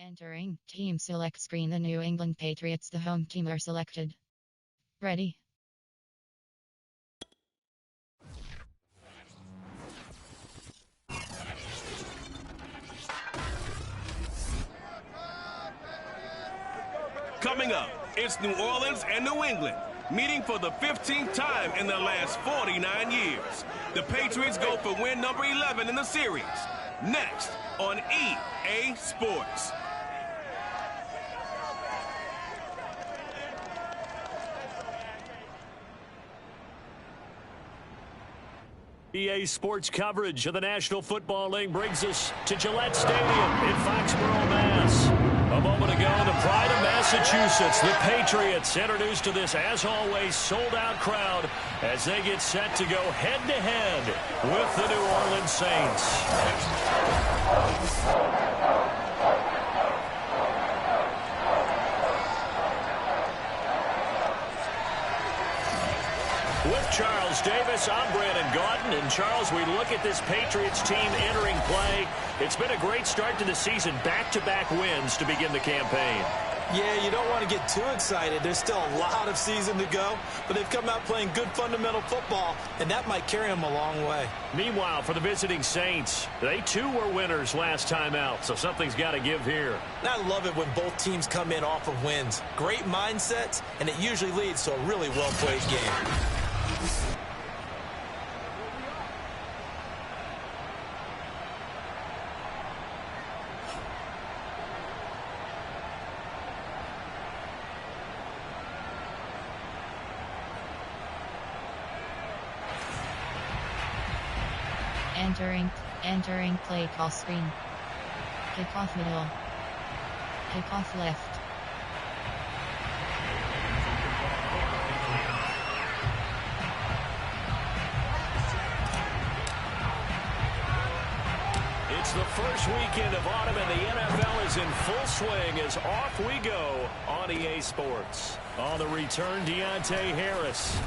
Entering team select screen. The New England Patriots, the home team, are selected. Ready. Coming up, it's New Orleans and New England, meeting for the 15th time in the last 49 years. The Patriots go for win number 11 in the series. Next on EA Sports. EA Sports coverage of the National Football League brings us to Gillette Stadium in Foxborough, Mass. A moment ago, the pride of Massachusetts, the Patriots, introduced to this, as always, sold-out crowd as they get set to go head-to-head with the New Orleans Saints. With Charles Davis, I'm Brandon Gaudin. And Charles, we look at this Patriots team entering play. It's been a great start to the season, back-to-back wins to begin the campaign. Yeah, you don't want to get too excited. There's still a lot of season to go, but they've come out playing good fundamental football, and that might carry them a long way. Meanwhile, for the visiting Saints, they too were winners last time out, so something's got to give here. And I love it when both teams come in off of wins. Great mindsets, and it usually leads to a really well-played game. Entering play call screen. Kickoff middle. Kickoff left. It's the first weekend of autumn and the NFL is in full swing as off we go on EA Sports. On the return, Deontay Harris.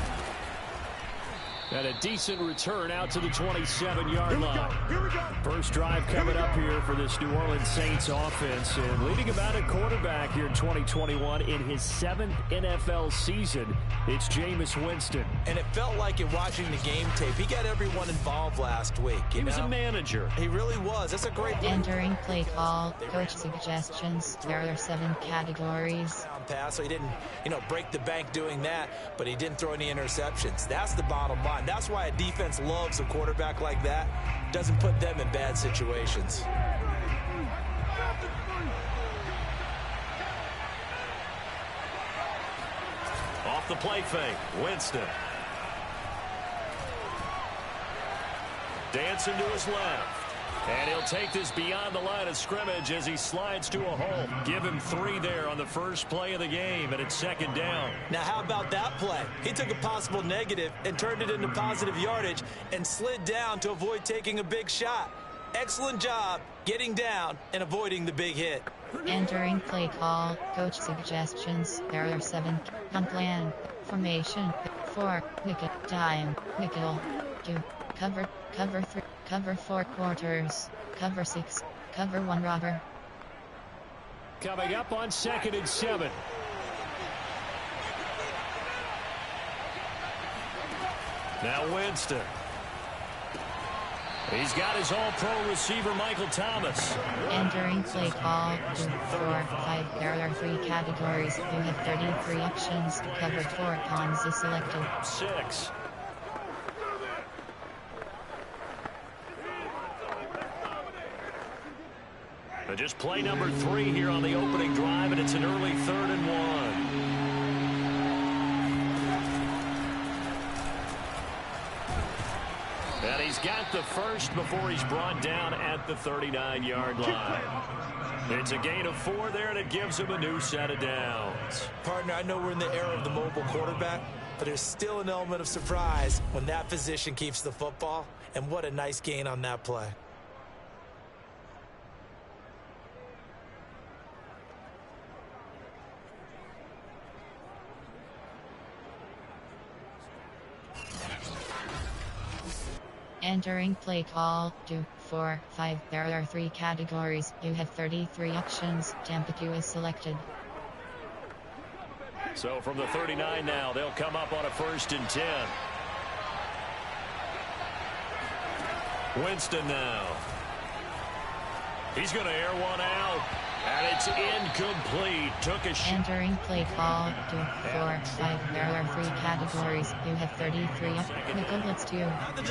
And a decent return out to the 27-yard line. First drive coming up here for this New Orleans Saints offense. And leading him out at quarterback here in 2021 in his 7th NFL season, it's Jameis Winston. And it felt like in watching the game tape, he got everyone involved last week. He was a manager. He really was. That's a great Entering play call, coach suggestions. There are 7 categories. Pass, so he didn't, break the bank doing that, but he didn't throw any interceptions. That's the bottom line. That's why a defense loves a quarterback like that. Doesn't put them in bad situations. Off the play fake, Winston. Dancing to his left. And he'll take this beyond the line of scrimmage as he slides to a hole. Give him 3 there on the first play of the game, and it's second down. Now, how about that play? He took a possible negative and turned it into positive yardage and slid down to avoid taking a big shot. Excellent job getting down and avoiding the big hit. Entering play call, coach suggestions. There are 7. Plan. Formation. 4. Nickel. Dime. Nickel. 2. Cover 3. Cover 4 quarters. Cover 6. Cover 1 robber. Coming up on 2nd and 7. Now Winston. He's got his all-pro receiver, Michael Thomas. Entering play call, 2, 4, 5. There are 3 categories. You have 33 options. Cover 4 cons is selected. 6. Just play number 3 here on the opening drive, and it's an early 3rd and 1. And he's got the first before he's brought down at the 39-yard line. It's a gain of 4 there, and it gives him a new set of downs. Partner, I know we're in the era of the mobile quarterback, but there's still an element of surprise when that position keeps the football, and what a nice gain on that play. Entering play call 2, 4, 5. There are 3 categories. You have 33 options. Tampa 2 is selected. So from the 39 now, they'll come up on a 1st and 10. Winston now. He's going to air one out. And it's incomplete. Took a shot. Entering play call 2, 4, 5. There are 3 categories. You have 33. Nickel blitz 2.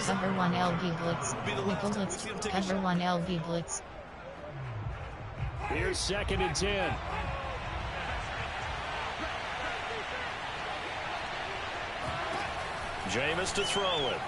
Cover 1 LB blitz. Nickel blitz. Cover 1 LB blitz. Here's 2nd and 10. Jameis to throw it.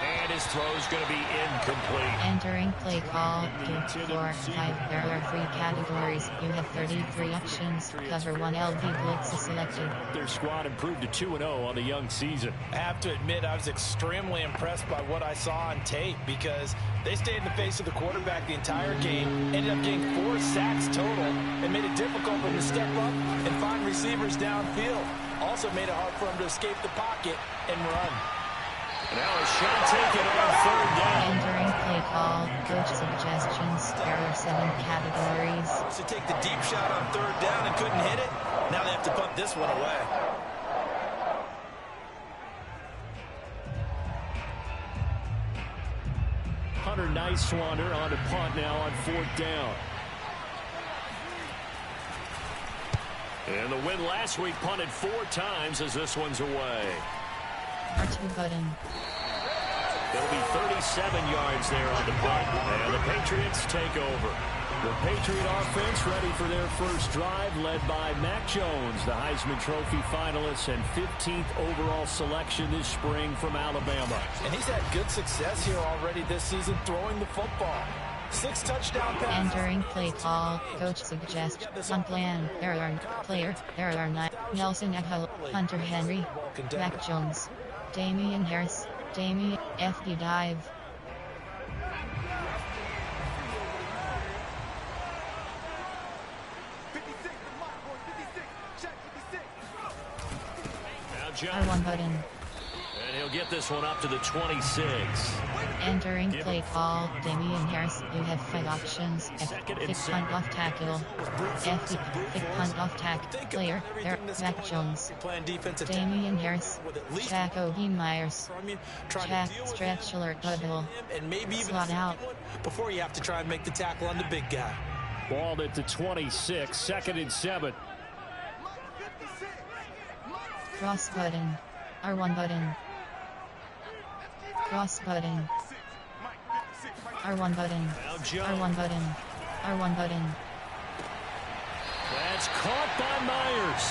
And his throw's going to be incomplete. Entering play call 2, 4, 5. There are 3 categories. You have 33 options. Cover 1 LB blitz is selected. Their squad improved to 2-0 on the young season. I have to admit, I was extremely impressed by what I saw on tape because they stayed in the face of the quarterback the entire game, ended up getting 4 sacks total, and made it difficult for him to step up and find receivers downfield. Also made it hard for him to escape the pocket and run. Now a shot taken on 3rd down. Entering play call, coach suggestions. There are 7 categories. To take the deep shot on 3rd down and couldn't hit it. Now they have to punt this one away. Hunter Nicewander on to punt now on 4th down. And the win last week punted 4 times as this one's away. R2 button. It'll be 37 yards there on the punt. And the Patriots take over. The Patriot offense ready for their first drive, led by Mac Jones, the Heisman Trophy finalist and 15th overall selection this spring from Alabama. And he's had good success here already this season throwing the football. 6 touchdown passes. Entering play call, coach suggests. On plan, there are 9. Nelson Aguilar, Hunter Henry, Mac Jones, Damian Harris, Damian FD dive. R1 button. And he'll get this one up to the 26. Entering play call, Damian Harris. You have 5 options. F, punt off tackle. F, punt off tackle. Player, there, Mac Jones. Damian Harris. Jacoby Myers. Jack, stretch alert, bubble. Slot out. Before you have to try and make the tackle on the big guy. Balled at the 26, 2nd and 7. Cross button. R1 button. Cross button. R1 button. R1 button. R1 button. That's caught by Myers.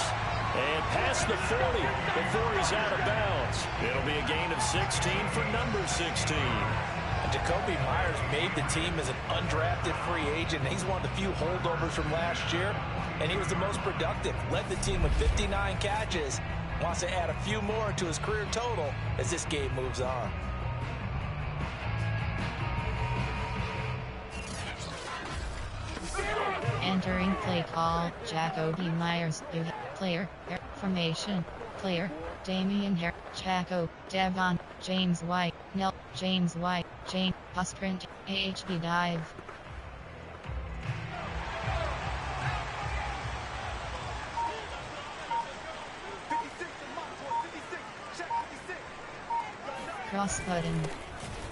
And past the 40 before he's out of bounds. It'll be a gain of 16 for number 16. And Jacoby Myers made the team as an undrafted free agent. He's one of the few holdovers from last year, and he was the most productive. Led the team with 59 catches. Wants to add a few more to his career total as this game moves on. Entering play call, Jacoby Myers. Player, formation. Player, Damian Harris, Jaco, Devon, James White, Nell, James White, Jane, Sprint, AHB dive. Cross button.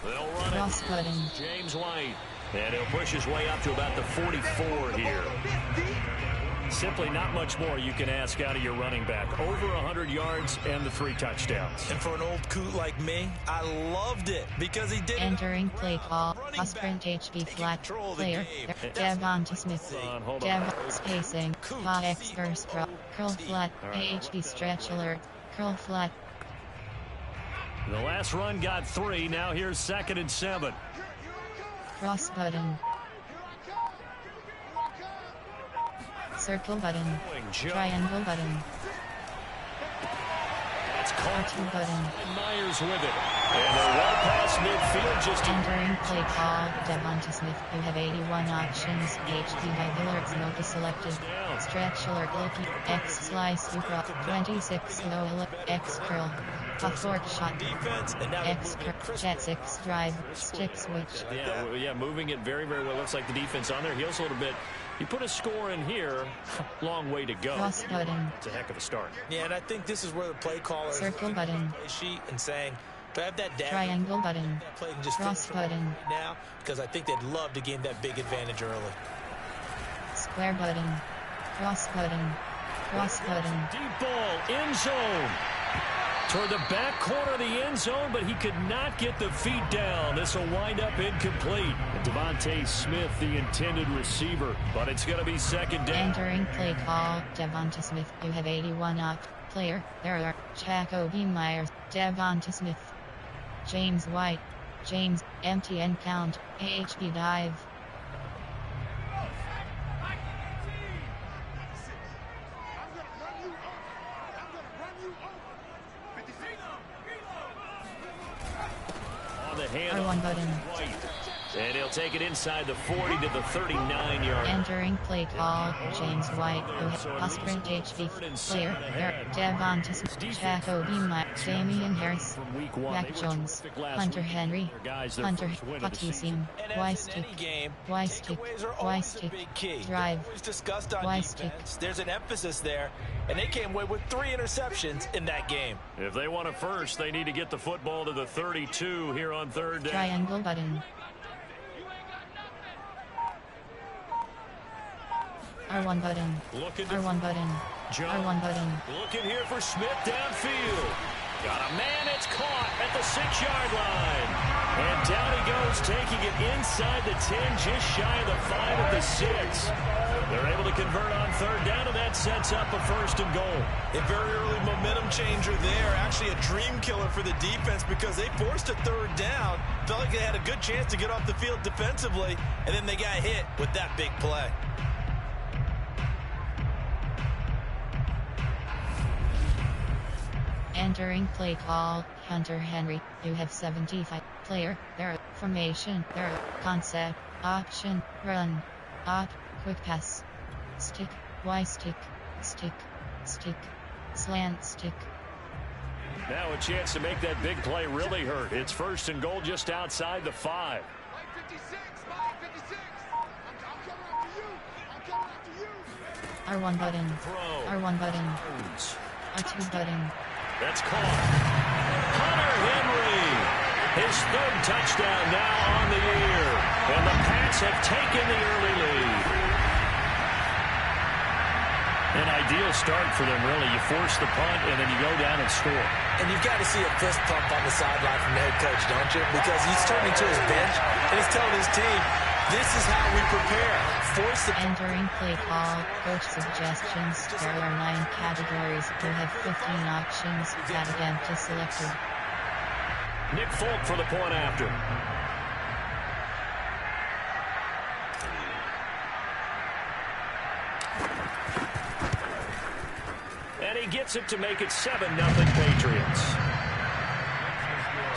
They'll run Cross it. button. James White. And he'll push his way up to about the 44 here. Simply not much more you can ask out of your running back. Over 100 yards and the 3 touchdowns. And for an old coot like me, I loved it because he did it. Entering play call, Sprint HB flat, player, Devonta Smith, Devon spacing, X verse curl flat, AHB stretch alert, curl flat. The last run got 3. Now here's 2nd and 7. Cross button. Circle button. Triangle button. That's caught. R2 button. And Myers with it. And they're well past midfield. Just entering play call, Devonta Smith. You have 81 options. HD by alerts no selected. Stretch alert Loki. X slice Supra. 26 low alert. X curl. Fork shot. Defense, and now Jet 6 drive. Stick switch. Yeah, moving it very, very well. Looks like the defense on their heels a little bit. You put a score in here, long way to go. Cross button. It's a heck of a start. Yeah, and I think this is where the play caller Circle button. sheet and saying, do I have that triangle button. That play can just cross button. Right now, because I think they'd love to gain that big advantage early. Square button. Cross button. Cross button. Deep ball, end zone. Toward the back corner of the end zone, but he could not get the feet down. This will wind up incomplete. Devontae Smith, the intended receiver, but it's going to be second down. Entering play call, Devonta Smith. You have 81 up. Player, there are Jacoby Myers, Devonta Smith, James White, James, MTN count, AHP dive. On the hand R1 button. White. And he'll take it inside the 40 to the 39-yard. Entering play call, James White, Osprint HV, player, Devonta Smith, Jacoby Myers, Damian Harris, Mac Jones, Hunter Henry, Hunter, Hatisim, Y-stick, Y-stick, Y-stick, drive, Y-stick. There's an emphasis there, and they came away with 3 interceptions in that game. If they want a first, they need to get the football to the 32 here on third down. Triangle button. R1 button. R1 button. R1 button. Looking here for Smith downfield. Got a man, it's caught at the 6-yard line. And down he goes, taking it inside the 10, just shy of the 5 at the 6. They're able to convert on third down, and that sets up a first and goal. A very early momentum changer there. Actually a dream killer for the defense because they forced a third down. Felt like they had a good chance to get off the field defensively, and then they got hit with that big play. Entering play call, Hunter Henry. You have 75. Player, there, formation, there, concept, option, run, op, quick pass, stick, Y-stick, stick, stick, slant stick. Now a chance to make that big play really hurt. It's first and goal just outside the 5. R1 button. R1 button. R2 button. That's caught. Hunter Henry. His third touchdown now on the year. And the Pats have taken the early lead. An ideal start for them, really. You force the punt, and then you go down and score. And you've got to see a fist pump on the sideline from the head coach, don't you? Because he's turning to his bench, and he's telling his team, this is how we prepare. Force the... Entering play call, coach suggestions. There are 9 categories. You have 15 options. Add again to selected. Nick Folk for the point after. And he gets it to make it 7-0 Patriots.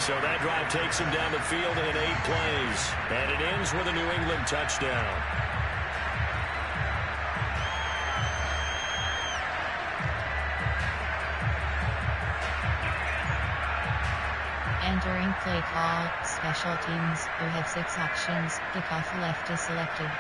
So that drive takes him down the field in 8 plays. And it ends with a New England touchdown. Entering play call, special teams. You have 6 options. Kickoff left is selected.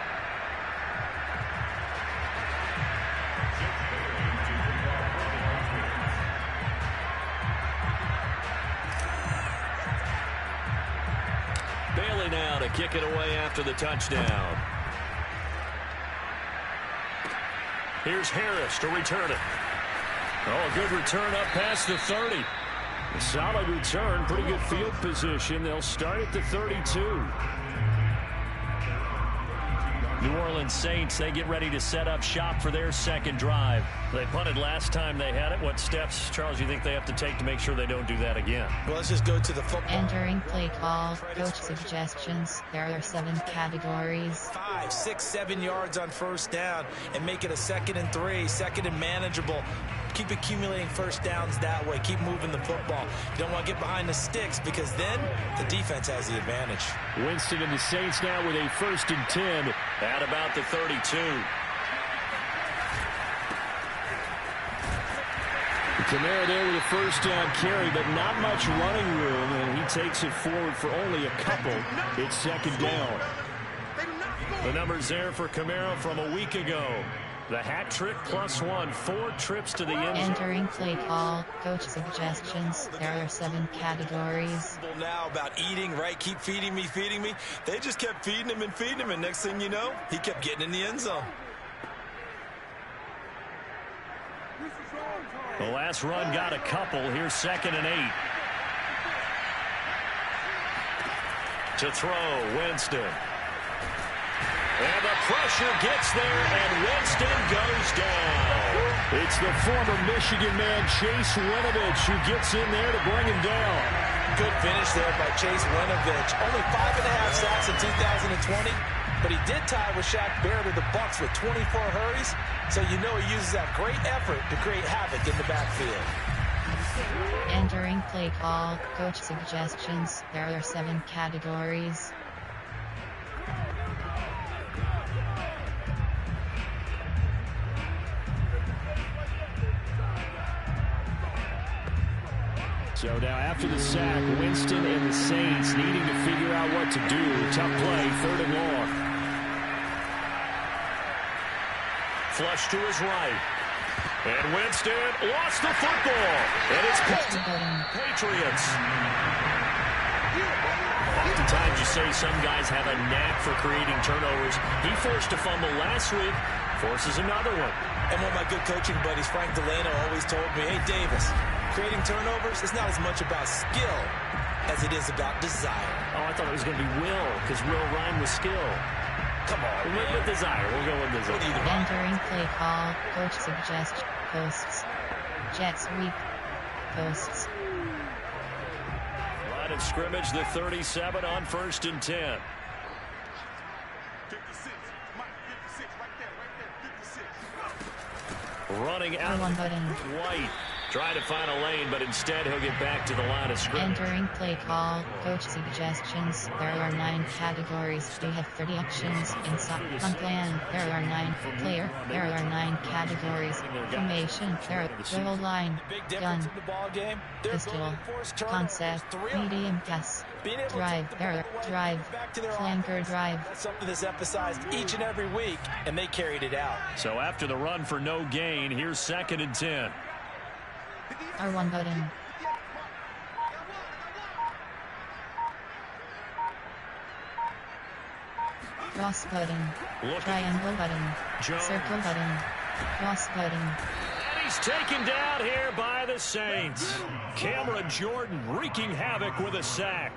Bailey now to kick it away after the touchdown. Here's Harris to return it. Oh, a good return up past the 30. A solid return, pretty good field position. They'll start at the 32. New Orleans Saints, they get ready to set up shop for their second drive. They punted last time they had it. What steps, Charles, you think they have to take to make sure they don't do that again? Well, let's just go to the football. Entering play call, coach suggestions. There are 7 categories. 5, 6, 7 yards on first down and make it a 2nd and 3, 2nd and manageable. Keep accumulating first downs that way. Keep moving the football. You don't want to get behind the sticks because then the defense has the advantage. Winston and the Saints now with a 1st and 10 at about the 32. Kamara there with a first down carry, but not much running room, and he takes it forward for only a couple. It's second down. The numbers there for Kamara from a week ago. The hat trick +1, 4 trips to the end zone. Entering play call, coach suggestions. There are 7 categories. Now about eating, right? Keep feeding me, feeding me. They just kept feeding him, and next thing you know, he kept getting in the end zone. The last run got a couple. Here's 2nd and 8. To throw, Winston. And the pressure gets there, and Winston goes down. It's the former Michigan man, Chase Winovich, who gets in there to bring him down. Good finish there by Chase Winovich. Only 5.5 sacks in 2020, but he did tie with Shaq Barrett of the Bucs with 24 hurries, so you know he uses that great effort to create havoc in the backfield. Entering play call, coach suggestions. There are 7 categories. So now after the sack, Winston and the Saints needing to figure out what to do. Tough play, 3rd and long. Flush to his right. And Winston lost the football. And it's Patriots. Oftentimes you say some guys have a knack for creating turnovers. He forced a fumble last week, forces another one. And one of my good coaching buddies, Frank Delano, always told me, hey, Davis, creating turnovers is not as much about skill as it is about desire. Oh, I thought it was going to be will, because will rhyme with skill. Come on, we went with desire. We'll go with desire. Entering play call, coach suggest posts. Jets weak. Posts. Line of scrimmage, the 37 on 1st and 10. 56. Mike, 56. Right there. 56. Running out. One button. White. Trying to find a lane, but instead he'll get back to the line of scrimmage. Entering play call, coach suggestions. There are 9 categories. You have 30 options inside. On plan, there are 9. Player, there are 9 categories. Formation, there are goal line, gun, pistol, concept, medium pass, drive, there are drive, flanker drive. That's something that's emphasized each and every week, and they carried it out. So after the run for no gain, here's 2nd and 10. R1 button. Cross button. Triangle button. Circle button. Cross button. And he's taken down here by the Saints. Cameron Jordan wreaking havoc with a sack.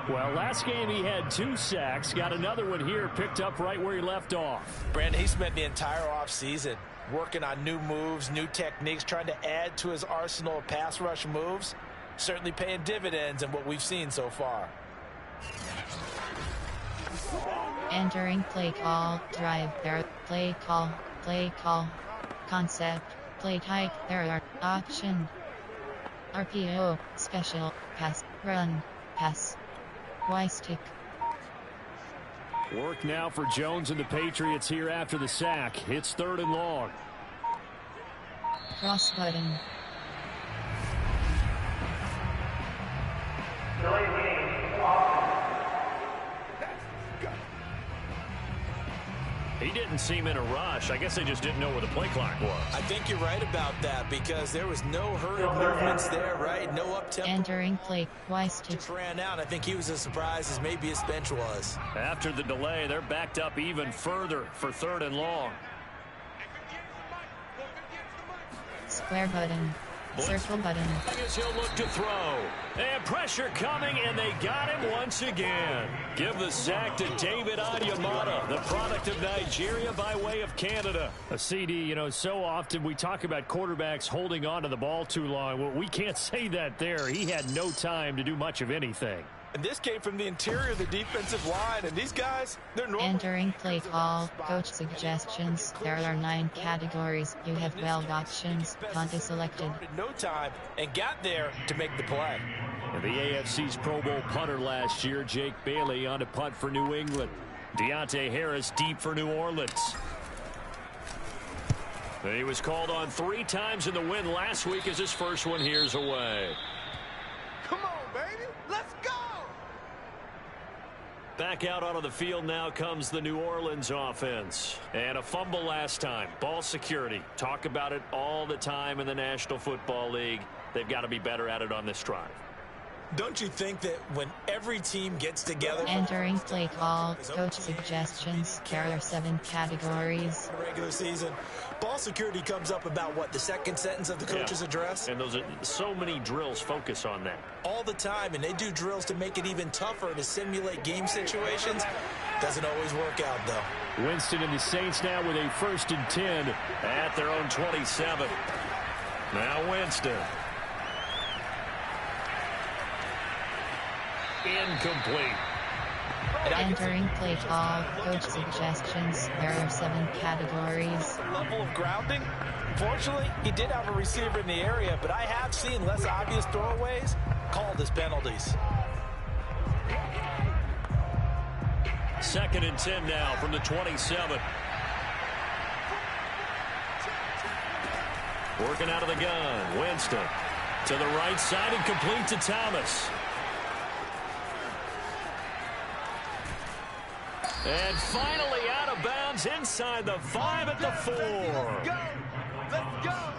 Well, last game he had 2 sacks. Got another one here, picked up right where he left off. Brandon, he spent the entire offseason working on new moves, new techniques, trying to add to his arsenal of pass rush moves. Certainly paying dividends in what we've seen so far. Entering play call, drive, there, play call, concept, play type, there are option, RPO, special, pass, run, pass, Y-stick. Work now for Jones and the Patriots here after the sack. It's 3rd and long. Cross button. He didn't seem in a rush. I guess they just didn't know where the play clock was. I think you're right about that because there was no hurried movements there, right? No up-tempo. Entering play, Y-stick. Just ran out. I think he was as surprised as maybe his bench was. After the delay, they're backed up even further for 3rd and long. Square button. Circle button. He'll look to throw. And pressure coming, and they got him once again. Give the sack to David Onyemata, the product of Nigeria by way of Canada. A CD, you know, so often we talk about quarterbacks holding on to the ball too long. Well, we can't say that there. He had no time to do much of anything. And this came from the interior of the defensive line. And these guys, they're normal. Entering play call, coach suggestions. There are 9 categories. You have 12 options. Punt is selected. No time and got there to make the play. And the AFC's Pro Bowl punter last year, Jake Bailey, on to punt for New England. Deontay Harris deep for New Orleans. He was called on 3 times in the win last week as his first one here's away. Come on, baby. Let's go. Back out onto the field now comes the New Orleans offense. And a fumble last time. Ball security. Talk about it all the time in the National Football League. They've got to be better at it on this drive. Don't you think that when every team gets together... Entering play call, coach suggestions, there are 7 categories. Regular season, ball security comes up about, what, the second sentence of the coach's address? And those are so many drills focus on that. All the time, and they do drills to make it even tougher to simulate game situations. Doesn't always work out, though. Winston and the Saints now with a 1st and 10 at their own 27. Now Winston. Incomplete. Entering play call, coach suggestions, there are 7 categories. Level of grounding. Fortunately, he did have a receiver in the area, but I have seen less obvious throwaways called as penalties. 2nd and 10 now from the 27. Working out of the gun. Winston to the right side and complete to Thomas. And finally out of bounds inside the 5 at the 4. Let's go.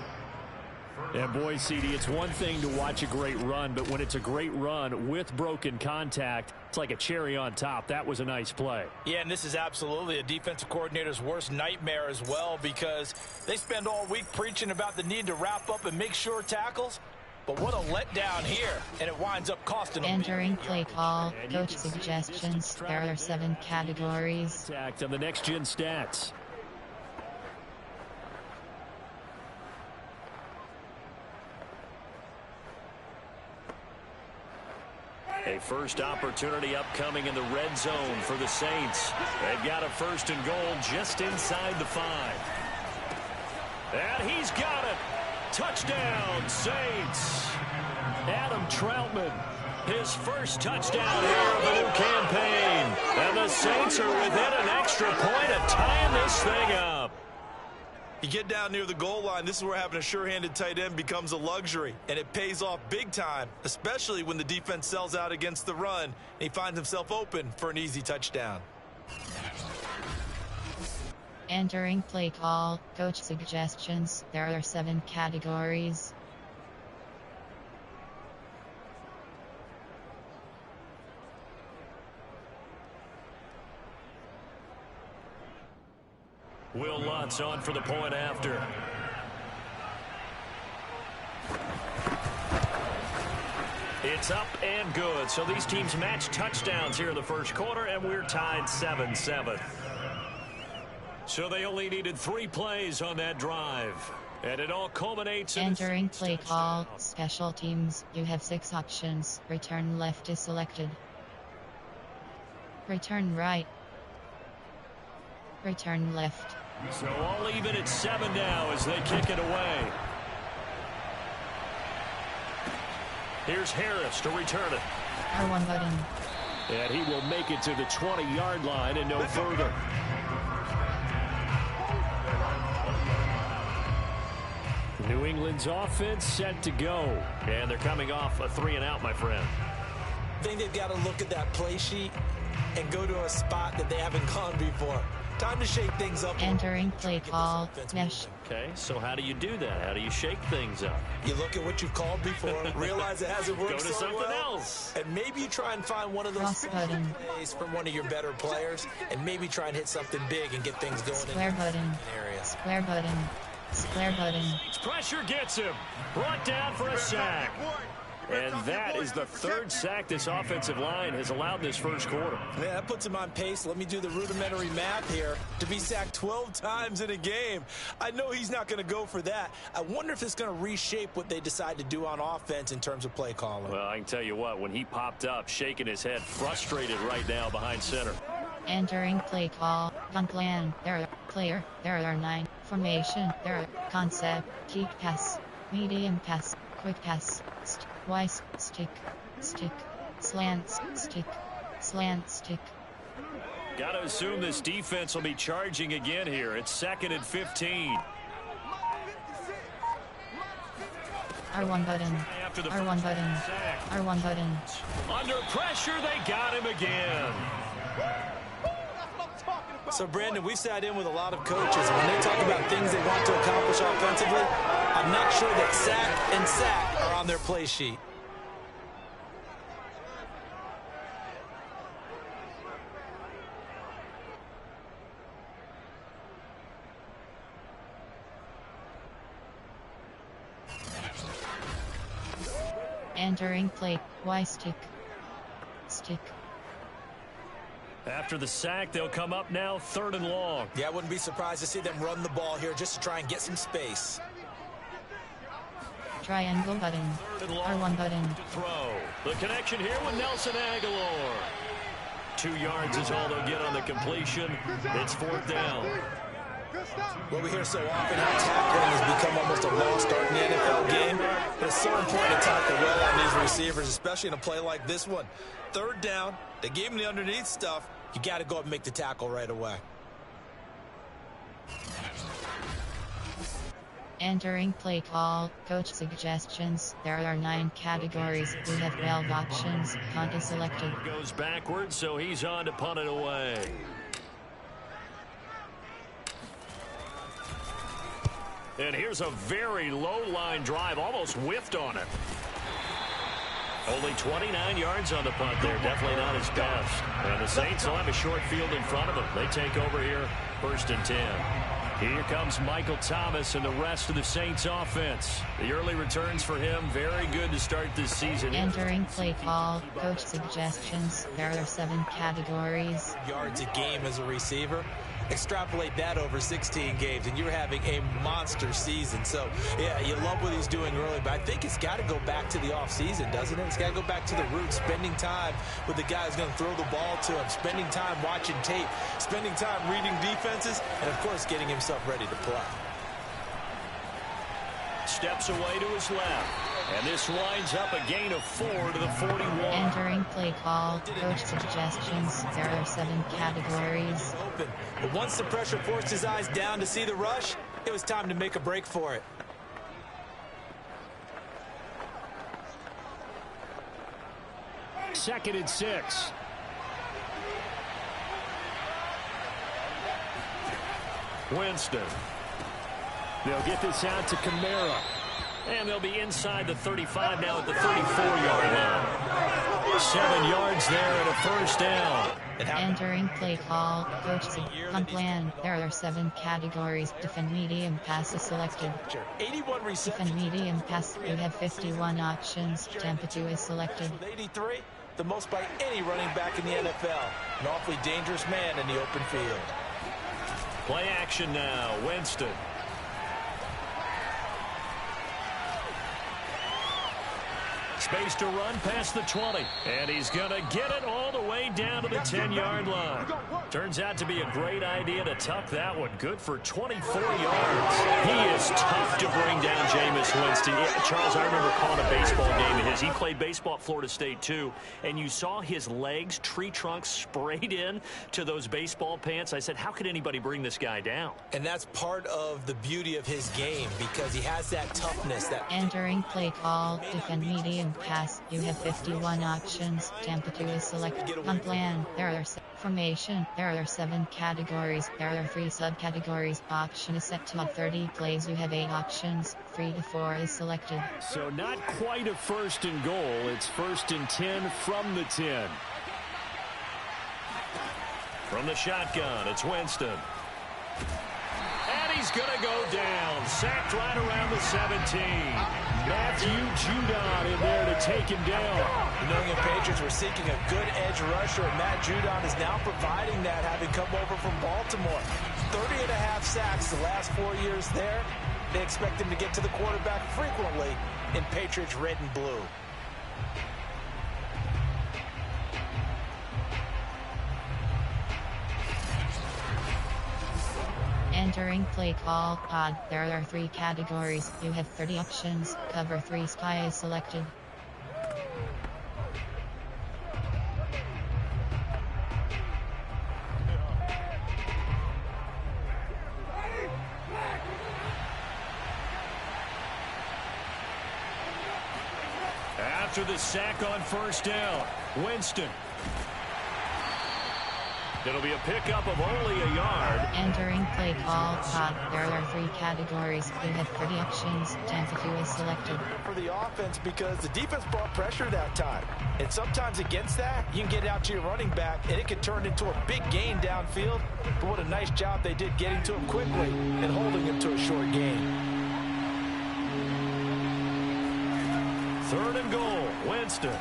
And boy, CD, it's one thing to watch a great run, but when it's a great run with broken contact, it's like a cherry on top. That was a nice play. Yeah, and this is absolutely a defensive coordinator's worst nightmare as well, because they spend all week preaching about the need to wrap up and make sure tackles. But what a letdown here, and it winds up costing them. Entering play call, coach suggestions, there are 7 categories. On the next-gen stats. A first opportunity upcoming in the red zone for the Saints. They've got a 1st and goal just inside the 5. And he's got it. Touchdown, Saints. Adam Troutman, his first touchdown here of the new campaign. And the Saints are within an extra point of tying this thing up. You get down near the goal line, this is where having a sure-handed tight end becomes a luxury, and it pays off big time, especially when the defense sells out against the run, and he finds himself open for an easy touchdown. Entering play call, coach suggestions, there are 7 categories. Will Lutz on for the point after. It's up and good. So these teams match touchdowns here in the first quarter, and we're tied 7-7. So they only needed 3 plays on that drive. And it all culminates in... Entering play call, special teams, you have 6 options. Return left is selected. Return right. Return left. So all even at 7 now as they kick it away. Here's Harris to return it. R1 button. And he will make it to the 20-yard line and no further. New England's offense set to go. And they're coming off a 3-and-out, my friend. I think they've got to look at that play sheet and go to a spot that they haven't gone before. Time to shake things up. Entering play call, mesh. Okay, so how do you do that? How do you shake things up? You look at what you've called before, realize it hasn't worked Go to so something well, else. and maybe you try and find one of those Cross button. plays from one of your better players, and maybe try and hit something big and get things going Square button. in the area. Square button. Square button. Pressure gets him. Brought down for a sack. And that is the 3rd sack this offensive line has allowed this first quarter. Yeah, that puts him on pace. Let me do the rudimentary math here. To be sacked 12 times in a game, I know he's not going to go for that. I wonder if it's going to reshape what they decide to do on offense in terms of play calling. Well, I can tell you what, when he popped up, shaking his head, frustrated right now behind center. Entering play call, gun plan, there are player, there are 9, formation, there are concept, kick pass, medium pass, quick pass, twice, stick, slant, stick. Got to assume this defense will be charging again here. It's 2nd and 15. R1 button. R1 button. R1 button. Under pressure, they got him again. So, Brandon, we've sat in with a lot of coaches. When they talk about things they want to accomplish offensively, I'm not sure that sack and sack are on their play sheet. Entering play. Y stick. Stick. After the sack, they'll come up now 3rd and long. Yeah, I wouldn't be surprised to see them run the ball here just to try and get some space. Triangle button. R1 button. To throw. The connection here with Nelson Aguilar. 2 yards is all they'll get on the completion. It's 4th down. What we hear so often, how tackling has become almost a lost art in the NFL game. But it's so important to tackle well on these receivers, especially in a play like this one. 3rd down, they gave him the underneath stuff. You got to go up and make the tackle right away. Entering play call. Coach suggestions. There are 9 categories. We have 12 options. Punt is selected. Goes backwards, so he's on to punt it away. And here's a very low line drive, almost whiffed on it. Only 29 yards on the punt there. Definitely not his best. And the Saints will have a short field in front of them. They take over here, 1st and 10. Here comes Michael Thomas and the rest of the Saints offense. The early returns for him, very good to start this season. Entering play call. Coach suggestions. There are 7 categories. Yards a game as a receiver. Extrapolate that over 16 games, and you're having a monster season. So, yeah, you love what he's doing early, but I think it's got to go back to the offseason, doesn't it? It's got to go back to the roots, spending time with the guy who's going to throw the ball to him, spending time watching tape, spending time reading defenses, and, of course, getting himself ready to play. Steps away to his left. And this winds up a gain of 4 to the 41. Entering play call. Coach suggestions. There are 7 categories. Open. But once the pressure forced his eyes down to see the rush, it was time to make a break for it. Second and 6. Winston. They'll get this out to Kamara. And they'll be inside the 35 now at the 34-yard line. 7 yards there and a 1st down. Entering play call. Coach punt plan. There are 7 categories. Defend medium pass is selected. 81 receptions. Defend medium pass. You have 51 options. Tempo 2 is selected. With 83, the most by any running back in the NFL. An awfully dangerous man in the open field. Play action now. Winston. Space to run past the 20. And he's going to get it all the way down to the 10-yard line. Turns out to be a great idea to tuck that one. Good for 24 yards. He is tough to bring down, Jameis Winston. Yeah, Charles, I remember calling a baseball game of his. He played baseball at Florida State, too. And you saw his legs, tree trunks sprayed in to those baseball pants. I said, how could anybody bring this guy down? And that's part of the beauty of his game because he has that toughness. Entering play call. Defend medium pass. You have 51 options. Tempo 2 is selected. Punt plan. There are formation. There are 7 categories. There are 3 subcategories. Option is set to 30 plays. You have 8 options. 3 to 4 is selected. So not quite a 1st and goal. It's 1st and 10 from the 10. From the shotgun, it's Winston. And he's going to go down. Sacked right around the 17. Matthew Judon in there to take him down. The New England Patriots were seeking a good edge rusher, and Matt Judon is now providing that, having come over from Baltimore. 30.5 sacks the last 4 years there. They expect him to get to the quarterback frequently in Patriots red and blue. Entering play call. Pod. There are 3 categories. You have 30 options. Cover 3 spy is selected. after the sack on first down. Winston. It'll be a pickup of only a yard. Entering play call, Todd. There are 3 categories. You have predictions. Tampa is selected. For the offense, because the defense brought pressure that time. And sometimes against that, you can get out to your running back, and it can turn into a big gain downfield. But what a nice job they did getting to him quickly and holding him to a short gain. 3rd and goal. Winston.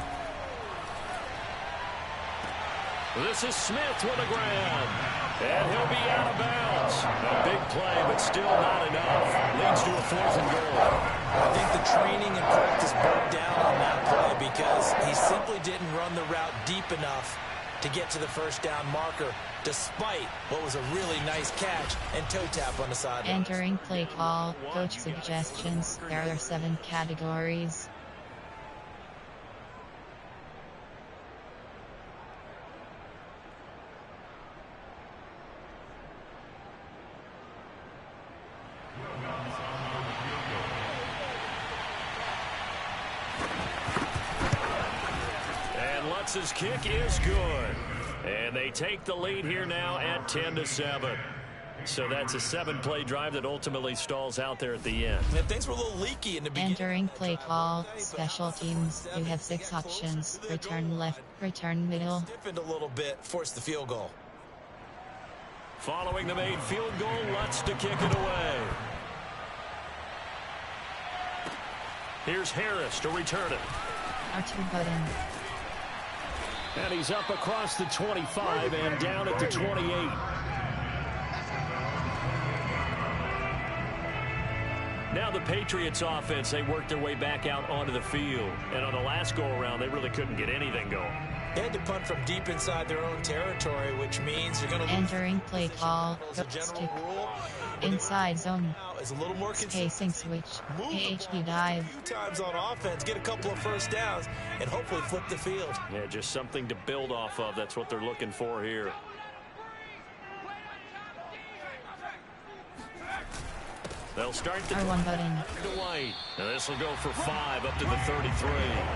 This is Smith with a grab. And he'll be out of bounds. A big play, but still not enough. Leads to a 4th and goal. I think the training and practice broke down on that play because he simply didn't run the route deep enough to get to the first down marker, despite what was a really nice catch and toe tap on the sideline. Entering play call, coach suggestions. There are 7 categories. His kick is good. And they take the lead here now at 10-7. So that's a 7-play drive that ultimately stalls out there at the end. And things were a little leaky in the beginning. Entering play call, special teams. You have 6 options. Return left, return middle. Stiffened a little bit, forced the field goal. Following the made field goal, Lutz to kick it away. Here's Harris to return it. R2 button. And he's up across the 25 and down at the 28. Now the Patriots offense, they worked their way back out onto the field. And on the last go-around, they really couldn't get anything going. They had to punt from deep inside their own territory, which means you're going to Entering play call, as a general rule. inside zone. Is a little more Spacing switch. AHD dive. A few times on offense, get a couple of first downs, and hopefully flip the field. Yeah, just something to build off of. That's what they're looking for here. They'll start the R1 button. to White. Now this will go for 5 up to the 33.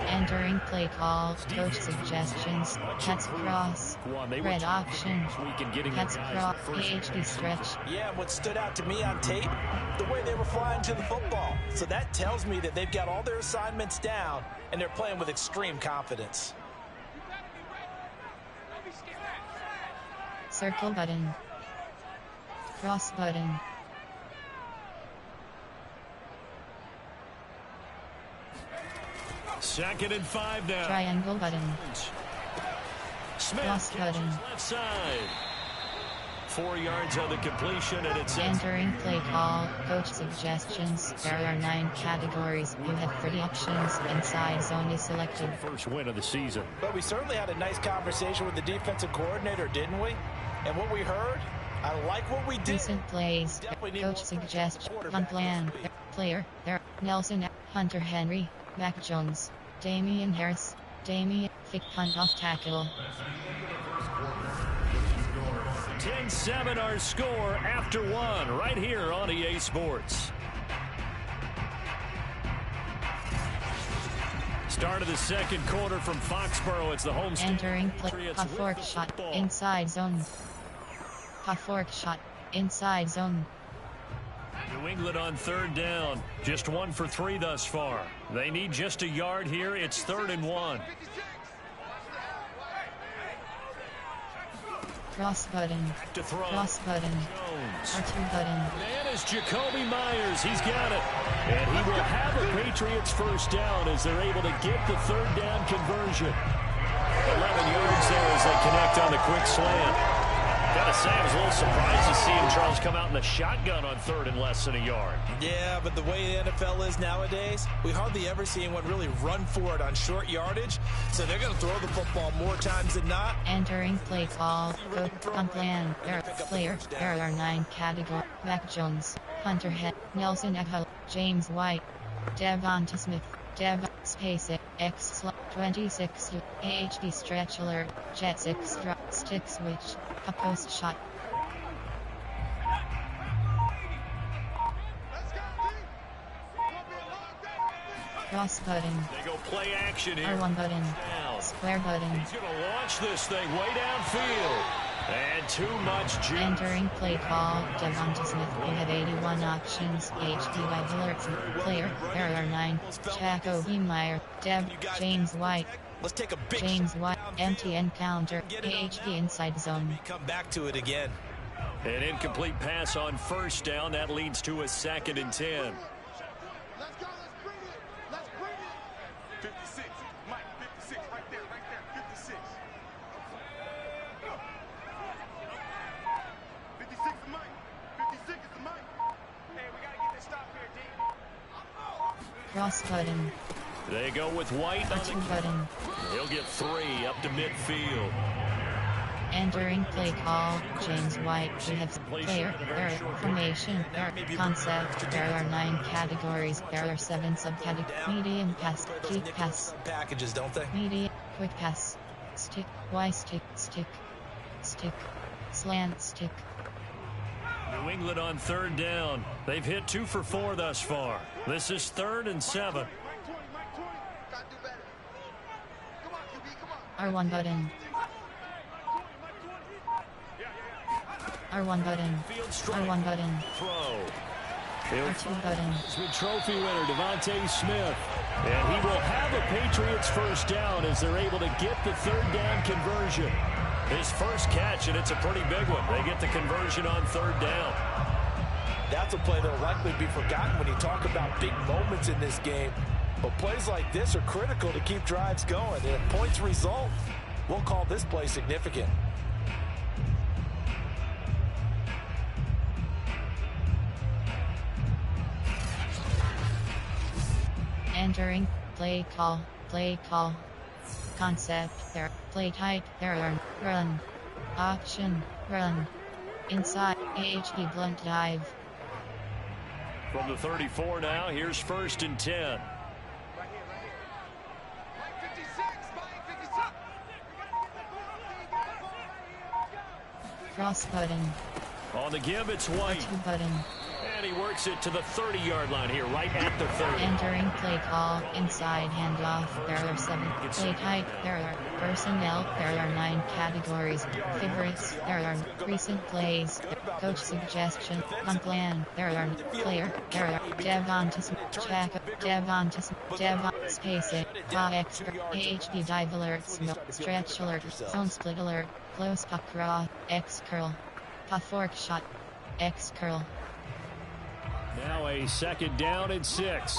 Entering play call, coach suggestions. Cats cross. Red option. Cats cross. AHD stretch. Yeah, and what stood out to me on tape, the way they were flying to the football. So that tells me that they've got all their assignments down, and they're playing with extreme confidence. Circle button. Cross button. Second and 5 now. Triangle button. Smith Cross button. left side. 4 yards on the completion, and it's Entering play call, coach suggestions. There are 9 categories. You have 30 options. Inside zone is selected. first win of the season. But we certainly had a nice conversation with the defensive coordinator, didn't we? And what we heard, I like what we did. Decent plays. Coach suggests. Hunt plan. Player. There. Nelson. Hunter Henry. Mac Jones. Damian Harris. Damian. Fick punt off tackle. 10-7 our score after 1 right here on EA Sports. Start of the second quarter from Foxborough. It's the home Entering play. A fork shot. Inside zone. A fork shot. Inside zone. New England on 3rd down. Just 1 for 3 thus far. They need just a yard here. It's 3rd and 1. Cross button. To throw. Cross button. Jones. R2 button. Man is Jacoby Myers. He's got it. And he will have the Patriots first down as they're able to get the 3rd down conversion. 11 yards there as they connect on the quick slant. Gotta say, I was a little surprised to see him, Charles, come out in the shotgun on 3rd and less than a yard. Yeah, but the way the NFL is nowadays, we hardly ever see anyone really run for it on short yardage. So they're going to throw the football more times than not. Entering play call. Go on plan. Player. There are 9 categories. Mac Jones. Hunter Head. Nelson Echo. James White. Devonta Smith. Spacek. X 26. AHD stretch alert. Jet 6 drop. Stick switch. A post shot. Cross button. They go play action here. R1 button. Down. Square button. He's going to launch this thing way downfield. And too much juice. Entering play call, Devonta Smith. You have 81 options. HD by alerts. Player, error 9. Jacoby Meyer. James White. Let's take a big James White. Empty encounter. HD inside zone. Come back to it again. An incomplete pass on first down. That leads to a 2nd and 10. Let's go, let's bring it. Let's bring it. 56, Mike, 56, right there, 56. 56 is Mike. 56 is Mike. Hey, we gotta get this stop here, D. Cross button. They go with White on R2 the button. He'll get 3 up to midfield. Entering play call, James White. You have player, error, formation, error, concept. There are 9 categories. There are 7 subcategories. Medium pass, deep pass, Packages, don't they? medium, quick pass, stick, Y stick, stick, stick, slant stick. New England on 3rd down. They've hit 2 for 4 thus far. This is 3rd and 7. Mike 20, Mike 20. Gotta do better. Come on, QB, come on. R1 button. R1 button. R1 button. Throw. R2 button. Heisman Trophy winner Devonta Smith. And he will have a Patriots first down as they're able to get the 3rd down conversion. His first catch, and it's a pretty big one. They get the conversion on 3rd down. That's a play that'll likely be forgotten when you talk about big moments in this game. But plays like this are critical to keep drives going. And if points result, we'll call this play significant. Entering play call, concept, there, play type, there, run, option, run, inside, AHD blunt dive. From the 34 now, here's 1st and 10. Right here. Mike 56, Mike 56. Cross button, On the give, it's White. R2 button. And he works it to the 30-yard line here, right at the 30. Entering play call, inside handoff, there are 7, play type, there are personnel, there are 9 categories, favorites, there are recent plays, coach suggestion, on plan, there are player, there are Devonta Smith, Devon, space it, extra, AHD dive alerts, stretch alert, zone split alert, close puck raw, X curl, puff fork shot, X curl. Now a 2nd down and 6.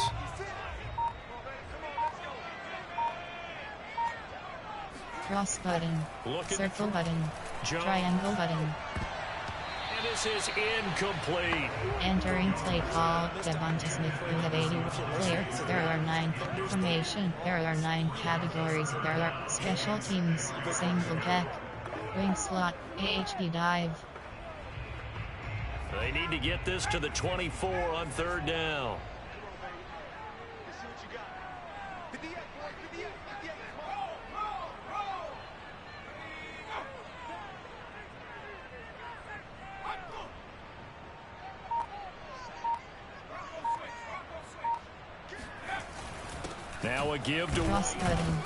Cross button, circle button, Jones. triangle button. And this is incomplete. Entering play call, Devonta Smith. You have 80 player. There are 9 formation. There are 9 categories. There are special teams, single back, wing slot, AHD dive. They need to get this to the 24 on 3rd down. Let's see what you got. 58, boy, 58, 58. Now a give to Cross White. button.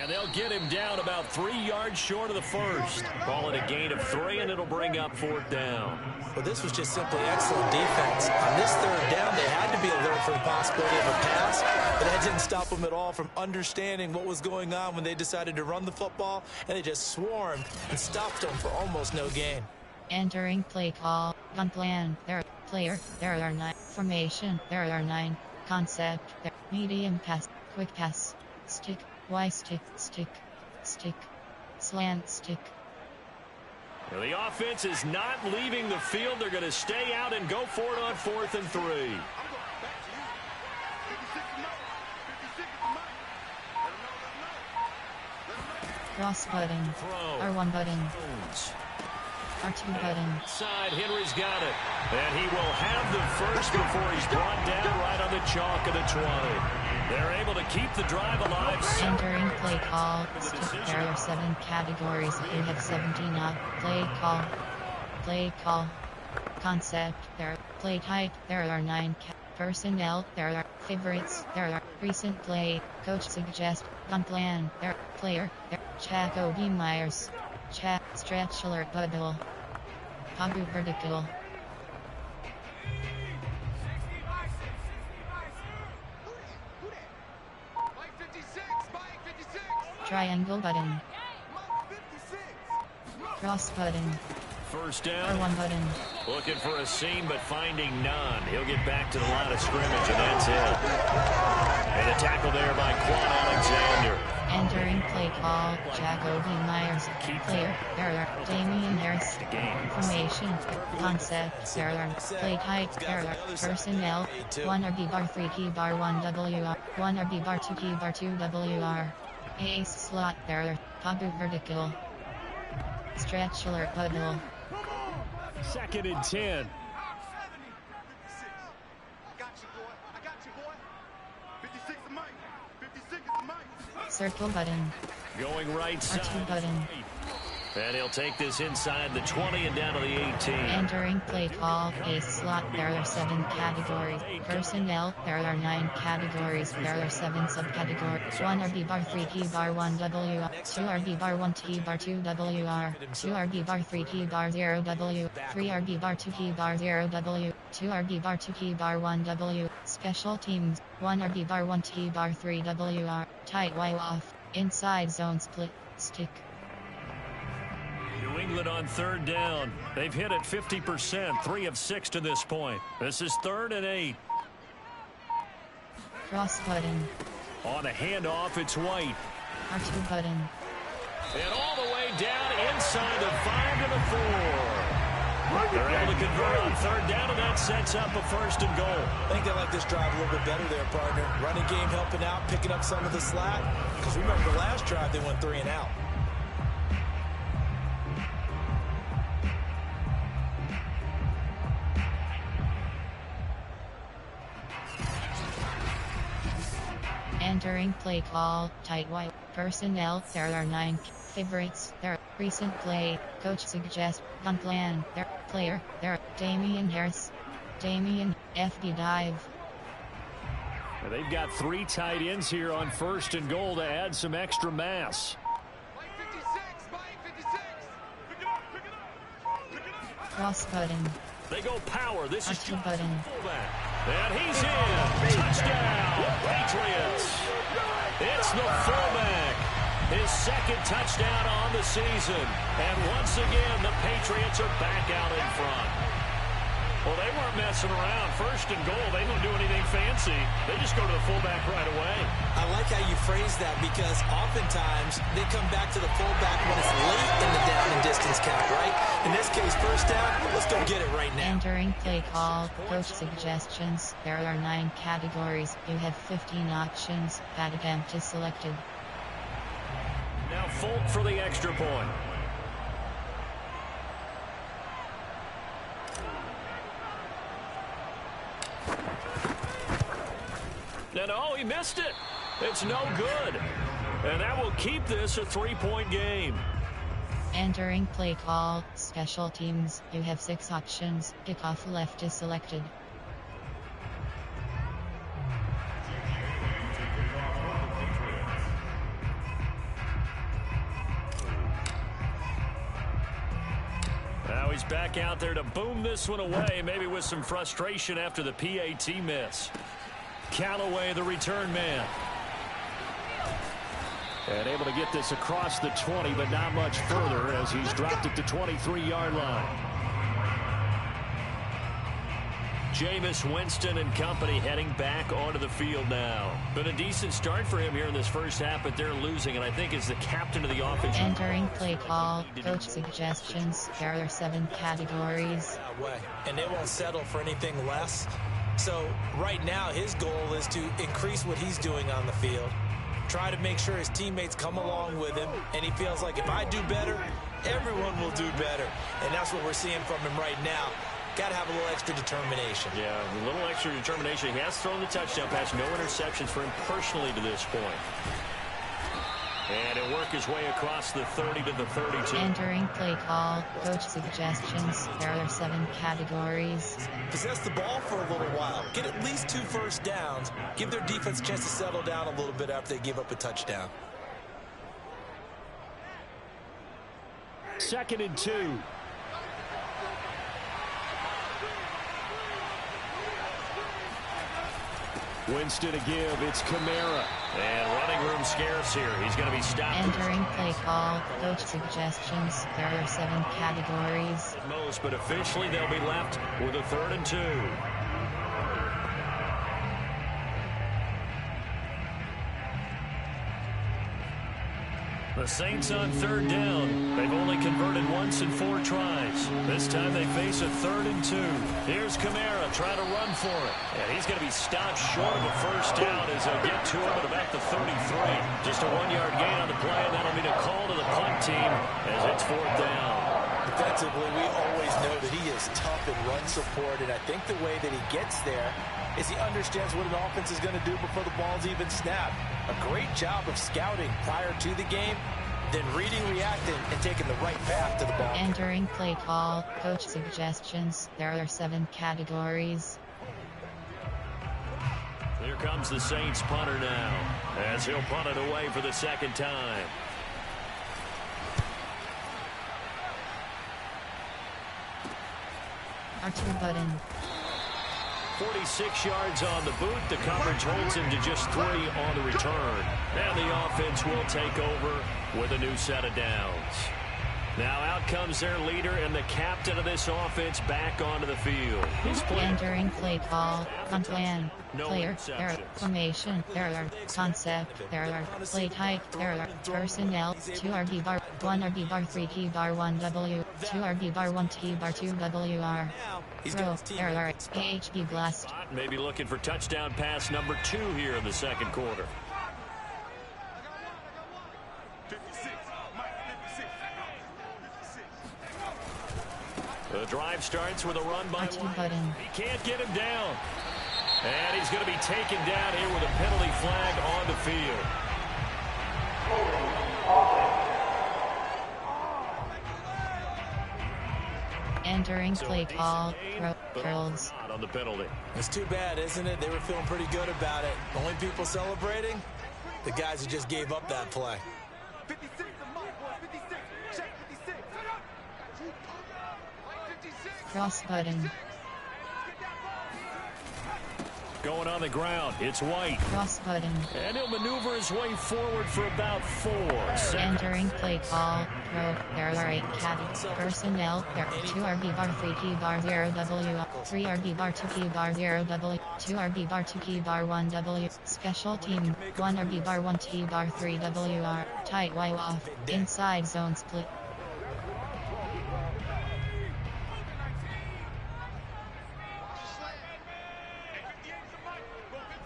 And they'll get him down about 3 yards short of the first. Call it a gain of 3, and it'll bring up 4th down. Well, this was just simply excellent defense. On this 3rd down, they had to be alert for the possibility of a pass, but that didn't stop them at all from understanding what was going on when they decided to run the football, and they just swarmed and stopped them for almost no gain. Entering play call, gun plan. There are player. There are 9 formation. There are 9 concept. There medium pass, quick pass, stick, Y stick, stick, stick, slant stick. Well, the offense is not leaving the field. They're going to stay out and go for it on 4th and 3. I'm going back to you. 56 is Mike. 56 is Mike. Let him know. Cross button, Throw. R1 button, Jones. R2 button. Side, Henry's got it. And he will have the first before he's brought down right on the chalk of the 20. They're able to keep the drive alive. Entering play call, stick. There are 7 categories. You have 17 up. Play call, concept. There, play type. There are 9 personnel. There are favorites. There are Recent play. Coach suggest. Gun plan. Player. Jacoby Myers. Stretch alert bubble. Pabu vertical. Triangle button. Cross button. First down. R1 button. Looking for a seam, but finding none. He'll get back to the line of scrimmage, and that's it. And a tackle there by Quan Alexander. Entering play call. Jacoby Myers. Player. Error. Damian Harris. Formation. Concept. Error. Play type. Error. Personnel. 1 RB bar 3 key bar 1 WR. 1 RB bar 2 key bar 2 WR. Ace slot. Error. Pabu vertical. Stretch alert bubble. 2nd and 10. Circle button. Going right side. R2 button. And he'll take this inside the 20 and down to the 18. Entering play call. Ace slot. There are 7 categories. Personnel. There are 9 categories. There are 7 subcategories. 1 RB bar 3 key bar 1 WR. 2 RB bar 1 key bar 2 WR. 2 RB bar 3 key bar 0 W. 3 RB bar 2 key bar 0 W. 2 RB bar 2 key bar 1 W. Special teams. 1 RB bar 1 key bar 3 WR. Tight wide off. Inside zone split. Stick. New England on 3rd down. They've hit it 50%, 3 of 6 to this point. This is 3rd and 8. Cross button. On a handoff, it's White. R2 button. And all the way down inside the 5 to the 4. They're able to convert on 3rd down, and that sets up a 1st and goal. I think they like this drive a little bit better there, partner. Running game helping out, picking up some of the slack. Because remember the last drive, they went 3 and out. Entering play call. Tight white. Personnel. There are 9 favorites. There. Recent play. Coach suggest. Gun plan. There. Player. There. Damian Harris. Damian. FD dive. And they've got 3 tight ends here on 1st and goal to add some extra mass. Cross button. They go power. This is R2 button. And he's in. Touchdown, Patriots. It's the fullback. His 2nd touchdown on the season. And once again, the Patriots are back out in front. Well, they weren't messing around. 1st and goal, they don't do anything fancy. They just go to the fullback right away. I like how you phrase that because oftentimes they come back to the fullback when it's late in the down and distance count, right? In this case, 1st down, let's go get it right now. Entering play call. Coach suggestions. There are 9 categories. You have 15 options. Bad attempt is selected. Now Folk for the extra point. And oh, he missed it. It's no good. And that will keep this a 3-point game. Entering play call. Special teams. You have 6 options. Kickoff left is selected. Now he's back out there to boom this one away, maybe with some frustration after the PAT miss. Callaway, the return man. And able to get this across the 20, but not much further as he's dropped at the 23-yard line. Jameis Winston and company heading back onto the field now. Been a decent start for him here in this first half, but they're losing, and I think as the captain of the offense. Entering play call. Coach suggestions. There are 7 categories. And they won't settle for anything less. So right now his goal is to increase what he's doing on the field. Try to make sure his teammates come along with him. And he feels like if I do better, everyone will do better. And that's what we're seeing from him right now. Got to have a little extra determination. Yeah, a little extra determination. He has thrown the touchdown pass. No interceptions for him personally to this point. And he'll work his way across the 30 to the 32. Entering play call, coach suggestions. There are 7 categories. Possess the ball for a little while. Get at least 2 first downs. Give their defense a chance to settle down a little bit after they give up a touchdown. 2nd and 2. Winston to give. It's Kamara. And running room scarce here. He's going to be stopped. Entering play call, coach suggestions. There are 7 categories. At most, but officially they'll be left with a 3rd and 2. The Saints on 3rd down. They've only converted once in 4 tries. This time they face a 3rd and 2. Here's Kamara trying to run for it. And he's going to be stopped short of a first down as they'll get to him at about the 33. Just a 1-yard gain on the play, and that'll mean a call to the punt team as it's 4th down. Defensively, we always know that he is tough in run support, and I think the way that he gets there is he understands what an offense is going to do before the ball's even snapped. A great job of scouting prior to the game, then reading, reacting, and taking the right path to the ball. Entering play call, coach suggestions. There are 7 categories. Here comes the Saints punter now, as he'll punt it away for the 2nd time. R2 button. 46 yards on the boot. The coverage holds him to just 3 on the return. And the offense will take over with a new set of downs. Now out comes their leader and the captain of this offense back onto the field. He's playing. Entering play call, on plan, No player, interceptions. there are formation, there are concept, there are play type, there are personnel, 2 RB bar, 1 RB bar, 3 T bar, 1 W, 2 RB bar, 1 T bar, 2 WR. Throw, there are AHB blast. Maybe looking for touchdown pass number 2 here in the 2nd quarter. 56. Mike, 56. 56. The drive starts with a run by R2 White. button. He can't get him down. And he's going to be taken down here with a penalty flag on the field. Entering play call, curls. On the penalty. It's too bad, isn't it? They were feeling pretty good about it. Only people celebrating? The guys who just gave up that play. 56 to Mike, boys. 56. Check 56. 56. Cross button. Going on the ground, it's White. Cross button. And he'll maneuver his way forward for about 4. Entering play call, there are 8 categories. Personnel, there are 2 RB bar, 3 T bar, 0 W, 3 RB bar, 2 T bar, 0 W, 2 RB bar, 2 T bar, 1 W. Special team, 1 RB bar, 1 T bar, 3 WR. Tight wide off, inside zone split.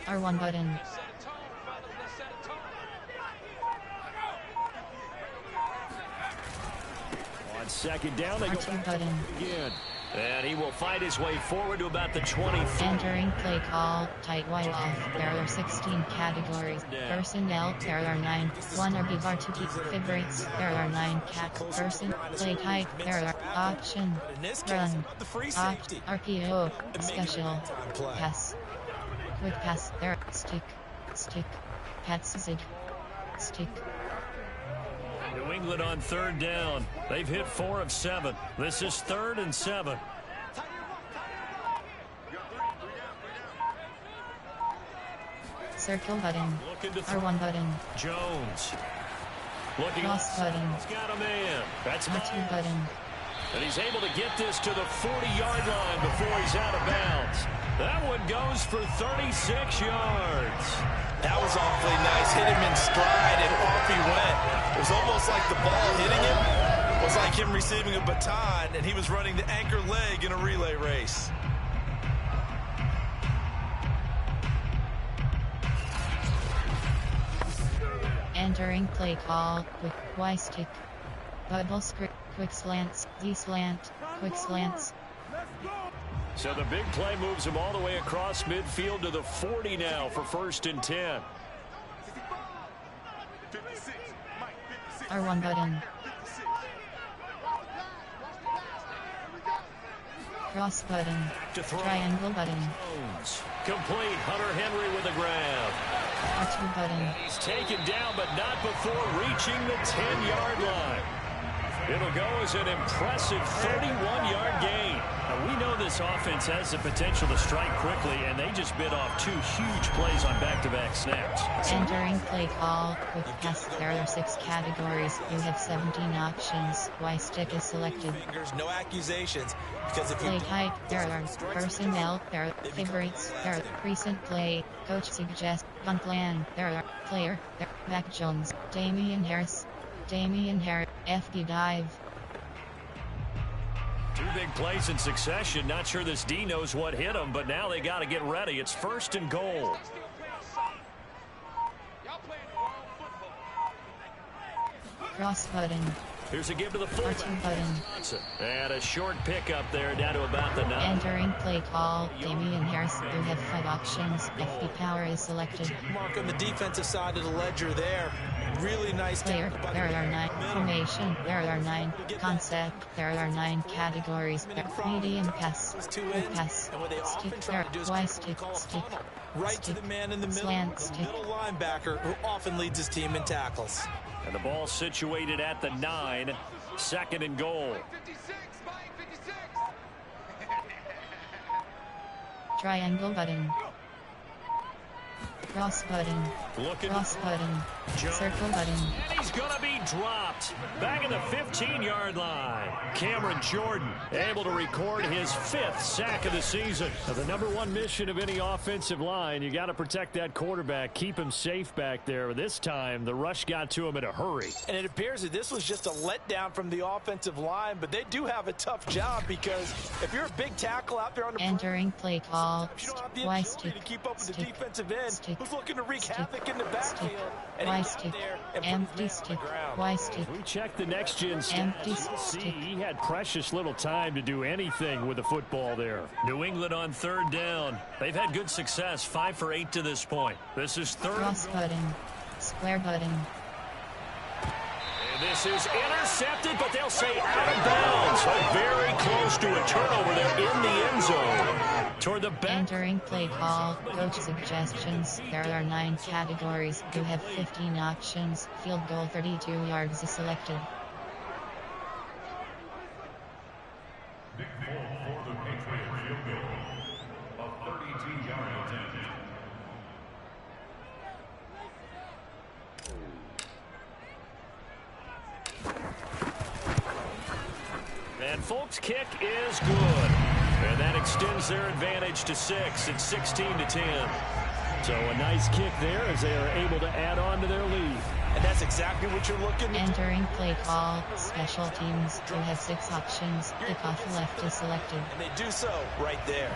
R1 button. On 2nd down, they go R2 button. again. And he will fight his way forward to about the 24. Entering play call, tight wide off. There are 16 categories. Personnel, there are 9. 1 RB bar, 2 keep fib rates. There are 9 person. Play type, there are option. Run. RPO. Special. Pass. Quick pass, there, stick, pass, zig, stick. New England on 3rd down. They've hit 4 of 7. This is 3rd and 7. Circle button, Looking to throw. R1 button, Jones. Looking. cross button, He's got a man. That's R2 button. And he's able to get this to the 40-yard line before he's out of bounds. That one goes for 36 yards. That was awfully nice. Hit him in stride, and off he went. It was almost like the ball hitting him was like him receiving a baton, and he was running the anchor leg in a relay race. Entering play call, quick Y stick. Bubble script, quick slants, D slant, quick slants. So the big play moves him all the way across midfield to the 40 now for 1st and 10. 56. R1 button. Cross button. Triangle button. Complete. Hunter Henry with a grab. R2 button. He's taken down, but not before reaching the 10-yard line. It'll go as an impressive 31-yard gain. Now, we know this offense has the potential to strike quickly, and they just bit off 2 huge plays on back-to-back snaps. Entering play call. With pass, there are 6 categories. You have 17 options. Y stick is selected. No accusations. Because if Play type, there are personnel, there are favorites, there are recent play, coach suggests, gun plan, there are player, there Mac Jones, Damian Harris, FD dive. 2 big plays in succession. Not sure this D knows what hit him, but now they got to get ready. It's 1st and goal. Cross button. Here's a give to the fullback. R2 button. And a short pickup there down to about the 9. Entering play call. Damian Harris. You have 5 options. FD power is selected. Mark on the defensive side of the ledger there. Really nice Player. There are 9. Formation. There are 9. Concept. There are 9 categories. Medium pass. Pass. Stick. There. Y stick. Stick. Right to the man in the middle. Slant stick. Middle linebacker who often leads his team in tackles. And the ball situated at the 9. 2nd and goal. Triangle button. Cross button. Cross button. Circle button. And he's going to be dropped. Back at the 15-yard line. Cameron Jordan able to record his 5th sack of the season. Now, the #1 mission of any offensive line, you got to protect that quarterback, keep him safe back there. This time, the rush got to him in a hurry. And it appears that this was just a letdown from the offensive line, but they do have a tough job because if you're a big tackle out there on the entering play call. you don't have the Y agility stick. to keep up with the defensive end Stick. who's looking to wreak Stick. havoc in the backfield. And Y he got stick. there and put his Empty man on stick. the ground. Y stick. We check the next-gen Empty stats. stick. He had precious little time to do anything with the football there. New England on 3rd down. They've had good success, 5 for 8 to this point. This is 3rd. Cross button. Square button. And this is intercepted, but they'll say out of bounds. But very close to a turnover there in the end zone. Toward the back. Entering play call. Coach suggestions. There are 9 categories. You have 15 options. Field goal 32 yards is selected. Big ball for the Patriots field goal of 32-yard attempt. And Folk's kick is good. And that extends their advantage to 6. It's 16-10. So a nice kick there as they are able to add on to their lead. And that's exactly what you're looking to Entering play call. Special teams. You have 6 options. Kickoff left is selected. and they do so right there.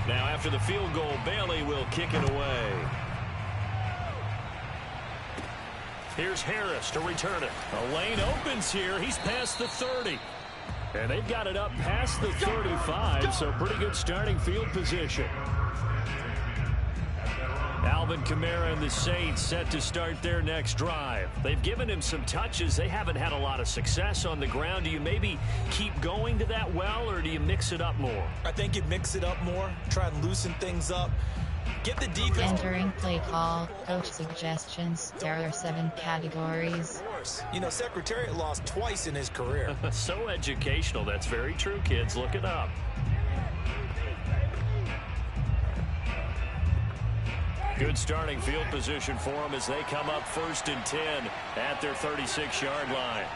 Now after the field goal, Bailey will kick it away. Here's Harris to return it. A lane opens here. He's past the 30. And they've got it up past the 35, so pretty good starting field position. Alvin Kamara and the Saints set to start their next drive. They've given him some touches. They haven't had a lot of success on the ground. Do you maybe keep going to that well, or do you mix it up more? I think you mix it up more, try and loosen things up. Get the defense. Entering play call. Coach suggestions. There are 7 categories. You know, Secretariat lost twice in his career. So educational. That's very true, kids. Look it up. Good starting field position for them as they come up 1st and 10 at their 36-yard line.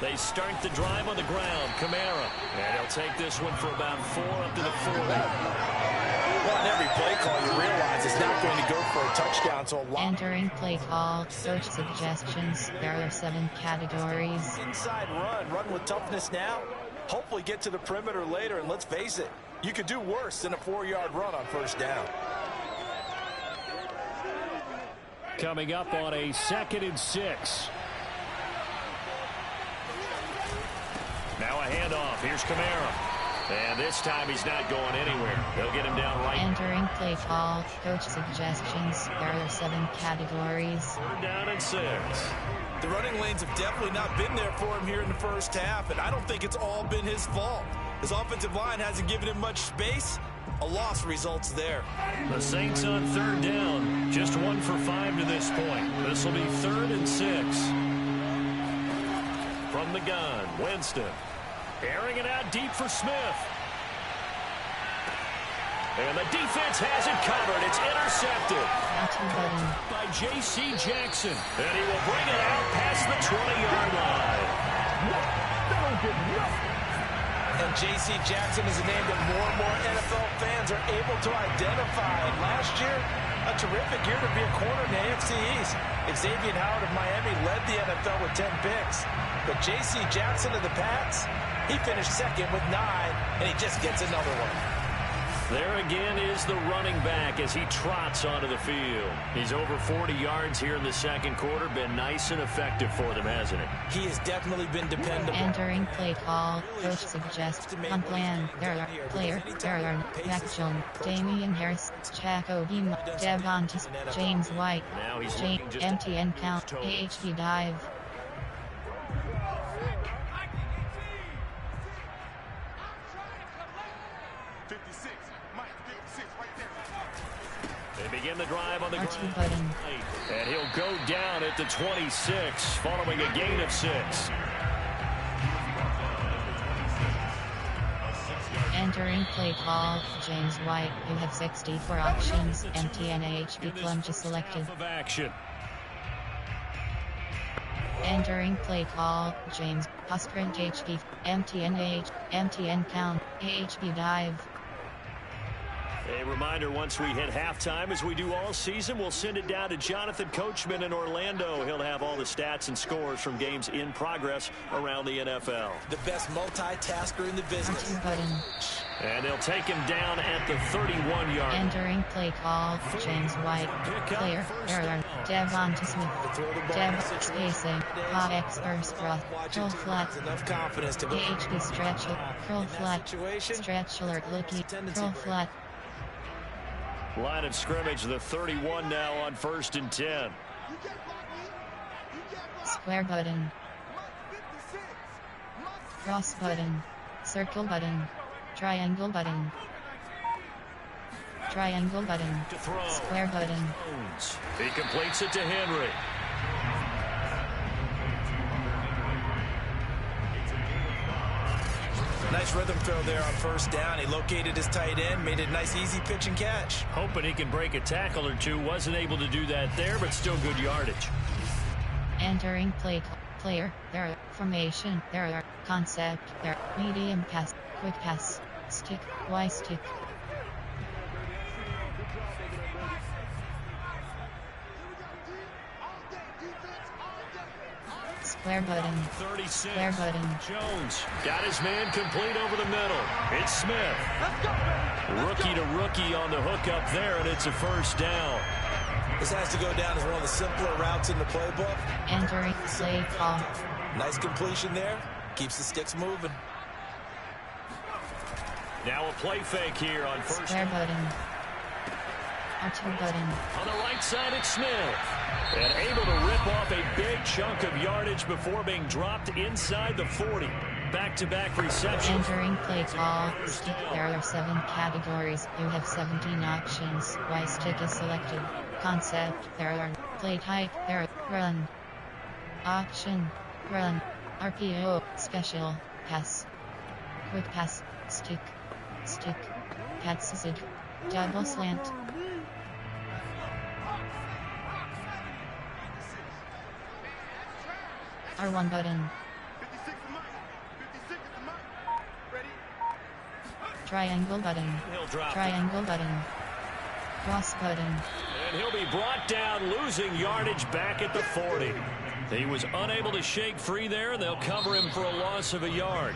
They start the drive on the ground. Kamara. And he'll take this one for about 4 up to the 40. Well, on every play call, you realize it's not going to go for a touchdown. So a lot. Entering play call. Coach suggestions. There are 7 categories. Inside run with toughness now. Hopefully get to the perimeter later, and let's face it, you could do worse than a 4-yard run on 1st down. Coming up on a 2nd and 6. Now a handoff. Here's Kamara. And this time he's not going anywhere. They'll get him down right. Entering play call. Coach suggestions. There are 7 categories. 3rd down and 6. The running lanes have definitely not been there for him here in the first half, and I don't think it's all been his fault. His offensive line hasn't given him much space. A loss results there. The Saints on 3rd down. Just 1 for 5 to this point. This will be 3rd and 6. From the gun, Winston. Airing it out deep for Smith. And the defense has it covered. It's intercepted by J.C. Jackson. And he will bring it out past the 20-yard line. And J.C. Jackson is a name that more and more NFL fans are able to identify. And last year, a terrific year to be a corner in the AFC East. Xavier Howard of Miami led the NFL with 10 picks. But J.C. Jackson of the Pats, he finished 2nd with 9, and he just gets another one. There again is the running back as he trots onto the field. He's over 40 yards here in the 2nd quarter. Been nice and effective for them, hasn't it? He has definitely been dependable. Entering play call. Coach suggests on plan. There are player. There are Mac Jones, Damian Harris, Jacoby, Devontae, James White, MTN count, AHP dive. They begin the drive on the R2 button. And he'll go down at the 26 following a gain of 6. Entering play call. James White. You have 64 options. MTN AHP plunge selected. Of action. Entering play call. James. Sprint HP. MTN count. AHP dive. A reminder, once we hit halftime, as we do all season, we'll send it down to Jonathan Coachman in Orlando. He'll have all the stats and scores from games in progress around the NFL. The best multitasker in the business. R2 button. And they'll take him down at the 31-yard. Entering play call. James White. Player. Error. Devontae Smith. Dev. Spacing. Hot X burst. Curl flat. Enough confidence to AHP stretch. Curl flat. Stretch alert. Looky. Curl flat. Line of scrimmage, the 31 now on 1st and 10. Square button. Cross button. Circle button. Triangle button. Triangle button. To throw. Square button. He completes it to Henry. Nice rhythm throw there on 1st down. He located his tight end, made it a nice easy pitch and catch. Hoping he can break a tackle or two. Wasn't able to do that there, but still good yardage. Entering play player. There are formation. There are concept. There are medium pass. Quick pass. Stick. Y stick. Square button. 36. Square button. Jones got his man complete over the middle. It's Smith. Rookie to rookie on the hookup there, and it's a 1st down. This has to go down as one of the simpler routes in the playbook. Entering play call. Nice completion there. Keeps the sticks moving. Now a play fake here on 1st. Square button. R2 button. On the right side, it's Smith. And able to rip off a big chunk of yardage before being dropped inside the 40. Back-to-back receptions. Entering play call. Stick. There are 7 categories. You have 17 options. Y stick is selected. Concept. There are play type. There are run. Option. Run. RPO. Special. Pass. Quick pass. Stick. Stick. Pass zig. Double slant. R1 button. Triangle button. Triangle button. Cross button. And he'll be brought down, losing yardage back at the 40. He was unable to shake free there, and they'll cover him for a loss of a yard.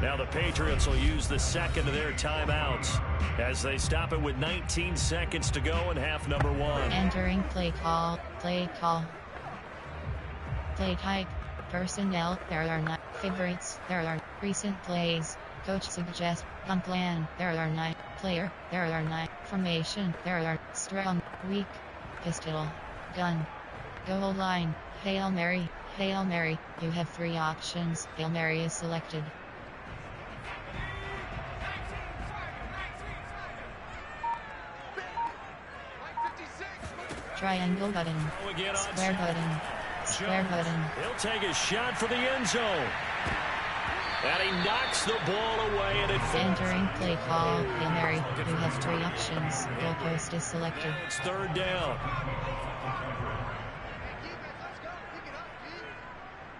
Now the Patriots will use the second of their timeouts as they stop it with 19 seconds to go in half number 1. Entering play call. Play call. Play type. Personnel. There are not favorites. There are recent plays. Coach suggests gun plan. There are 9 player. There are 9 formation. There are strong, weak, pistol, gun, goal line, Hail Mary. Hail Mary. You have 3 options. Hail Mary is selected. Triangle button. Square button. Square button. He'll take a shot for the end zone. And he knocks the ball away, and it falls. Entering play call. Hail Mary. You have 3 options. Goalpost is selected. It's third down.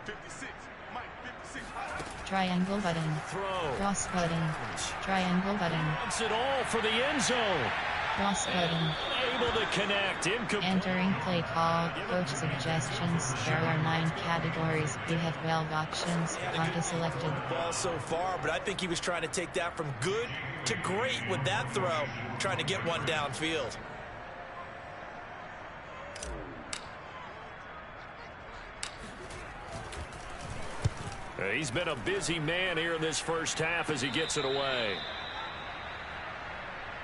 56. Mike, 56. Triangle button. Throw. Cross button. Triangle button. It's it all for the end zone. Cross button. Able to connect. Incomplete. Entering play call. Coach suggestions. There are 9 categories. You have 12 options. Punt is selected. Ball so far, but I think he was trying to take that from good to great with that throw, trying to get one downfield. He's been a busy man here in this first half as he gets it away.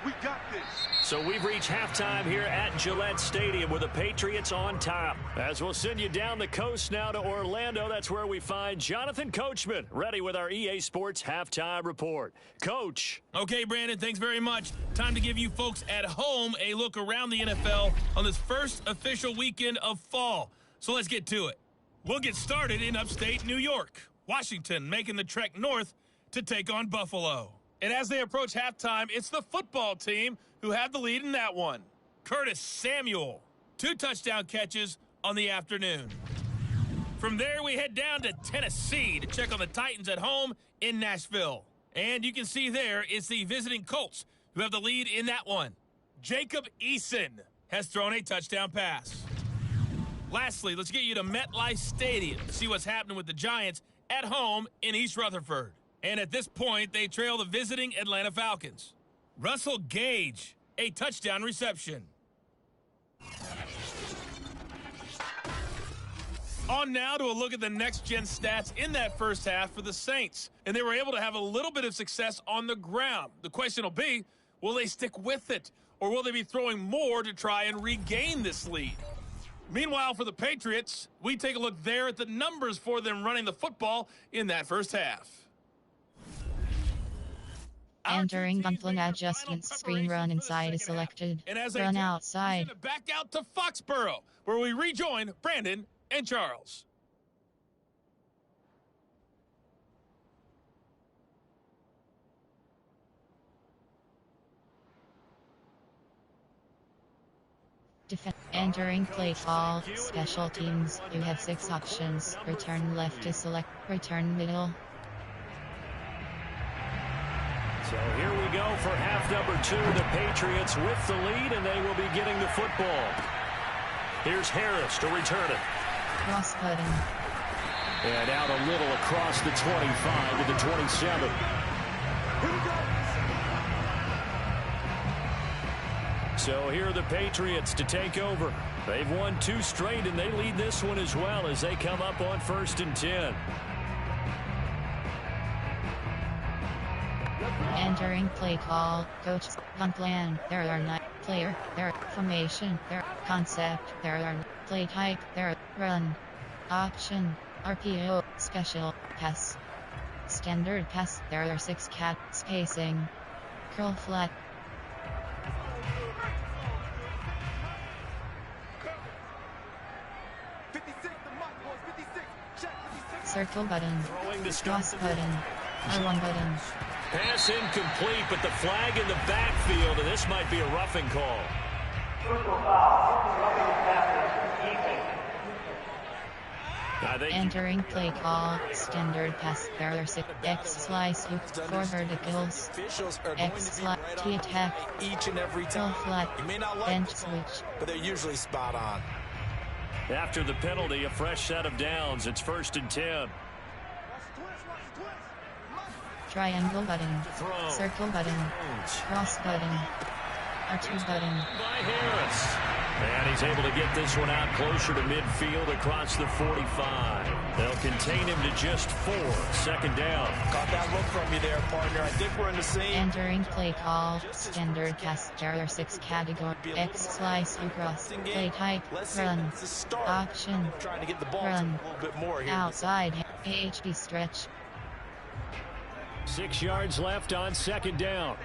We got this. So we've reached halftime here at Gillette Stadium with the Patriots on top. As we'll send you down the coast now to Orlando, that's where we find Jonathan Coachman, ready with our EA Sports Halftime Report. Coach. Okay, Brandon, thanks very much. Time to give you folks at home a look around the NFL on this first official weekend of fall. So let's get to it. We'll get started in upstate New York. Washington making the trek north to take on Buffalo. And as they approach halftime, it's the football team who have the lead in that one. Curtis Samuel, 2 touchdown catches on the afternoon. From there, we head down to Tennessee to check on the Titans at home in Nashville. And you can see there, it's the visiting Colts who have the lead in that one. Jacob Eason has thrown a touchdown pass. Lastly, let's get you to MetLife Stadium to see what's happening with the Giants at home in East Rutherford. And at this point, they trail the visiting Atlanta Falcons. Russell Gage, a touchdown reception. On now to a look at the next-gen stats in that first half for the Saints. And they were able to have a little bit of success on the ground. The question will be, will they stick with it? Or will they be throwing more to try and regain this lead? Meanwhile, for the Patriots, we take a look there at the numbers for them running the football in that first half. Entering Bumpling adjustments. Screen run inside is selected. Run outside. Back out to Foxborough, where we rejoin Brandon and Charles. Entering play call. Special teams. You have 6 options. Return left to select. Return middle. So here we go for half number 2. The Patriots with the lead, and they will be getting the football. Here's Harris to return it. Cross button. And out a little across the 25 to the 27. Here we go. So here are the Patriots to take over. They've won 2 straight, and they lead this one as well as they come up on 1st and 10. Entering play call. Coach gun plan. There are 9 player. There are formation. There are concept. There are play type. There are run. Option. RPO. Special. Pass. Standard pass. There are 6 cat spacing. Curl flat. Circle button. Cross button. R1 button. Pass incomplete, but the flag in the backfield, and this might be a roughing call. Entering play call. Standard pass. There are 6 X slice hook. 4 verticals. X slot. T attack. Each and every time. Flat. You may not like Bench them, switch. but they're usually spot on. After the penalty, a fresh set of downs. It's 1st and 10. triangle button, circle button, cross button, R2 button. By Harris. And he's able to get this one out closer to midfield across the 45. They'll contain him to just 4. Second down. Got that look from you there, partner. I think we're in the same. Entering play call, standard cast error 6 category, X slice across, play type, run, option, Trying to get the ball run, a little bit more here. outside, AHB stretch. 6 yards left on second down.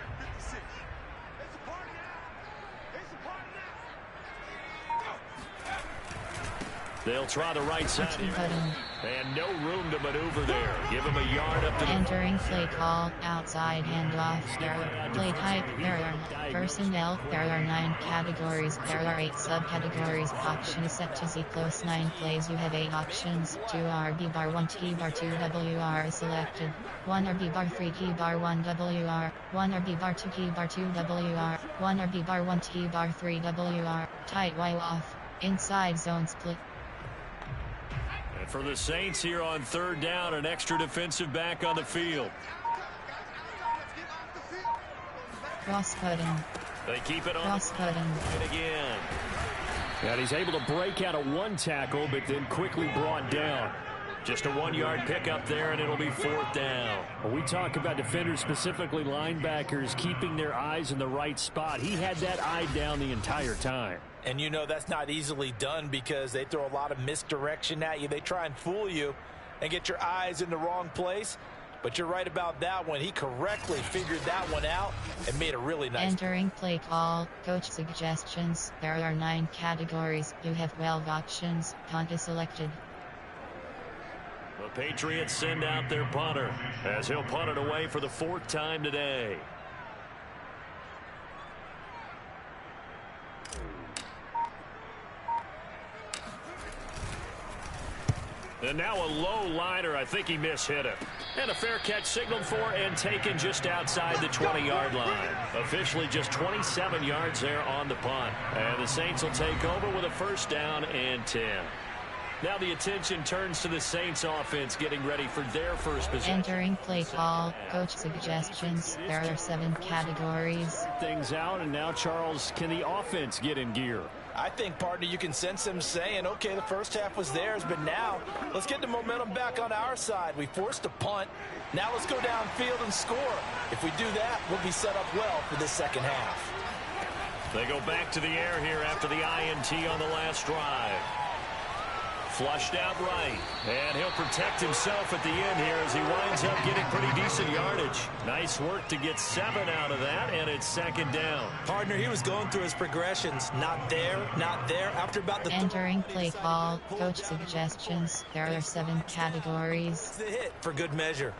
They'll try the right side R2 here. button. And no room to maneuver there. Give him a yard up to the... Entering play call, outside handoff, error, play type, error, personnel, error 9 categories, error 8 subcategories, option set to Z close 9 plays. You have 8 options, 2 RB bar 1 T bar 2 WR is selected, 1 RB bar 3 T bar 1 WR, 1 RB bar 2 T bar 2 WR, 1 RB bar 1 T bar 3 WR, tight while off, inside zone split. And for the Saints here on third down, an extra defensive back on the field. Cross button, They keep it on. cross button. And again. And he's able to break out of 1 tackle, but then quickly brought down. Just a 1-yard pickup there, and it'll be 4th down. When we talk about defenders, specifically linebackers, keeping their eyes in the right spot, he had that eye down the entire time. And you know that's not easily done because they throw a lot of misdirection at you. They try and fool you and get your eyes in the wrong place. But you're right about that one. He correctly figured that one out and made a really nice. Entering play call, coach suggestions. There are 9 categories. You have 12 options. Punt is selected. The Patriots send out their punter as he'll punt it away for the 4th time today. And now a low liner. I think he mishit it. And a fair catch signaled for and taken just outside the 20-yard line. Officially just 27 yards there on the punt. And the Saints will take over with a 1st down and 10. Now the attention turns to the Saints offense getting ready for their first possession. Entering play call, coach suggestions. There are 7 categories. Things out, and now, Charles, can the offense get in gear? I think, partner, you can sense him saying, okay, the first half was theirs, but now let's get the momentum back on our side. We forced a punt. Now let's go downfield and score. If we do that, we'll be set up well for this second half. They go back to the air here after the INT on the last drive. Flushed out right, and he'll protect himself at the end here as he winds up getting pretty decent yardage. Nice work to get 7 out of that, and it's 2nd down. Partner, he was going through his progressions. Not there, not there. After about the... Entering play call, coach suggestions. There are 7 categories. It's the hit for good measure.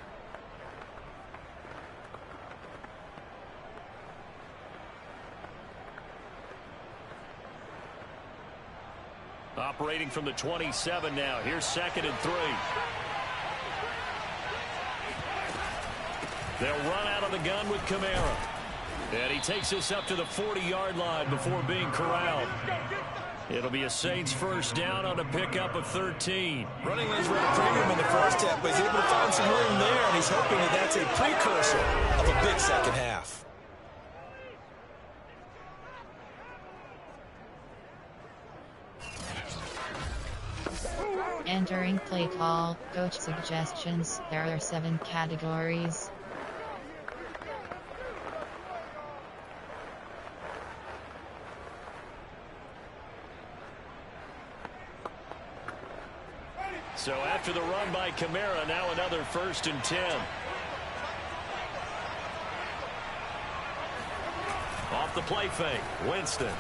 Operating from the 27 now. Here's 2nd and 3. They'll run out of the gun with Kamara. And he takes us up to the 40-yard line before being corralled. It'll be a Saints 1st down on a pickup of 13. Running lanes were at a premium in the first half, but he's able to find some room there, and he's hoping that that's a precursor of a big second half. Entering play call, coach suggestions. There are 7 categories. So after the run by Kamara, now another 1st and 10. Off the play fake, Winston.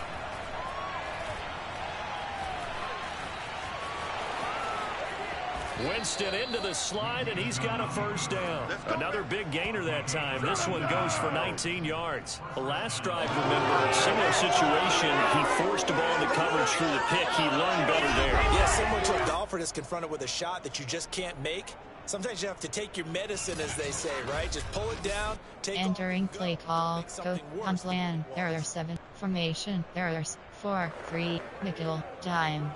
Winston into the slide, and he's got a 1st down. Another big gainer that time. This one goes for 19 yards. The last drive, remember, similar situation. He forced the ball into coverage through the pick. He learned better there. Yeah, similar to a golfer that's confronted with a shot that you just can't make. Sometimes you have to take your medicine, as they say, right? Just pull it down. Entering play call, go punt plan. There are 7 formation. There are 4, 3, nickel, dime,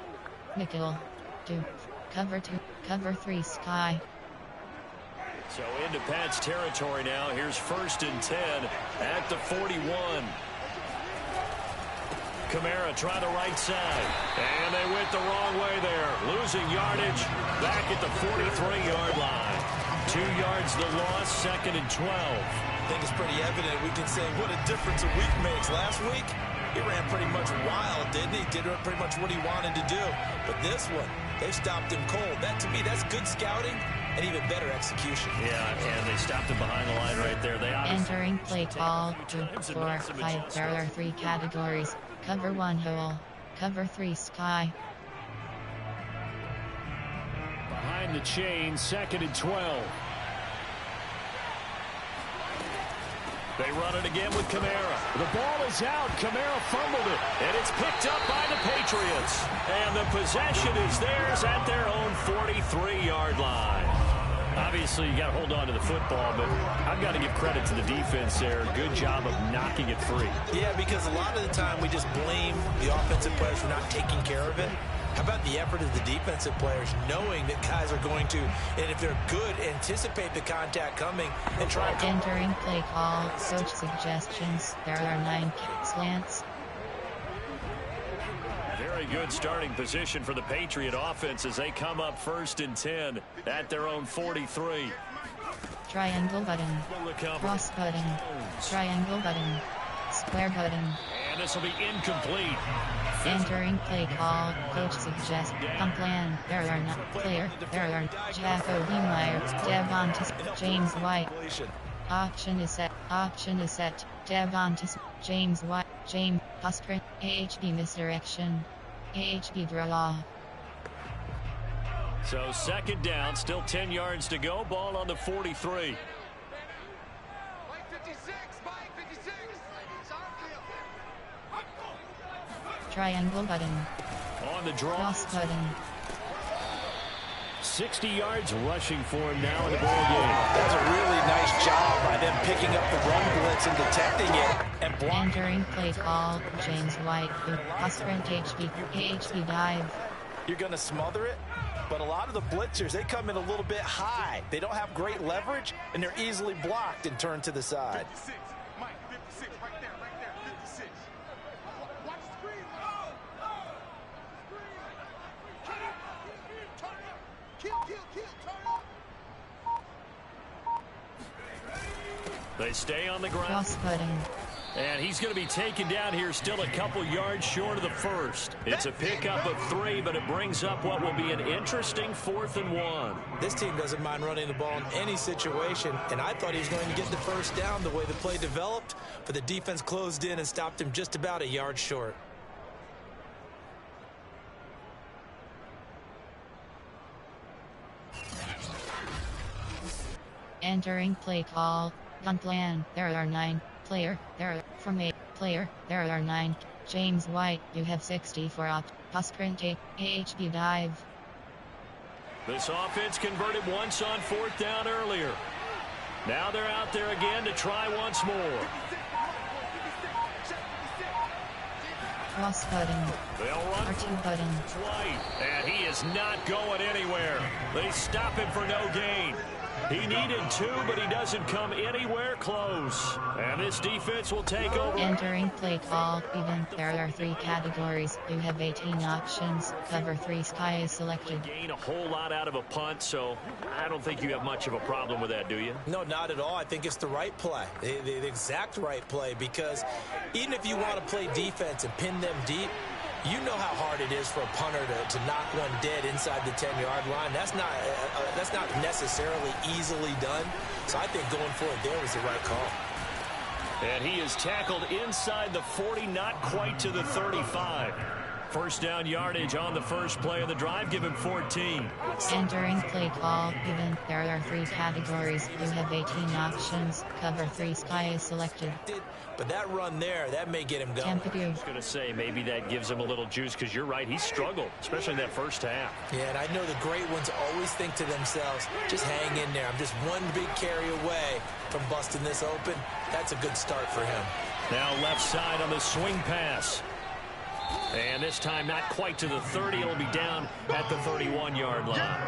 nickel, 2, cover 2, cover 3 sky. So into Pat's territory now. Here's 1st and 10 at the 41. Kamara try the right side. And they went the wrong way there. Losing yardage back at the 43-yard line. 2 yards the loss, 2nd and 12. I think it's pretty evident. We can say what a difference a week makes. Last week, he ran pretty much wild, didn't he? Did pretty much what he wanted to do. But this one, they stopped him cold. That, to me, that's good scouting and even better execution. Yeah, and they stopped him behind the line right there. They entering play call 2, 4, 5. There are 3 categories. Cover 1 hole. Cover 3 sky. Behind the chain, 2nd and 12. They run it again with Kamara. The ball is out. Kamara fumbled it. And it's picked up by the Patriots. And the possession is theirs at their own 43-yard line. Obviously, you got to hold on to the football, but I've got to give credit to the defense there. Good job of knocking it free. Yeah, because a lot of the time we just blame the offensive players for not taking care of it. How about the effort of the defensive players, knowing that guys are going to, and if they're good, anticipate the contact coming and try and... Entering play call, coach suggestions. There are 9 slants. Very good starting position for the Patriot offense as they come up 1st and 10 at their own 43. Triangle button. Cross button. Triangle button. Square button. And this will be incomplete. Entering play call, coach suggests, plan, there are not, player, there are, Jacoby Myers, Devontae, James White. Option is set, Devontae, James White, James, Postprint, AHB misdirection, AHB draw. So 2nd down, still 10 yards to go, ball on the 43. Triangle button. On the draw. Cross button. 60 yards rushing for him now in the ball game. That's a really nice job by them picking up the run blitz and detecting it and blocking. Entering play call, James White, sprint HB dive. You're going to smother it, but a lot of the blitzers, they come in a little bit high. They don't have great leverage, and they're easily blocked and turned to the side. 56, Mike, 56, right there, 56. Watch the screen. Turn up. Kill, turn up. They stay on the ground. Cross button. And he's going to be taken down here, still a couple yards short of the 1st. It's a pickup of 3, but it brings up what will be an interesting 4th and 1. This team doesn't mind running the ball in any situation, and I thought he was going to get the 1st down the way the play developed, but the defense closed in and stopped him just about a yard short. Entering play call, plan, there are 9. Player, there are, from 8, player, there are 9. James White, you have 64 sprint AHB dive. This offense converted once on 4th down earlier. Now they're out there again to try once more. Cross button. They'll run R2 button. White, and he is not going anywhere. They stop him for no gain. He needed 2, but he doesn't come anywhere close. And this defense will take over. Entering play call, even. There are 3 categories. You have 18 options. Cover 3 sky is selected. Gain a whole lot out of a punt, so I don't think you have much of a problem with that, do you? No, not at all. I think it's the right play, the exact right play, because even if you want to play defense and pin them deep, you know how hard it is for a punter to knock one dead inside the 10-yard line. That's not necessarily easily done. So I think going for it there was the right call. And he is tackled inside the 40, not quite to the 35. 1st down yardage on the first play of the drive, give him 14. Entering play call, given. There are 3 categories. You have 18 options. Cover 3 sky is selected. But that run there, that may get him going. I was going to say, maybe that gives him a little juice, because you're right, he struggled, especially in that 1st half. Yeah, and I know the great ones always think to themselves, just hang in there. I'm just one big carry away from busting this open. That's a good start for him. Now left side on the swing pass. And this time not quite to the 30. It'll be down at the 31-yard line.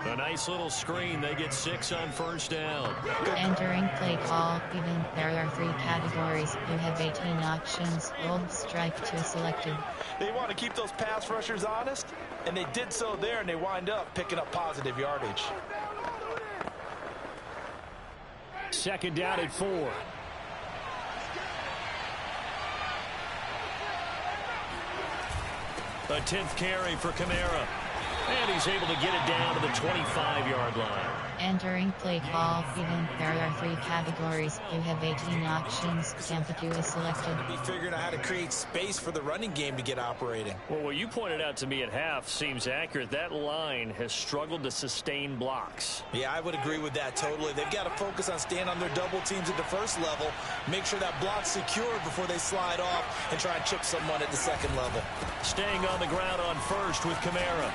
A nice little screen. They get 6 on first down. Entering play call, even. There are 3 categories. You have 18 options. Hold strike to selected. They want to keep those pass rushers honest, and they did so there, and they wind up picking up positive yardage. Second down at 4. A 10th carry for Kamara. And he's able to get it down to the 25-yard line. Entering play call, even. There are 3 categories. You have 18 options. Tampa 2 is selected. Be figuring out how to create space for the running game to get operating. Well, what you pointed out to me at half seems accurate. That line has struggled to sustain blocks. Yeah, I would agree with that totally. They've got to focus on staying on their double teams at the first level, make sure that block's secured before they slide off and try and chip someone at the second level. Staying on the ground on first with Kamara.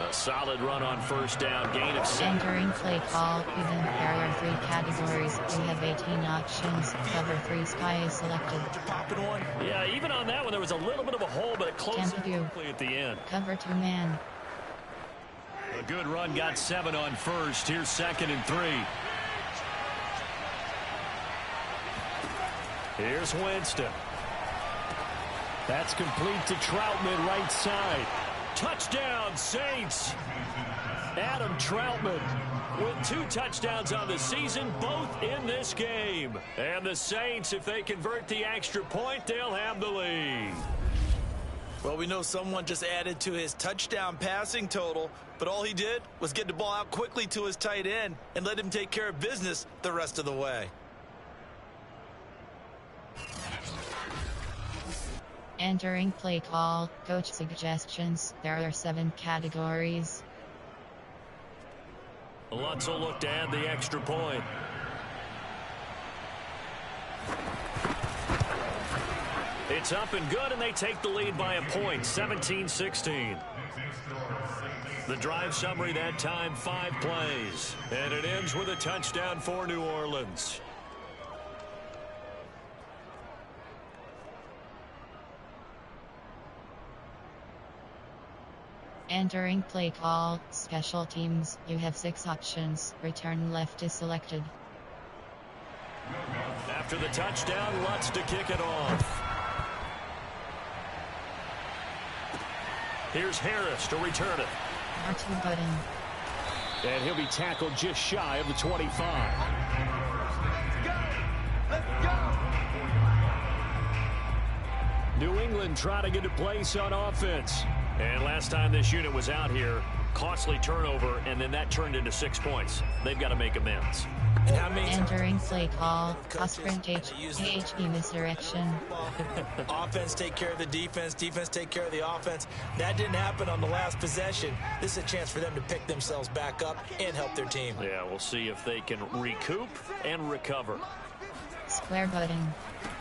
A solid run on first down, gain of 6. Entering play call, even. There are 3 categories. You have 18 options. Cover 3 sky is selected. Popping one. Yeah, even on that one, there was a little bit of a hole, but it closed Tampa 2. quickly at the end. Cover 2 man. A good run, got 7 on first. Here's 2nd and 3. Here's Winston. That's complete to Troutman, right side. Touchdown, Saints. Adam Troutman with 2 touchdowns on the season, both in this game. And the Saints, if they convert the extra point, they'll have the lead. Well, we know someone just added to his touchdown passing total, but all he did was get the ball out quickly to his tight end and let him take care of business the rest of the way. Entering play call, coach suggestions. There are 7 categories. Lutz will look to add the extra point. It's up and good, and they take the lead by a point, 17-16. The drive summary that time, 5 plays. And it ends with a touchdown for New Orleans. Entering play call, special teams. You have 6 options. Return left is selected. After the touchdown, Lutz to kick it off. Here's Harris to return it. R2 button. And he'll be tackled just shy of the 25. Let's go! New England trying to get a place on offense. And last time this unit was out here, costly turnover, and then that turned into 6 points. They've got to make amends. And how many Entering play call, sprint AHP misdirection. Offense take care of the defense, defense take care of the offense. That didn't happen on the last possession. This is a chance for them to pick themselves back up and help their team. Yeah, we'll see if they can recoup and recover. Square button.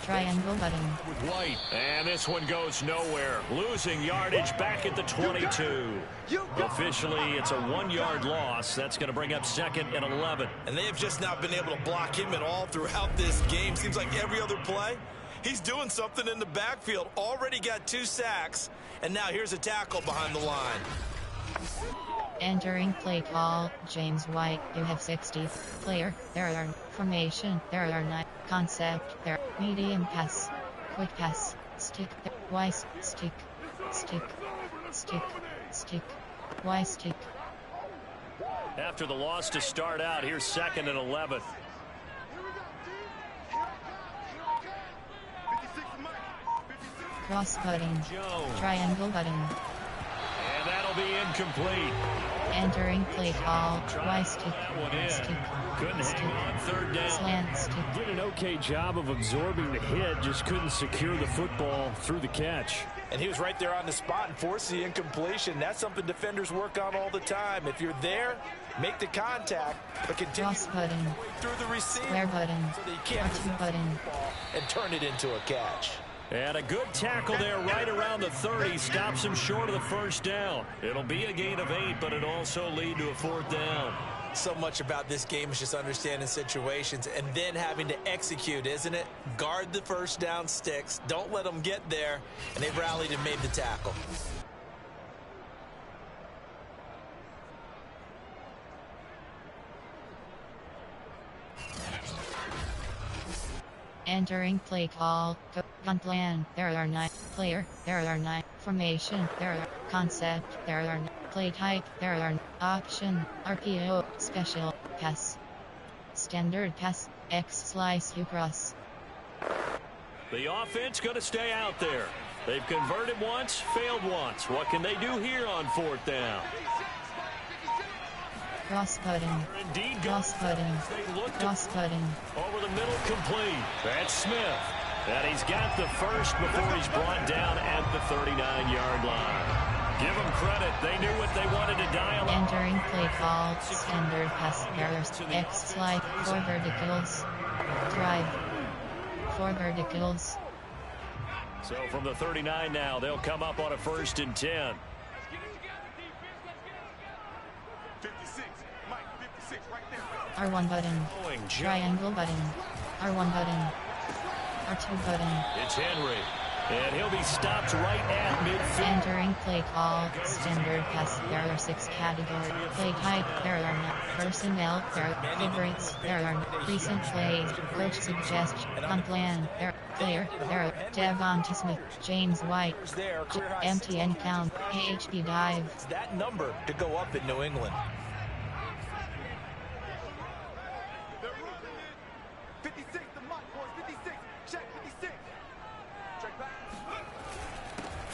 Triangle button. With White. And this one goes nowhere. Losing yardage back at the 22. Officially, it's a 1-yard loss. That's going to bring up 2nd and 11. And they have just not been able to block him at all throughout this game. Seems like every other play, he's doing something in the backfield. Already got 2 sacks. And now here's a tackle behind the line. Entering play call, James White. You have 60. Player. There are formation. There are 9. Concept. There. Medium pass. Quick pass. Stick. Y stick. Stick. Stick. Stick. Y stick. After the loss to start out, here's 2nd and 11. Cross button. Jones. Triangle button. And that'll be incomplete. Entering play call, Y stick. One in. Stick. Couldn't Stick. hang on 3rd down. Slant stick. Did an okay job of absorbing the hit, just couldn't secure the football through the catch. And he was right there on the spot and forced the incompletion. That's something defenders work on all the time. If you're there, make the contact, but continue Cross button. through the receiver. Square button. So that you can't R2 button. and turn it into a catch. And a good tackle there right around the 30. Stops him short of the 1st down. It'll be a gain of 8, but it'll also lead to a 4th down. So much about this game is just understanding situations and then having to execute, isn't it? Guard the 1st down sticks. Don't let them get there. And they rallied and made the tackle. Entering play call. Gun plan. There are 9. Player. There are 9. Formation. There are. Concept. There are 9. Play type. There are. Option. RPO. Special. Pass. Standard pass. X slice U cross. The offense going to stay out there. They've converted once, failed once. What can they do here on 4th down? Cross button. Indeed, Cross button. Cross button. Over the middle, complete. That's Smith. And he's got the first before he's brought down at the 39-yard line. Give them credit. They knew what they wanted to dial up. Entering play call. Standard pass errors. X slide. 4 verticals. Drive. 4 verticals. So from the 39 now, they'll come up on a 1st and 10. 56. Mike, 56 right there. R1 button. Triangle button. R1 button. R2 button. It's Henry. And he'll be stopped right at midfield. Entering play call. Standard pass. There are 6 categories. Play type. There are 9. Personnel. There are favorites. There are recent plays. Coach suggestion. On plan. There. Player. There are Devonta Smith. James White. MTN count. AHP dive. It's that number to go up in New England. They're running it. 56 to Mike, boys. 56. Check 56. Check back.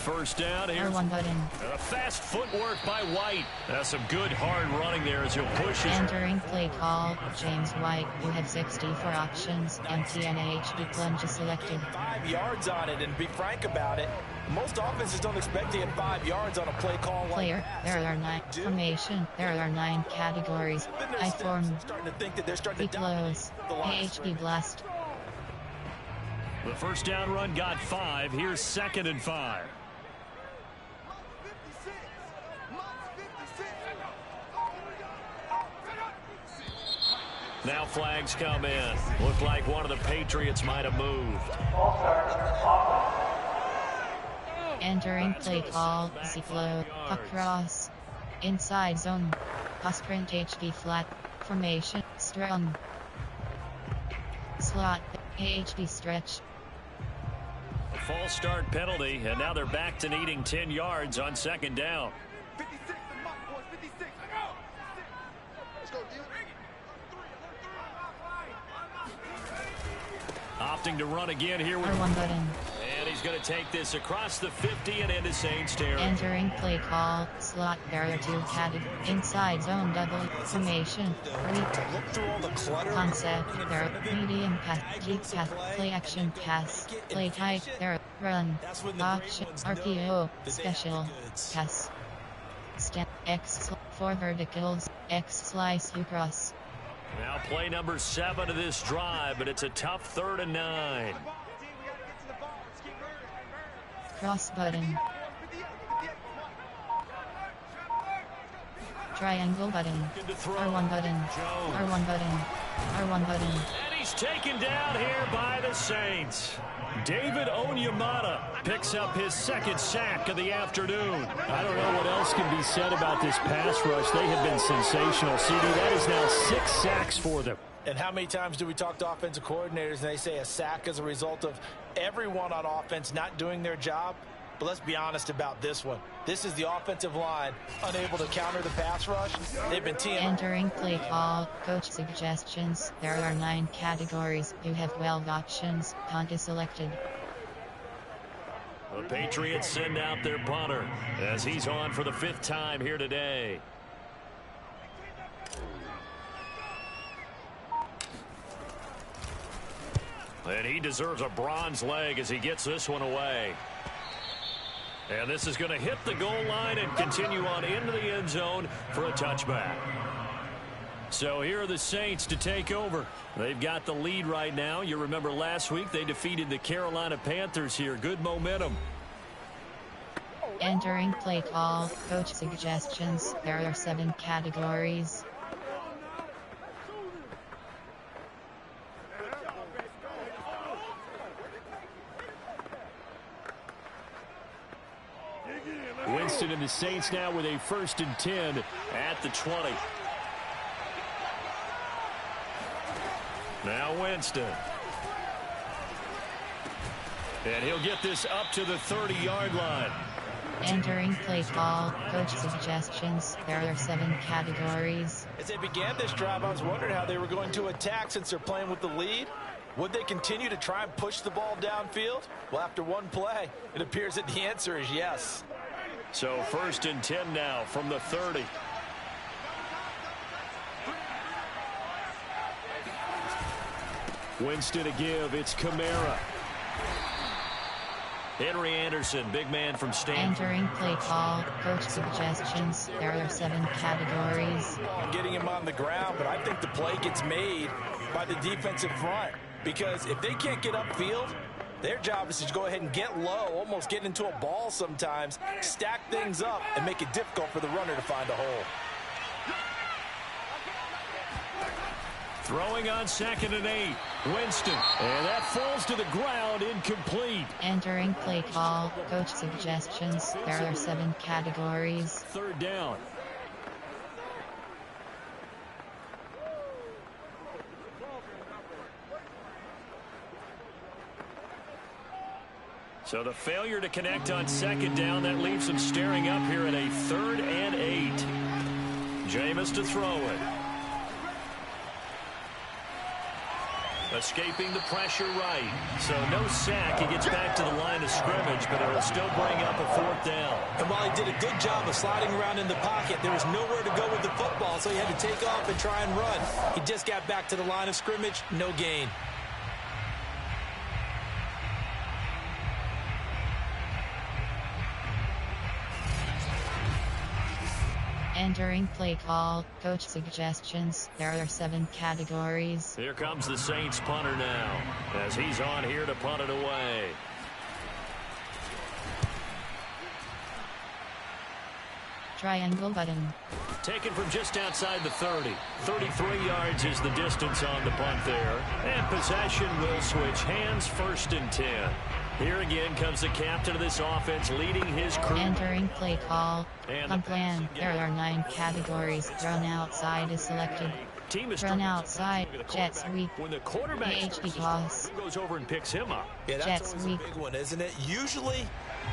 1st down here. R1 button. A fast footwork by White. That's some good hard running there as he'll push his. Entering play call. James White. You have 64 options. MTN AHP plunge selected. 5 yards on it, and be frank about it. Most offenses don't expect to get 5 yards on a play call like Player. There are 9. Formation. There are 9 categories. I form. starting to think that they're starting Be to close. AHP blast. The 1st down run got 5. Here's 2nd and 5. Now flags come in. Looked like one of the Patriots might have moved. Entering play call. Z-flow. Across. Inside zone. Pass print HB flat. Formation. Strong. Slot. AHB stretch. A false start penalty, and now they're back to needing 10 yards on 2nd down. 56 to Mike, boys. 56. Let's go, D. Opting to run again here with. R1 button. And he's going to take this across the 50 and into Saints territory. Entering play call. Slot. Barrier 2 category. Inside zone double. Formation. Look through all the clutter. Concept. There. Medium pass. Deep pass. Play action pass. Play type. There. Run. Option. RPO. Special. Pass. Step. X. 4 verticals. X slice U cross. Now play number 7 of this drive, but it's a tough 3rd and 9. Cross button. Triangle button. R1 button. R1 button. R1 button. And he's taken down here by the Saints. David Onyemata picks up his 2nd sack of the afternoon. I don't know what else can be said about this pass rush. They have been sensational. CD, that is now 6 sacks for them. And how many times do we talk to offensive coordinators and they say a sack as a result of everyone on offense not doing their job? But let's be honest about this one. This is the offensive line unable to counter the pass rush. They've been teeing. Entering play call. Coach suggestions. There are 9 categories. You have 12 options. Punt is selected. The Patriots send out their punter as he's on for the 5th time here today. And he deserves a bronze leg as he gets this one away. And this is going to hit the goal line and continue on into the end zone for a touchback. So here are the Saints to take over. They've got the lead right now. You remember last week they defeated the Carolina Panthers here. Good momentum. Entering play call. Coach suggestions. There are 7 categories. Winston and the Saints now with a 1st and 10 at the 20. Now Winston. And he'll get this up to the 30-yard line. Entering play call, coach suggestions. There are 7 categories. As they began this drive, I was wondering how they were going to attack since they're playing with the lead. Would they continue to try and push the ball downfield? Well, after one play, it appears that the answer is yes. So 1st and 10 now from the 30. Winston to give. It's Kamara. Henry Anderson, big man from Stanford. Entering play call, coach suggestions. There are 7 categories. Getting him on the ground, but I think the play gets made by the defensive front. Because if they can't get upfield, their job is to go ahead and get low, almost get into a ball sometimes, stack things up, and make it difficult for the runner to find a hole. Throwing on 2nd and 8. Winston. And that falls to the ground, incomplete. Entering play call, coach suggestions. There are 7 categories. 3rd down. So the failure to connect on 2nd down, that leaves them staring up here at a 3rd and 8. Jameis to throw it. Escaping the pressure right. So no sack. He gets back to the line of scrimmage, but it will still bring up a 4th down. And while he did a good job of sliding around in the pocket, there was nowhere to go with the football, so he had to take off and try and run. He just got back to the line of scrimmage. No gain. Entering play call, coach suggestions. There are 7 categories. Here comes the Saints punter now, as he's on here to punt it away. Triangle button. Taken from just outside the 30. 33 yards is the distance on the punt there. And possession will switch hands. 1st and 10. Here again comes the captain of this offense leading his crew. Entering play call, punt plan. There are 9 categories. Run outside is selected. Run outside, jet sweep. When the quarterback toss goes over and picks him up. Yeah, that's always a big one, isn't it? Usually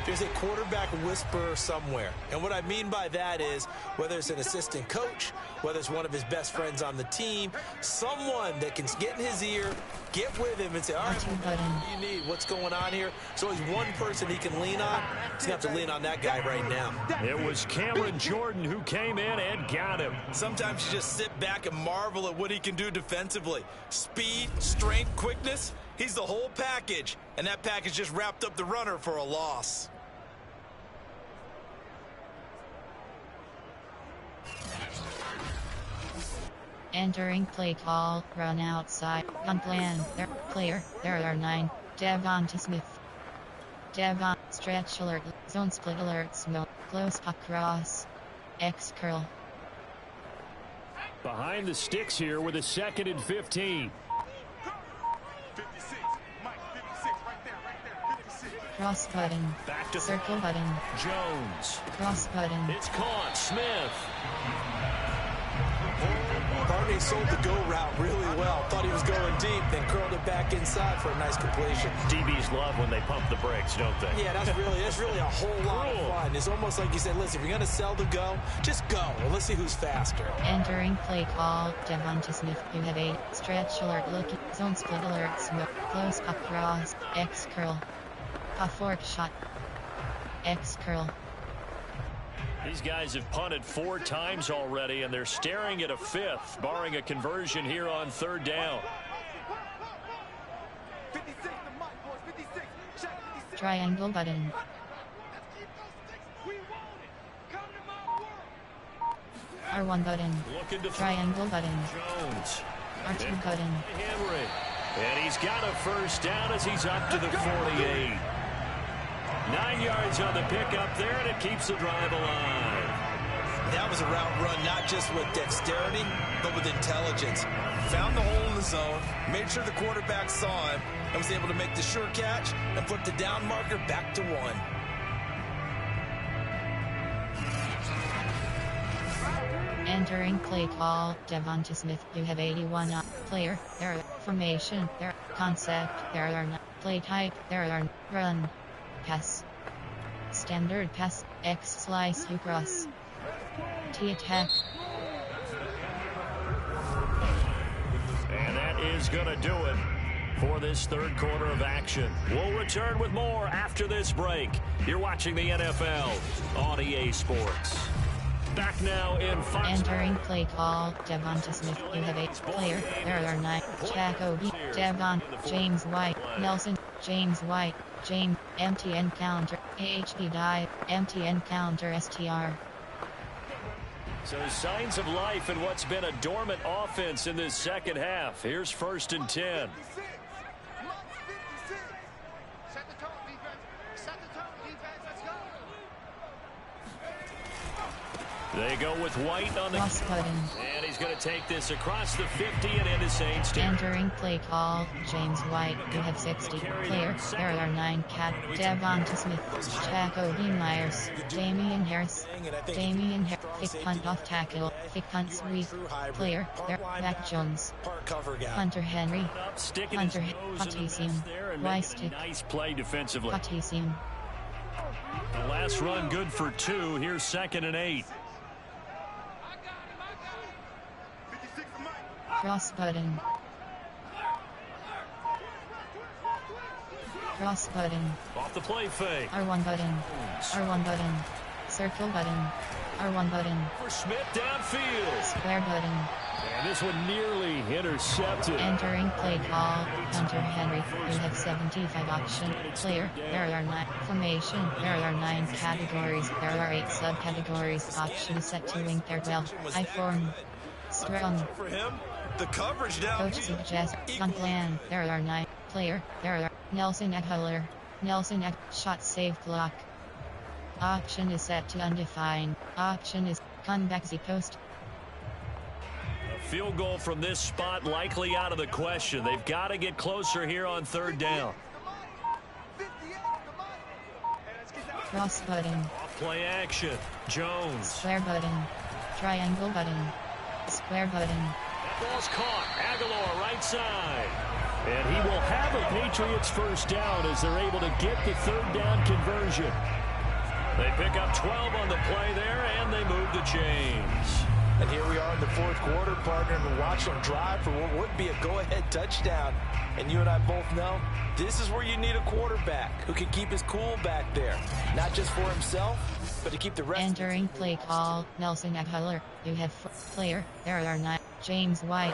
there's a quarterback whisperer somewhere. And what I mean by that is whether it's an assistant coach, whether it's one of his best friends on the team, someone that can get in his ear, get with him and say, all right, what do you need? What's going on here? So he's one person he can lean on. He's going to have to lean on that guy right now. It was Cameron Jordan who came in and got him. Sometimes you just sit back and marvel at what he can do defensively. Speed, strength, quickness. He's the whole package, and that package just wrapped up the runner for a loss. Entering play call, run outside, punt plan. There are 9. Devonta Smith. Stretch alert, zone split alert, smoke, close puck cross, X curl. Behind the sticks here with a 2nd and 15. 56, Mike, 56, right there, 56. Cross button. Back to circle button. Jones. Cross button. It's caught. Smith. Barney sold the go route really well. Thought he was going deep, then curled it back inside for a nice completion. DBs love when they pump the brakes, don't they? Yeah, that's really a whole lot of fun. It's almost like you said, listen, if you're going to sell the go, just go. Well, let's see who's faster. Entering play call, Devonta Smith. You have a stretch alert, looking, zone split alert, smoke, close puck cross, X curl, a fork shot, X curl. These guys have punted 4 times already, and they're staring at a 5th, barring a conversion here on 3rd down. 56, the mic, boys, 56. Check 56. Triangle button. Let's keep those sticks. We want it. Come to my world. R1 button. Looking to Triangle button. Jones. R2 button. Henry. And he's got a 1st down as he's up to the 48. 9 yards on the pickup there, and it keeps the drive alive. That was a route run, not just with dexterity, but with intelligence. Found the hole in the zone, made sure the quarterback saw him, and was able to make the sure catch and put the down marker back to 1. Entering play call, Devonta Smith. You have 81 player. There are formation. There are concept. There are play type. There are Run. Pass. Standard pass. X slice U cross. T attack. And that is going to do it for this third quarter of action. We'll return with more after this break. You're watching the NFL on EA Sports. Back now in Fox. Entering play call. Devonta Smith. You have 8 player. There are 9. Jacoby. Devon. James White. Nelson. James White. James. Empty encounter. AHP dive. Empty encounter STR. So signs of life in what's been a dormant offense in this second half. Here's 1st and 10. Set the tone, defense. Set the tone, defense. Let's go. They go with White on the Cross button. and he's going to take this across the 50 and into Saints territory. Entering play call. James White. You have 60 player. There are 9 cat. Devonta Smith. Jacoby Myers. Damian Harris. Damian Harris. Thick punt off tackle. Thick punt sweep. Player. There. Mac Jones. Hunter Henry. Sticking Hunter his nose in the Patisium. mess there and Weiss making a nice play defensively. Patisium. The last run good for 2. Here's 2nd and 8. Cross button. Cross button. Off the play fake. R1 button. R1 button. Circle button. R1 button. For Smith downfield. Square button. And this one nearly intercepted. Entering play call. Hunter Henry. You have 75 option. Player. There are 9. Formation. There are 9 categories. There are 8 subcategories. Option set to link there 12. I form. Strong. For him, the coverage down Coach suggests. Gun plan. There are 9. Player. There are Nelson Aguilar. Nelson shot save block. Option is set to undefined. Option is comeback Z post. A field goal from this spot likely out of the question. They've got to get closer here on 3rd down. Cross button. Play action. Jones. Square button. Triangle button. Square button. That ball's caught. Aguilar right side. And he will have a Patriots first down as they're able to get the 3rd down conversion. They pick up 12 on the play there, and they move the chains. And here we are in the 4th quarter, partner, and watch them drive for what would be a go-ahead touchdown. And you and I both know this is where you need a quarterback who can keep his cool back there. Not just for himself, but to keep the rest. Entering play call. Nelson Aguilar. You have 4 player. There are 9. James White.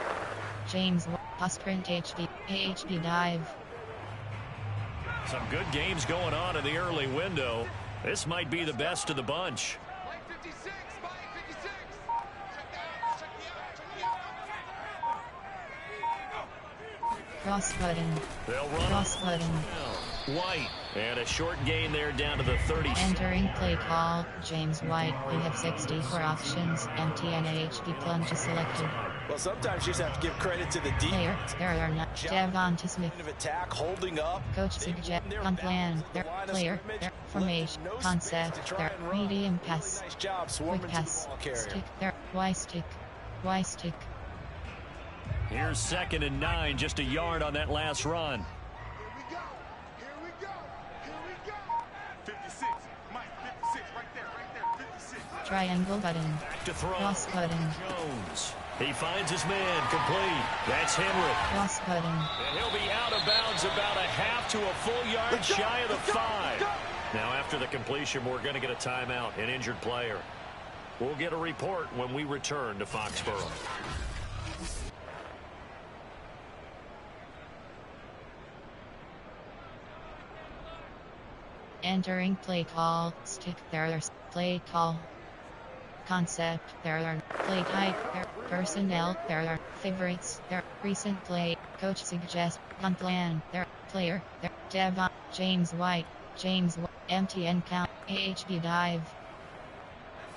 James White. Pass print HP. AHP dive. Some good games going on in the early window. This might be the best of the bunch. Cross button. They'll run Cross button. White. And a short gain there down to the 30. Entering play call. James White. You have 64 options. Empty and AHP plunge is selected. Well, sometimes you just have to give credit to the Player. defense. There are 9. Devonta Smith. Of attack, holding up. Coach suggests on plan. There. Player. There. Formation. Concept. There. Medium pass. Nice job Quick swarming to the pass. ball carrier. Stick. There. Y stick. Y stick. Here's 2nd and 9, just a yard on that last run. Here we go. Here we go. Here we go. 56. Mike, 56. Right there. 56. Triangle button. Back to throw. Cross button. Jones. He finds his man, complete. That's Henry. Cross button. And he'll be out of bounds about a half to a full yard shy of the 5. Now after the completion, we're going to get a timeout, an injured player. We'll get a report when we return to Foxborough. Entering play call. Stick. There are play call. Concept. There are play type. There personnel. There are favorites. There recent play. Coach suggests on plan. There player. There Devon. James White. James White. Empty and count. AHP dive.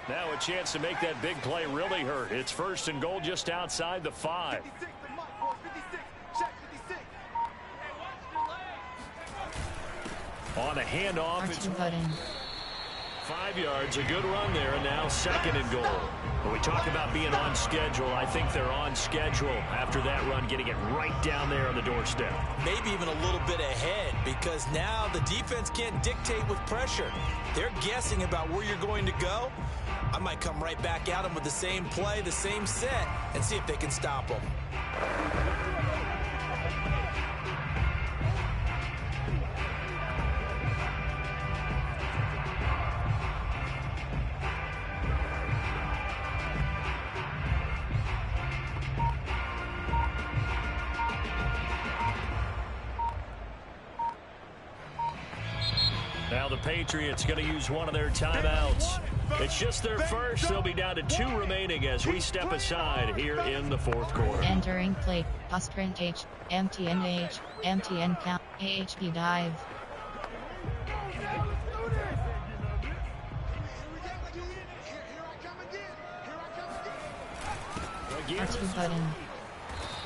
Now a chance to make that big play really hurt. It's 1st and goal just outside the 5. 56 to Mike, boys. 56. Check 56. On a handoff, it's R2 button. 5 yards, a good run there, and now 2nd and goal. When we talk about being on schedule, I think they're on schedule after that run, getting it right down there on the doorstep. Maybe even a little bit ahead, because now the defense can't dictate with pressure. They're guessing about where you're going to go. I might come right back at them with the same play, the same set, and see if they can stop them. Now the Patriots going to use one of their timeouts. It's just their first. They'll be down to 2 remaining as we step aside here in the fourth quarter. Entering play, Postrent H, MTNH, MTN count, AHP dive. R2 button.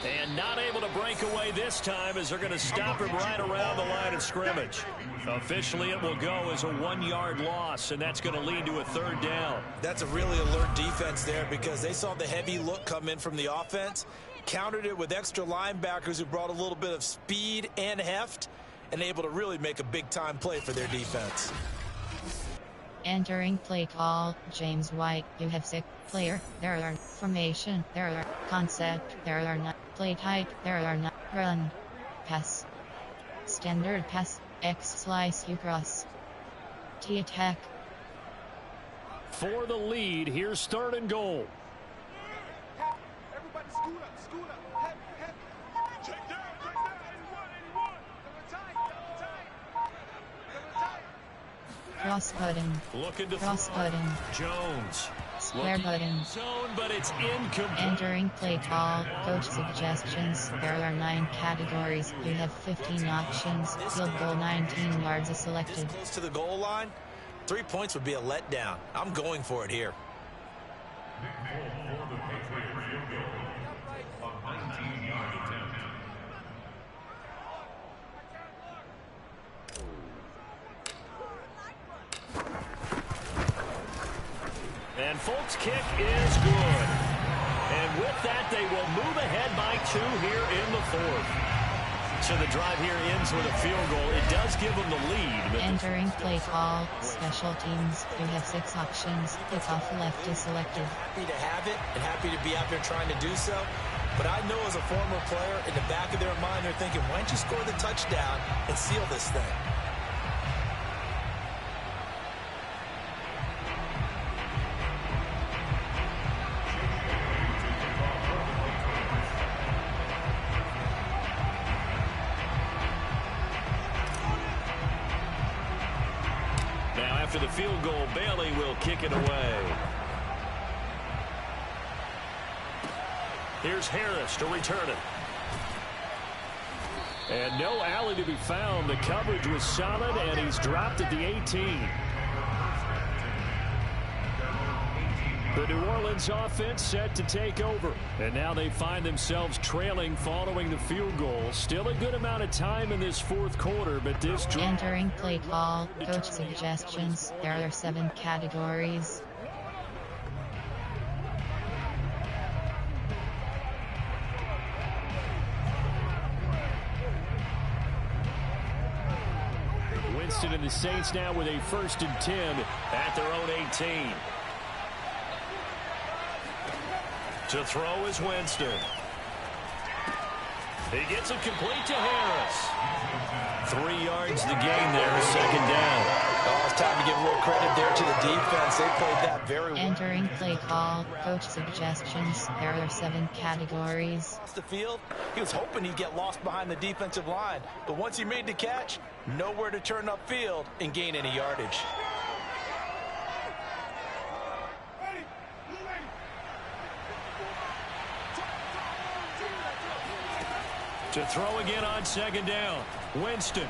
And not able to break away this time as they're going to stop him right around the line of scrimmage. Officially, it will go as a 1-yard loss, and that's going to lead to a 3rd down. That's a really alert defense there, because they saw the heavy look come in from the offense, countered it with extra linebackers who brought a little bit of speed and heft, and able to really make a big-time play for their defense. Entering play call, James White, you have 6 player, there are formation, there are concept, there are not play type, there are not run, pass, standard pass, X slice U cross, T attack. For the lead, here's 3rd and goal. Everybody scoot up, head. Check down, 81. Double tight. Cross button. Looking to cross throw. button. Jones. Square button. Zone, but it's incomplete. Entering play call, coach suggestions. There are 9 categories. You have 15 options. Field goal 19 yards is selected. This close to the goal line, 3 points would be a letdown. I'm going for it here. For the Patriots field goal, a 19-yard attempt. And Folk's kick is good. And with that, they will move ahead by 2 here in the 4th. So the drive here ends with a field goal. It does give them the lead. But Entering play call, special teams. You have 6 options. Kickoff left is selected. Happy to have it and happy to be out there trying to do so. But I know as a former player, in the back of their mind, they're thinking, why don't you score the touchdown and seal this thing? after the field goal, Bailey will kick it away. Here's Harris to return it. And no alley to be found. The coverage was solid, and he's dropped at the 18. The New Orleans offense set to take over. And now they find themselves trailing following the field goal. Still a good amount of time in this fourth quarter, but this... Entering play call, coach suggestions. There are 7 categories. Winston and the Saints now with a 1st and 10 at their own 18. To throw is Winston. He gets it complete to Harris. 3 yards the gain there, 2nd down. Oh, it's time to give a little credit there to the defense. They played that very well. Entering play call, coach suggestions. There are 7 categories. The field, he was hoping he'd get lost behind the defensive line, but once he made the catch, nowhere to turn upfield and gain any yardage. To throw again on 2nd down. Winston.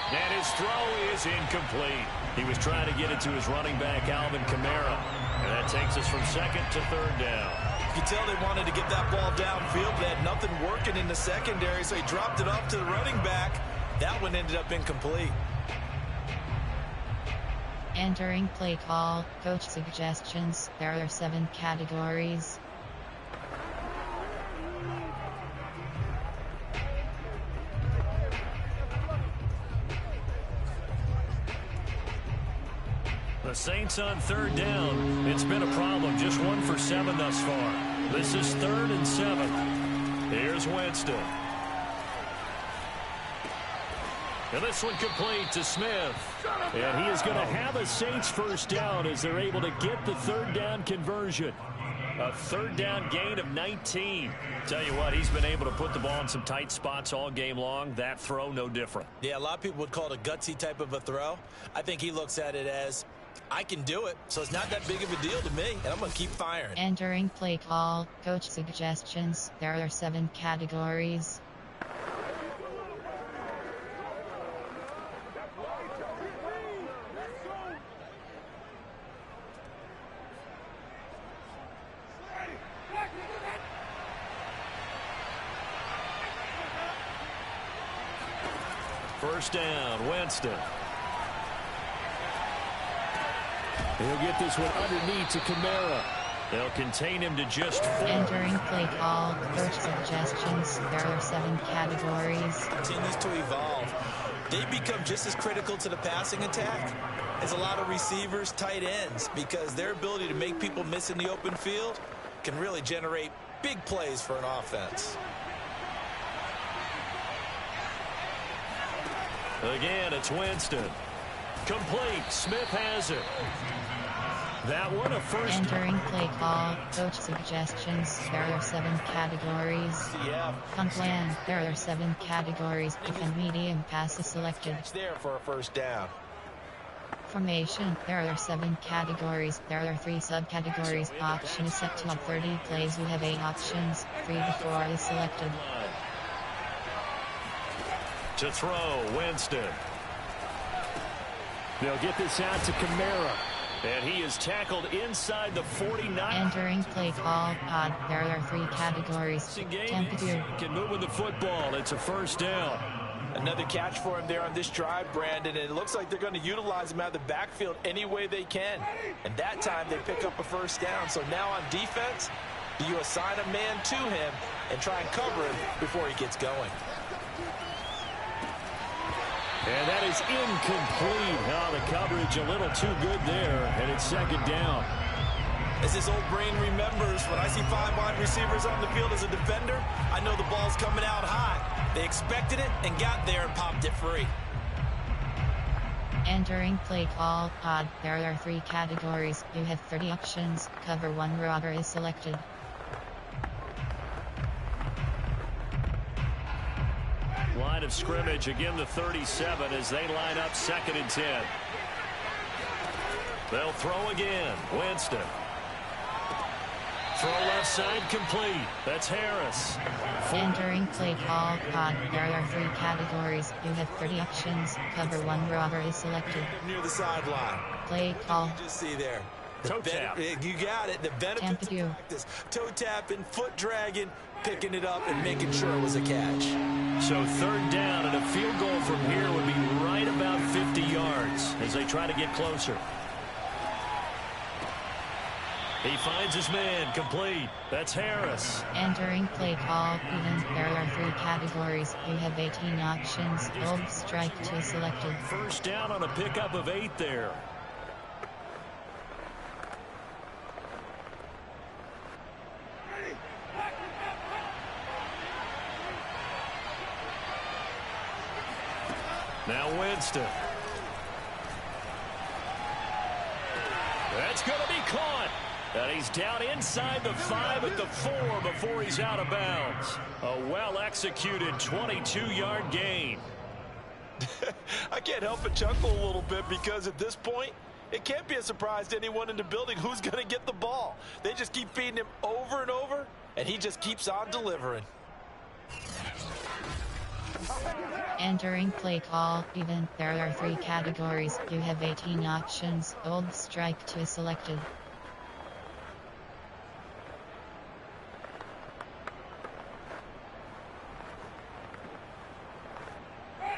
And his throw is incomplete. He was trying to get it to his running back, Alvin Kamara. And that takes us from 2nd to 3rd down. You can tell they wanted to get that ball downfield. They had nothing working in the secondary, so he dropped it off to the running back. That one ended up incomplete. Entering play call, coach suggestions. There are 7 categories. The Saints on third down. It's been a problem. Just 1 for 7 thus far. This is 3rd and 7. Here's Winston. And this one complete to Smith. And he is going to have a Saints first down as they're able to get the 3rd down conversion. A 3rd down gain of 19. Tell you what, he's been able to put the ball in some tight spots all game long. That throw, no different. Yeah, a lot of people would call it a gutsy type of a throw. I think he looks at it as, I can do it, so it's not that big of a deal to me, and I'm going to keep firing. Entering play call, coach suggestions. There are 7 categories. First down, Winston. He'll get this one underneath to Kamara. They'll contain him to just 4. Entering play call, coach suggestions. There are 7 categories. Continues to evolve. They become just as critical to the passing attack as a lot of receivers, tight ends, because their ability to make people miss in the open field can really generate big plays for an offense. Again, it's Winston. Complete. Smith has it. That one a first. Entering play call, coach suggestions. There are 7 categories. Yeah. Punt plan. There are 7 categories. Defend medium pass is selected. It's there for a first down. Formation. There are 7 categories. There are 3 subcategories. Option is set to 30 plays. You have 8 options. 3 to 4 is selected. To throw, Winston. They'll get this out to Kamara. And he is tackled inside the 49. Entering play call, pod. There are 3 categories. Temperature. Can move with the football. It's a first down. Another catch for him there on this drive, Brandon, and it looks like they're going to utilize him out of the backfield any way they can. And that time they pick up a first down. So now on defense, do you assign a man to him and try and cover him before he gets going? And that is incomplete. Now the coverage a little too good there, and it's 2nd down. As this old brain remembers, when I see 5 wide receivers on the field as a defender, I know the ball's coming out high. They expected it and got there and popped it free. Entering play call, pod. There are 3 categories. You have 30 options. Cover 1 robber is selected. Line of scrimmage, again the 37 as they line up 2nd and 10. They'll throw again. Winston. Throw left side complete. That's Harris. Entering play call, pod. There are 3 categories. You have 30 options. Cover 1 robber is selected. Near the sideline. Play call. You just see there. Toe tap. You got it. The benefits of practice. Toe tapping, foot dragging, picking it up, and making sure it was a catch. So 3rd down, and a field goal from here would be right about 50 yards as they try to get closer. He finds his man, complete. That's Harris. Entering play call, even. There are 3 categories. You have 18 options. Old strike 2 selected. First down on a pickup of 8 there. Now Winston. That's going to be caught. And he's down inside the 5 at the 4 before he's out of bounds. A well-executed 22-yard gain. I can't help but chuckle a little bit because at this point, it can't be a surprise to anyone in the building who's going to get the ball. They just keep feeding him over and over, and he just keeps on delivering. Entering play call, even. There are 3 categories. You have 18 options. Old strike 2 selected.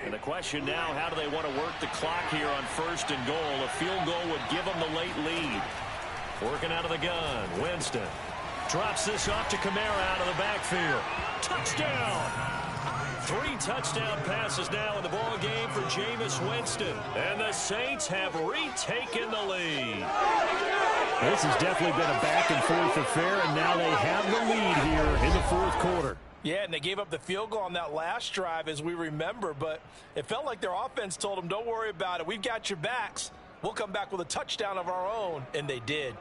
And the question now, how do they want to work the clock here on 1st and goal? A field goal would give them the late lead. Working out of the gun, Winston. Drops this off to Kamara out of the backfield. Touchdown! 3 touchdown passes now in the ball game for Jameis Winston. And the Saints have retaken the lead. This has definitely been a back-and-forth affair, and now they have the lead here in the 4th quarter. Yeah, and they gave up the field goal on that last drive, as we remember, but it felt like their offense told them, don't worry about it. We've got your backs. We'll come back with a touchdown of our own, and they did.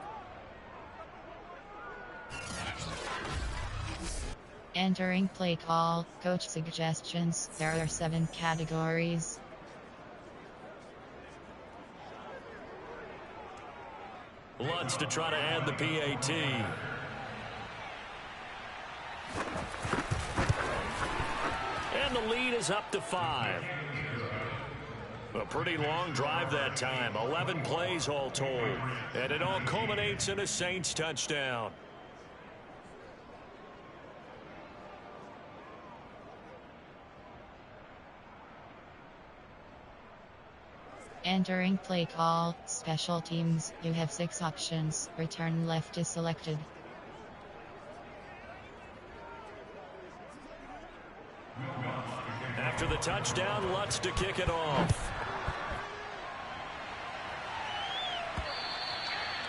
Entering play call, coach suggestions. There are 7 categories. Lutz to try to add the PAT. And the lead is up to 5. A pretty long drive that time. 11 plays all told. And it all culminates in a Saints touchdown. Entering play call, special teams. You have 6 options. Return left is selected. After the touchdown, Lutz to kick it off.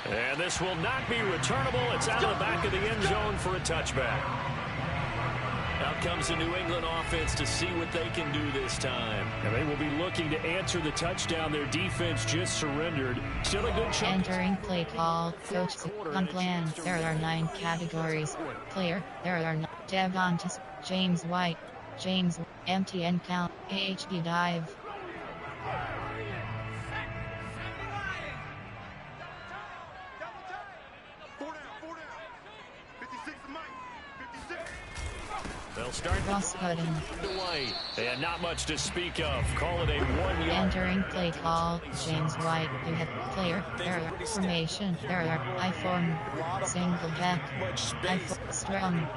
And this will not be returnable. It's out of the back of the end zone for a touchback. Out comes the New England offense to see what they can do this time. And they will be looking to answer the touchdown their defense just surrendered. Still a good chunk. Entering play call, coach on plan. There are 9 categories. Player, there are Devontae, James White, James, empty and count, AHB dive. They'll start cross button. White. And not much to speak of. Call it a 1-yard. Entering play call, James White. You have player, error, formation, error, I form, single back, I strong,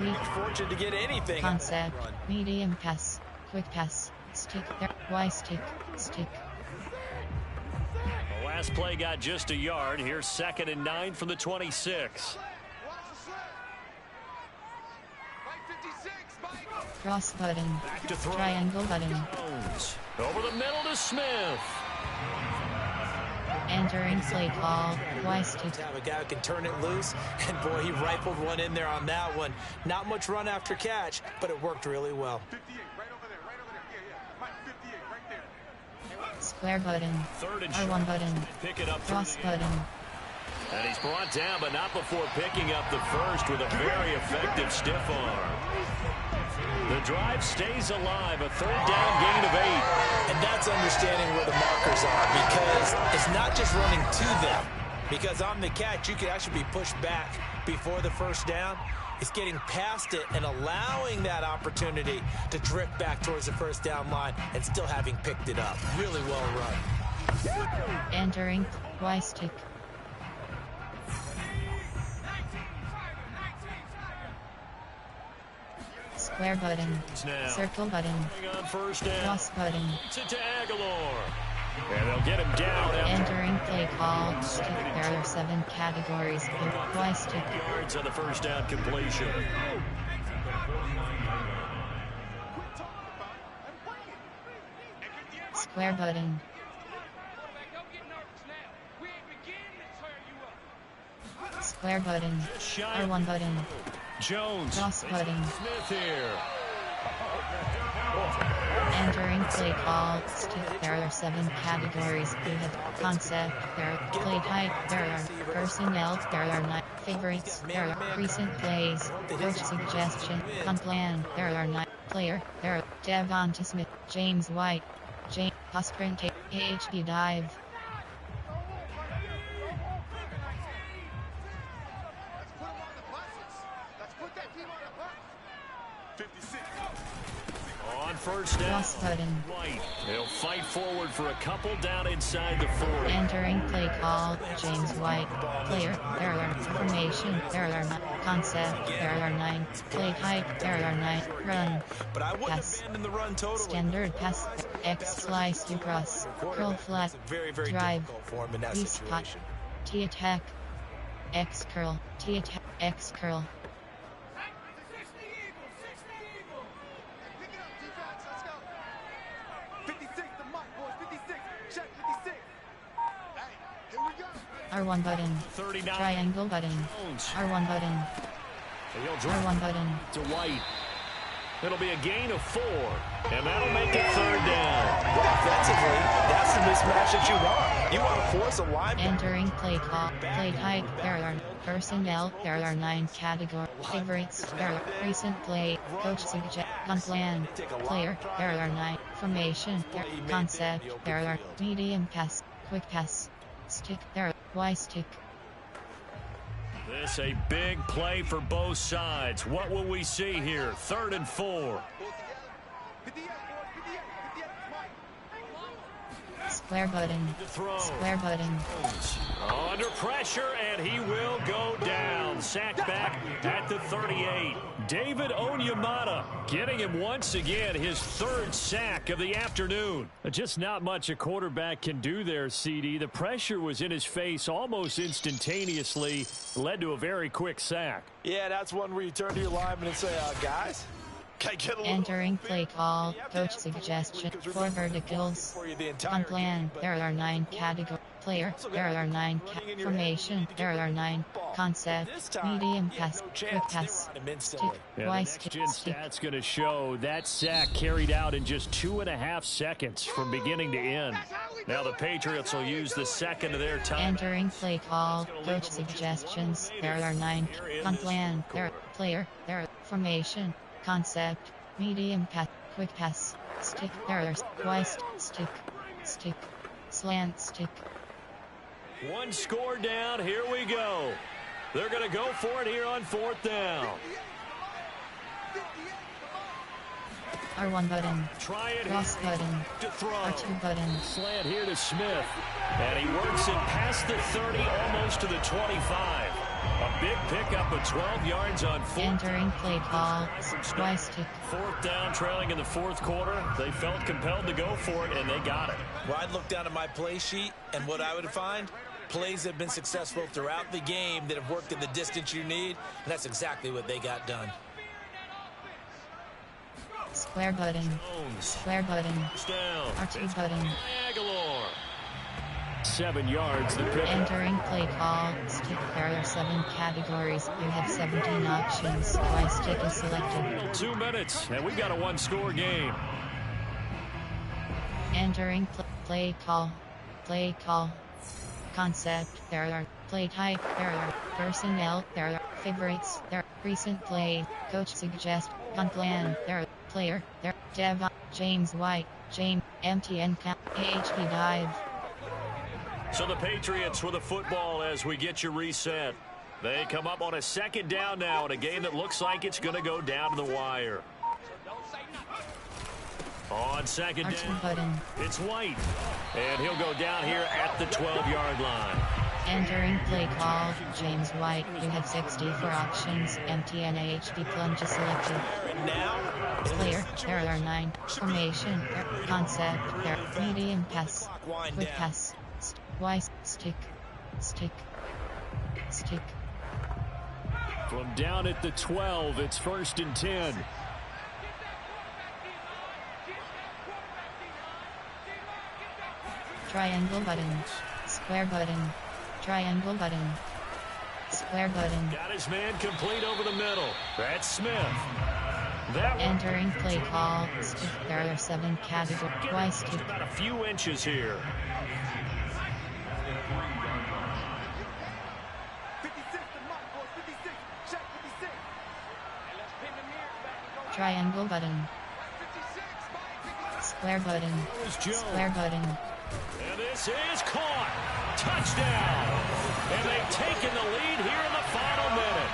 weak, Fortunate to get anything. Concept, medium pass, quick pass, stick, Y stick, stick. The last play got just a yard. Here's 2nd and 9 from the 26. Cross button, Back to throw. triangle button. Jones. Over the middle to Smith. Entering play call, Y stick. Have a guy who can turn it loose, and boy, he rifled one in there on that one. Not much run after catch, but it worked really well. 58, right over there, right over there. Yeah. Mike, 58, right there. Square button, 3rd and R1 button, Pick it up. cross button. And he's brought down, but not before picking up the first with a very effective stiff arm. The drive stays alive. A 3rd down, gain of 8. And that's understanding where the markers are, because it's not just running to them. Because on the catch, you could actually be pushed back before the 1st down. It's getting past it and allowing that opportunity to drift back towards the 1st down line and still having picked it up. Really well run. Entering Y stick. Square button, Now. circle button, On 1st down. cross button. To Aguilar. And they'll get him down after Entering play call, stick. There are 7 categories. Y stick. yards on the 1st down completion. Square button. Square button. R1 button. Jones. Cross button. Smith here. Entering play call, stick. There are 7 categories. You have concept. There are play type. There are personnel. There are 9 favorites. There are recent plays. Coach suggestion. On plan. There are 9 player. There are Devontae Smith, James White, James Sprint, AHB dive. Let's put that team on the bus. 56. On first down. Cross button. White. They'll fight forward for a couple down inside the 40. Entering play call, James White. Player, error. Formation, error. Concept, error 9. Play type, error 9. Run. But I wouldn't Pass. abandon the run totally. Standard pass. X slice to cross. Curl flat. Very, very Drive. difficult for him in that V spot. situation. T attack. X curl. T attack. X curl. Pick it up, defense. Let's go. 56, the mic, boys. 56. Check 56. Hey, here we go. R1 button. 39. Triangle button. R1 button. He'll drop R1 button. to White. It'll be a gain of 4, and that'll make it third down. Offensively, that's the mismatch that you want. You want to force a linebacker. Entering play call. Play type. Error. Personnel. Error 9 category. Favorites. Error. Recent play. Coach suggest. Plan. Player. Error 9. Formation. Concept. Error. Medium pass. Quick pass. Stick. Error. Y stick. This a big play for both sides. What will we see here? 3rd and 4. 58, boys. 58. 58. Mike. Square button. To throw. Square button. Under pressure, and he will go down. Sacked back at the 38. David Onyemata getting him once again his 3rd sack of the afternoon. Just not much a quarterback can do there, CD. The pressure was in his face almost instantaneously. Led to a very quick sack. Yeah, that's one where you turn to your lineman and say, guys, can I get a little Entering play call. Coach suggestion. 4 verticals. for you the entire Plan. Error 9 category. Player. Error 9 formation. Error 9 concept. Medium pass. Quick pass. Stick. Yeah, Y the stick. next-gen Stick. stat's going to show that sack carried out in just 2.5 seconds from beginning to end. Now the Patriots will use the second of their time. Entering play call. Coach suggestions. Error 9. Plan. Error. Player. Error. Formation. Concept. Medium pass. Quick pass. Stick. Errors. Y stick. Stick. Slant stick. One score down. Here we go. They're going to go for it here on 4th down. R1 button. Try it Cross here button. to throw. R2 button. Slant here to Smith. And he works it past the 30, almost to the 25. A big pickup of 12 yards on 4th. Entering play call. Y stick. 4th down, trailing in the 4th quarter. They felt compelled to go for it, and they got it. Well, I'd look down at my play sheet, and what I would find, plays that have been successful throughout the game that have worked in the distance you need, and that's exactly what they got done. Square button. Square button. Down. R2 button. Aguilar. 7 yards. The pick. Entering play call. Stick. There are 7 categories. You have 17 options. Y stick is selected. 2 minutes, and we've got a 1-score game. Entering play call. Play call. Concept. There are play type. There are personnel. There are favorites. There are recent play. Coach suggest. Plan. There are player. There. Dev. James White. James. MTN. AHP dive. So the Patriots with the football as we get you reset. They come up on a 2nd down now in a game that looks like it's going to go down to the wire. On 2nd down, button. it's White. And he'll go down here at the 12-yard line. Entering play call. James White. You have 64 options. MTN AHP plunge is selected. Now, Player. There are 9. Formation. Concept. There. Medium pass. Quick pass. Y stick. Stick. Stick. From down at the 12, it's 1st and 10. Triangle button. Square button. Triangle button. Square button. Got his man complete over the middle. That's Smith. Entering play call. Stick. There are 7 categories. Y stick. About a few inches here. 56, the mic, boys. 56. Check 56. Triangle button. 56, Square button. Square button. And this is caught. Touchdown. And they've taken the lead here in the final minute.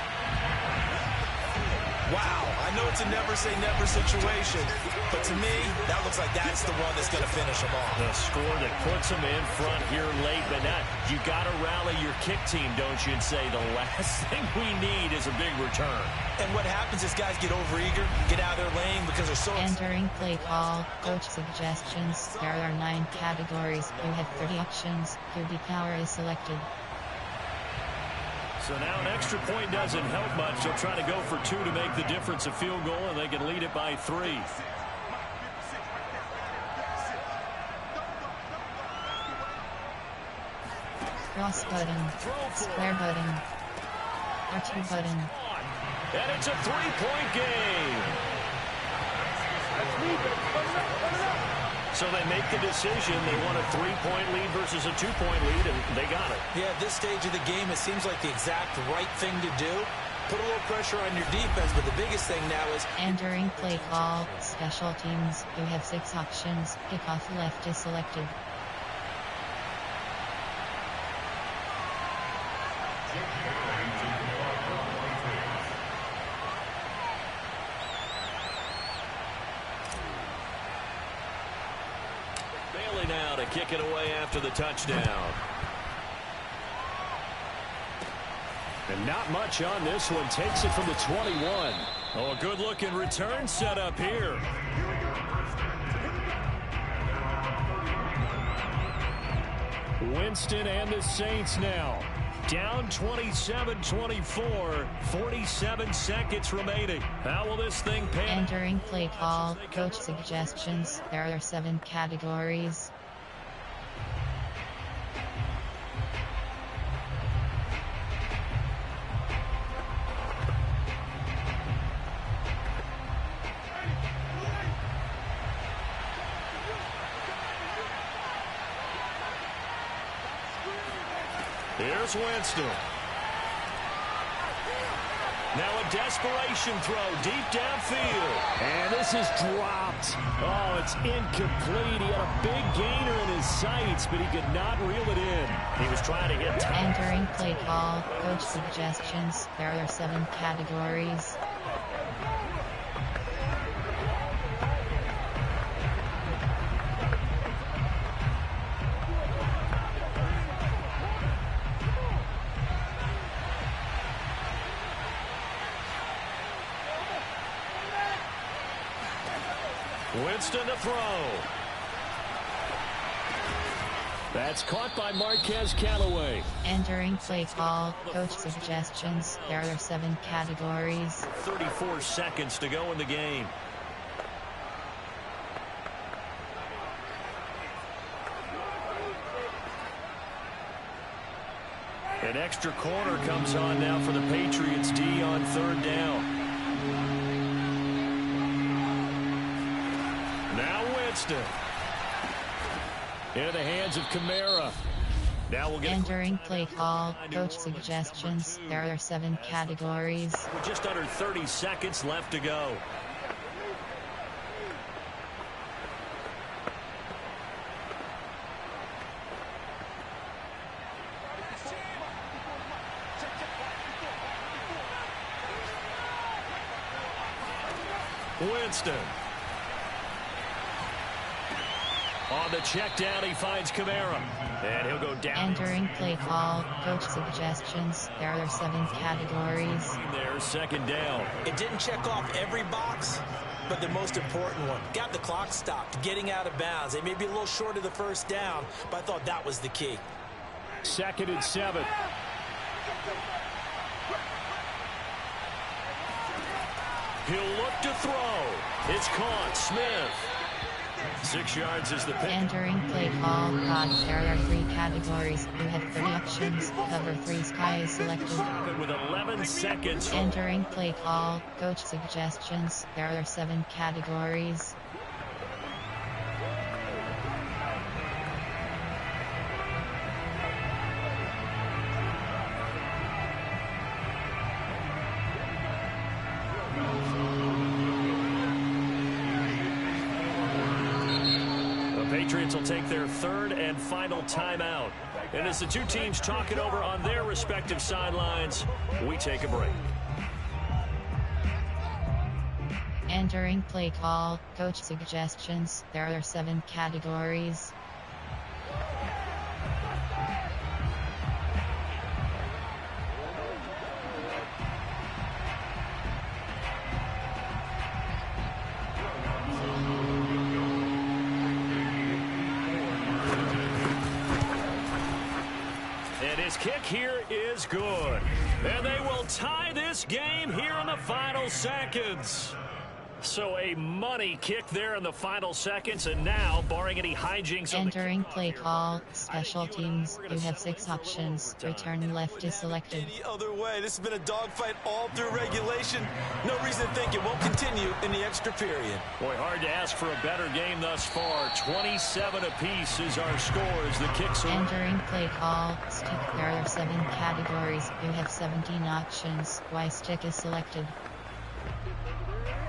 Wow, I know it's a never-say-never situation, but to me, that looks like that's the one that's going to finish them off. The score that puts them in front here late, but now you got to rally your kick team, don't you, and say the last thing we need is a big return. And what happens is guys get overeager, get out of their lane because they're so... Entering play call, coach suggestions. There are 9 categories. You have 30 options. QB power is selected. So now an extra point doesn't help much. They'll try to go for 2 to make the difference a field goal, and they can lead it by 3. Cross button, square button, R2 button. And it's a 3-point game. So they make the decision. They want a 3-point lead versus a 2-point lead, and they got it. Yeah, at this stage of the game, it seems like the exact right thing to do. Put a little pressure on your defense, but the biggest thing now is... Entering play call, special teams. You have 6 options. Kickoff left is selected. Bailey now to kick it away after the touchdown. And not much on this one. Takes it from the 21. Oh, a good-looking return set up here. Winston and the Saints now. Down 27-24. 47 seconds remaining. How will this thing pan? Entering play call, coach suggestions. There are 7 categories. Here's Winston. Now a desperation throw deep downfield. And this is dropped. Oh, it's incomplete. He had a big gainer in his sights, but he could not reel it in. He was trying to hit. Entering play call, coach suggestions. There are 7 categories. Winston to throw. That's caught by Marquez Callaway. Entering play call, coach suggestions. There are 7 categories. 34 seconds to go in the game. An extra corner comes on now for the Patriots D on 3rd down. Now Winston. Into the hands of Kamara. Now we'll get Entering play call, coach suggestions. There are 7 categories. with just under 30 seconds left to go. Winston. On the check down, he finds Kamara. And he'll go down. Entering play call, coach suggestions. There are 7 categories. There, 2nd down. It didn't check off every box, but the most important one. Got the clock stopped, getting out of bounds. They may be a little short of the 1st down, but I thought that was the key. 2nd and 7. He'll look to throw. It's caught. Smith. 6 yards is the pick. Entering play call, there are 3 categories. You have 30 options. Cover 3 sky is selected. With 11 seconds. Entering play call, coach suggestions. There are 7 categories. Patriots will take their 3rd and final timeout. And as the two teams talk it over on their respective sidelines, we take a break. Entering play call, coach suggestions. There are 7 categories. And his kick here is good. And they will tie this game here in the final seconds. So a money kick there in the final seconds, and now, barring any hijinks... Entering play call, special teams. You have 6 options. Return left is selected. Any other way. This has been a dogfight all through regulation. No reason to think it won't continue in the extra period. Boy, hard to ask for a better game thus far. 27 apiece is our score as the kicks are... Entering play call, stick. There are 7 categories. You have 17 options. Y stick is selected.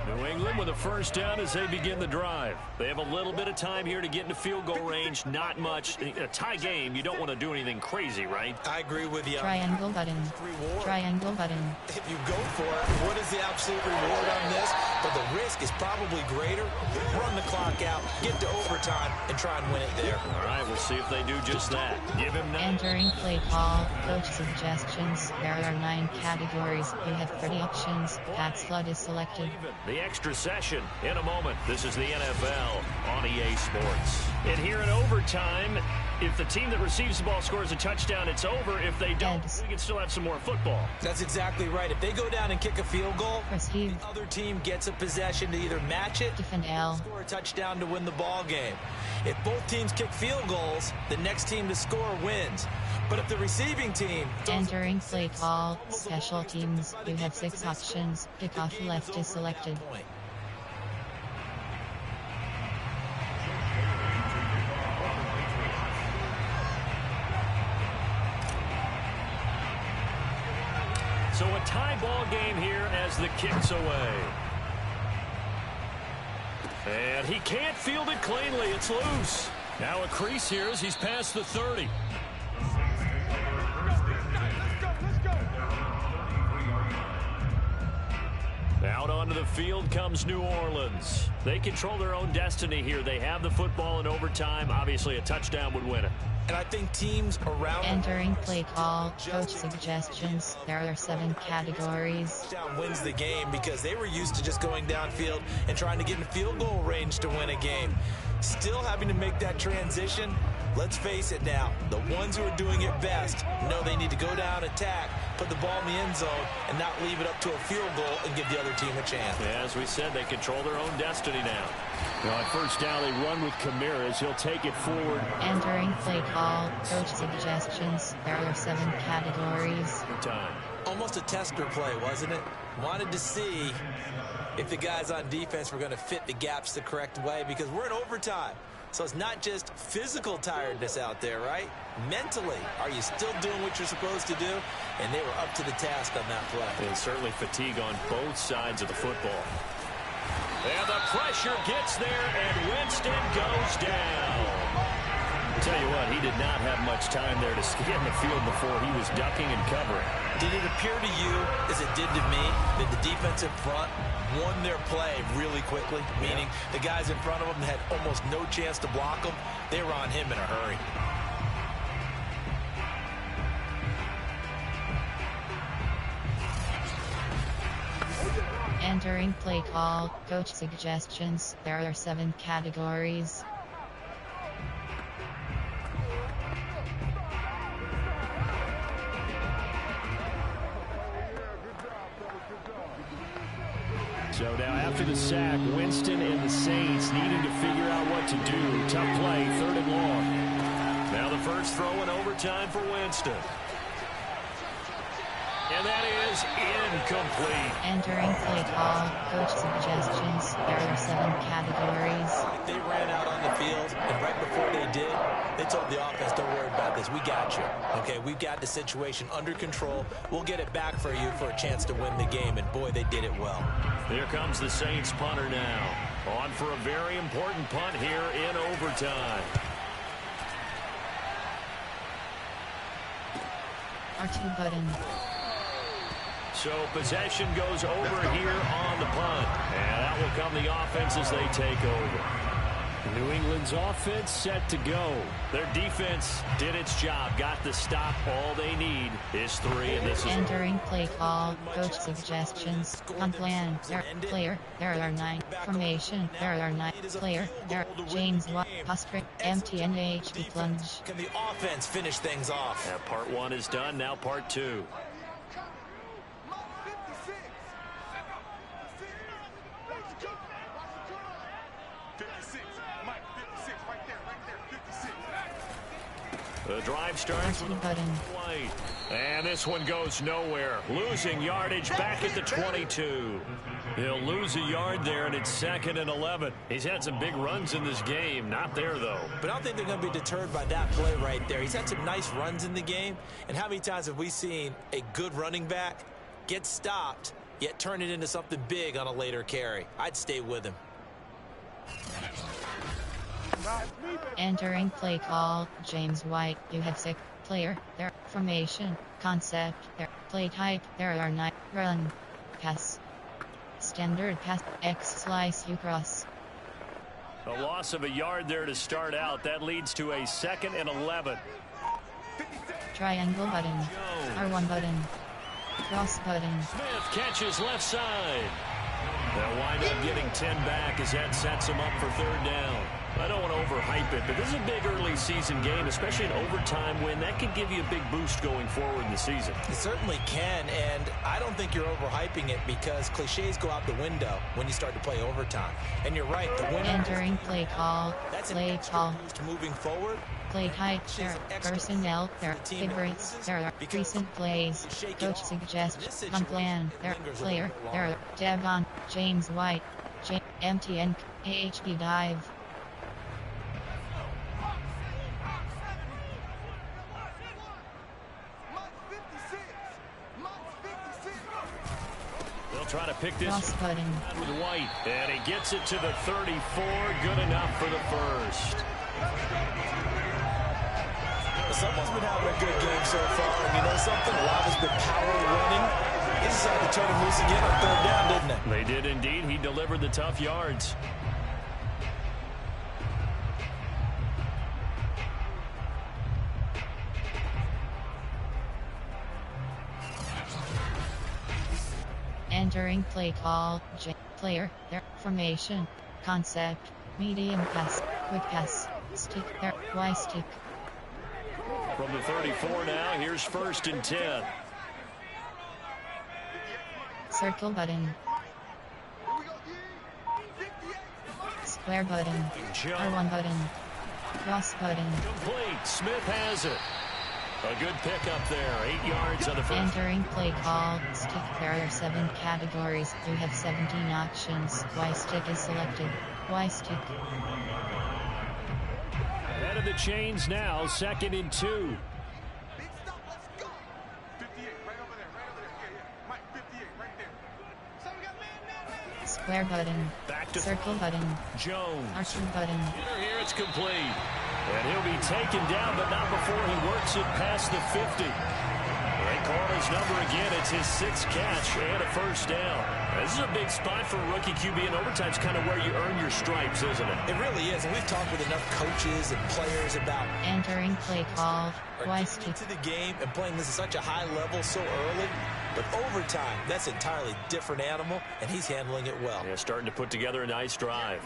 New England with a first down as they begin the drive. They have a little bit of time here to get into field goal range. Not much. A tie game, you don't want to do anything crazy, right? I agree with you. Triangle button. Reward. Triangle button. If you go for it, what is the absolute reward on this? But the risk is probably greater. Run the clock out, get to overtime, and try and win it there. All right, we'll see if they do just that. Give him 9. Entering play call, coach suggestions. There are 9 categories. You have 30 options. Pat's flood is selected. The extra session in a moment. This is the NFL on EA Sports. And here in overtime, if the team that receives the ball scores a touchdown, it's over. If they don't, we can still have some more football. That's exactly right. If they go down and kick a field goal, Receive. the other team gets a possession to either match it, Defend L. score a touchdown to win the ball game. If both teams kick field goals, the next team to score wins. But if the receiving team... Entering play call, special teams. You have 6 options. Kickoff left is selected. So a tie ball game here as the kick's away. And he can't field it cleanly. It's loose. Now a crease here as he's past the 30. Out onto the field comes New Orleans. They control their own destiny here. They have the football in overtime. Obviously, a touchdown would win it. And I think teams around... Entering play call, coach suggestions. There are 7 categories. Touchdown wins the game because they were used to just going downfield and trying to get in field goal range to win a game. Still having to make that transition. Let's face it now, the ones who are doing it best know they need to go down, attack, put the ball in the end zone, and not leave it up to a field goal and give the other team a chance. Yeah, as we said, they control their own destiny now. Well, on first down, they run with Kamara as he'll take it forward. Entering play call, coach suggestions. There are 7 categories. Time. Almost a tester play, wasn't it? Wanted to see if the guys on defense were going to fit the gaps the correct way because we're in overtime. So it's not just physical tiredness out there, right? Mentally, are you still doing what you're supposed to do? And they were up to the task on that play. And certainly fatigue on both sides of the football. And the pressure gets there, and Winston goes down. Tell you what, he did not have much time there to get in the field before he was ducking and covering. Did it appear to you, as it did to me, that the defensive front won their play really quickly? Meaning the guys in front of them had almost no chance to block them. They were on him in a hurry. Entering play call, coach suggestions. There are 7 categories. So now after the sack, Winston and the Saints needing to figure out what to do. Tough play, 3rd and long. Now the first throw in overtime for Winston. And that is incomplete. Entering play call, coach suggestions. There are 7 categories. They ran out on the field, and right before they did, they told the offense, don't worry about this. We got you. Okay, we've got the situation under control. We'll get it back for you for a chance to win the game, and boy, they did it well. Here comes the Saints punter now. On for a very important punt here in overtime. R2 button. So possession goes over here on the punt. And that will come the offense as they take over. New England's offense set to go. Their defense did its job, got the stop. All they need is 3, and this is... Entering play call, coach suggestions, on plan, player, there are 9, formation, there are 9, player, there, James Watt, posture, MTNHB plunge. Can the offense finish things off? That part 1 is done, now part 2. The drive starts with a play. And this one goes nowhere. Losing yardage back at the 22. He'll lose a yard there, and it's 2nd and 11. He's had some big runs in this game. Not there, though. But I don't think they're going to be deterred by that play right there. He's had some nice runs in the game. And how many times have we seen a good running back get stopped, yet turn it into something big on a later carry? I'd stay with him. Entering play call, James White, you have 6, player, there, formation, concept, there, play type, there are 9, run, pass, standard pass, X slice you cross. A loss of a yard there to start out. That leads to a 2nd and 11. Triangle button, R1 button, cross button. Smith catches left side. They'll wind up getting 10 back as that sets them up for 3rd down. I don't want to overhype it, but this is a big early season game, especially an overtime win. That could give you a big boost going forward in the season. It certainly can, and I don't think you're overhyping it because cliches go out the window when you start to play overtime. And you're right, the winner... Entering play call, play call. Moving forward. Play type, there, personnel, there, favorites, there are recent plays, coach suggestions, on plan, there, player, there, Devon, James White, MTN, AHB dive. They'll try to pick this button with White, and he gets it to the 34. Good enough for the first. Someone's been having a good game so far, and you know something? A lot has been power running. They decided to turn him loose again on 3rd down, didn't they? They did indeed. He delivered the tough yards. Entering play call, player, there, formation, concept, medium pass, quick pass, stick, there, Y stick. From the 34 now, here's 1st and 10. Circle button. Square button. R1 button. Cross button. Complete. Smith has it. A good pickup there. 8 yards on the first. Entering play call, stick. There are 7 categories. You have 17 options. Y stick is selected. Y stick. Head of the chains now, 2nd and 2. Big stop, let's go. 58, right over there, right over there. Yeah. Mike, 58, right there. So we got man. Square button. Back to circle button. Jones. R2 button. Here it's complete. And he'll be taken down, but not before he works it past the 50. They call his number again. It's his 6th catch and a 1st down. This is a big spot for a rookie QB, and overtime's kind of where you earn your stripes, isn't it? It really is, and we've talked with enough coaches and players about entering play call, twice into the game and playing this at such a high level so early. But overtime, that's an entirely different animal, and he's handling it well. Yeah, starting to put together a nice drive.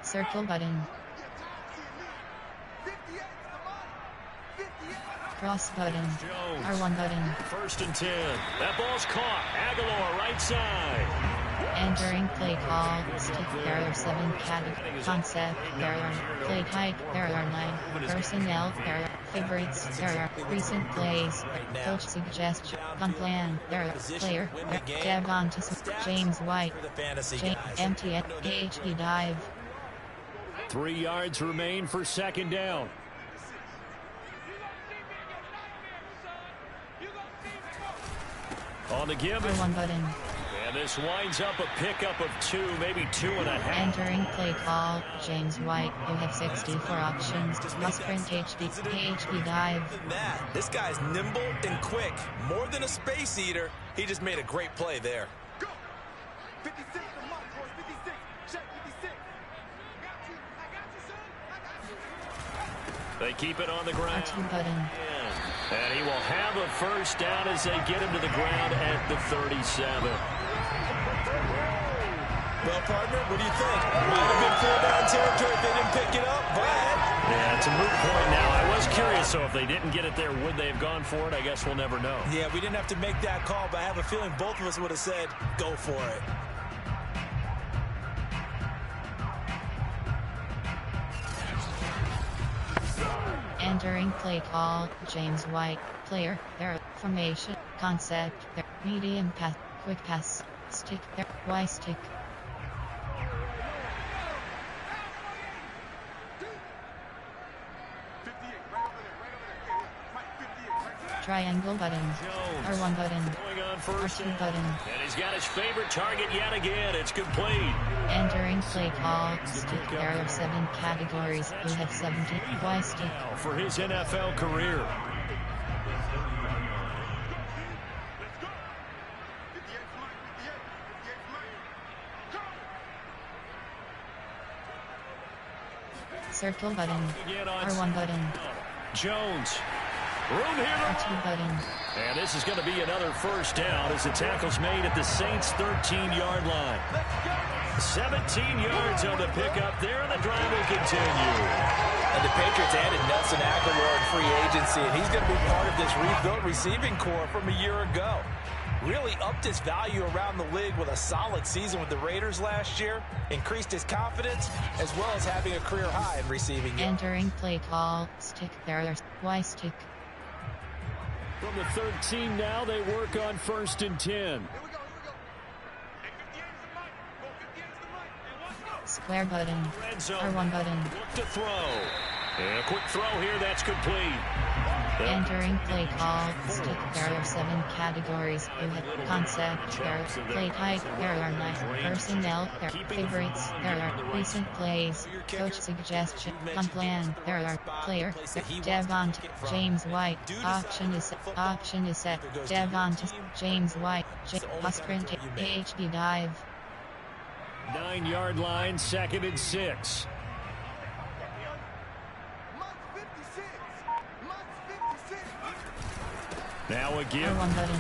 Circle button. Cross button. Jones. R1 button. 1st and 10. That ball's caught. Aguilar right side. Entering play call. Stick. There are 7 categories. Concept. There are play type. There are 9 personnel. There are favorites. There are recent plays. Coach suggestion. On plan. There are player. Devon to James White. MTN. AHB dive. 3 yards remain for 2nd down. On the give. R1 button. And And this winds up a pickup of 2, maybe 2.5. Entering play call, James White. You have 64 options. Plus print HB dive. This guy's nimble and quick. More than a space eater. He just made a great play there. Go. 56 to Mike, boys. 56. Check 56. I got you, son. I got you. They keep it on the ground. R2 button. And he will have a first down as they get him to the ground at the 37. Well, partner, what do you think? Might have been full down territory if they didn't pick it up, but... Yeah, it's a moot point now. I was curious, so if they didn't get it there, would they have gone for it? I guess we'll never know. Yeah, we didn't have to make that call, but I have a feeling both of us would have said, go for it. Entering play call, James White. Player, there. Formation, concept, there. Medium pass, quick pass, stick, there. Y stick. 58, right over there. Yeah. Mike, 58, right there. Triangle button. Jones. R1 button. Going on first R2 down. button. And he's got his favorite target yet again. It's complete. Entering play call, stick. There are 7 categories. You have 70. Y stick. Now for his NFL career. Let's go. 58 for Mike, 58. 58 for Mike. Go. Circle button. Again on R1 button. Jones. Room here. R2 button. And this is going to be another first down as the tackle's made at the Saints' 13-yard line. 17 yards on the pickup there, and the drive will continue. And the Patriots added Nelson Aguilar in free agency, and he's going to be part of this rebuilt receiving core from a year ago. Really upped his value around the league with a solid season with the Raiders last year, increased his confidence, as well as having a career high in receiving yards. Entering play call, stick. There are Y stick. From the 13 now, they work on 1st and 10. Here we go. Hey, 58 is the Mike. Go, 58 is the Mike. Hey, watch out. Square button. Red zone. R1 button. Look to throw. And a quick throw here, that's complete. Entering play call, stick. There are 7 categories. You have concept, there are play type, there are 9 personnel, there are favorites, there are recent plays, coach suggestion, on plan, there are player, Devont, James White, option is set, Devont, James White, plus print, HB dive. 9-yard line, 2nd and 6. Mike's 56. Mike's 56. Now again, R1 button.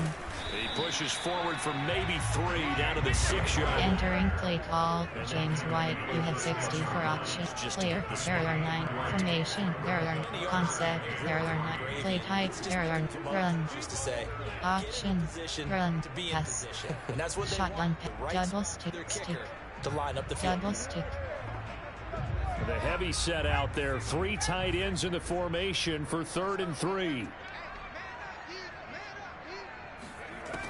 he pushes forward for maybe 3 down to the 6-yard. Entering play call, James White. You have 60 for option. Player, there are 9. Formation, there are concept, there are 9. Play type, there are run. Used to say, Option, run, to be in pass. position. And that's what they Shotgun, want, the right double side of stick, their stick, kicker to line up the field. double stick. The heavy set out there. 3 tight ends in the formation for 3rd and 3.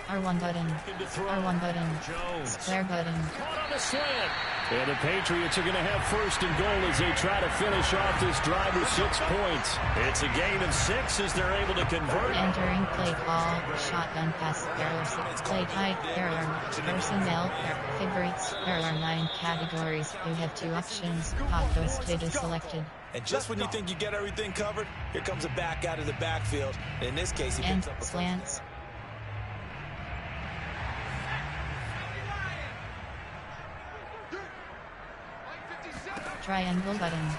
R1 button. R1 button. Jones. Square button. Caught on the slant. And the Patriots are going to have 1st and goal as they try to finish off this drive with 6 points. It's a gain of 6 as they're able to convert. Entering play call, shotgun pass, there are 6. Play type, there are personnel, there are favorites, there are 9 categories. You have 2 options. Auto state is selected. And just when you think you get everything covered, here comes a back out of the backfield. And in this case, he And picks up a slants. Triangle button.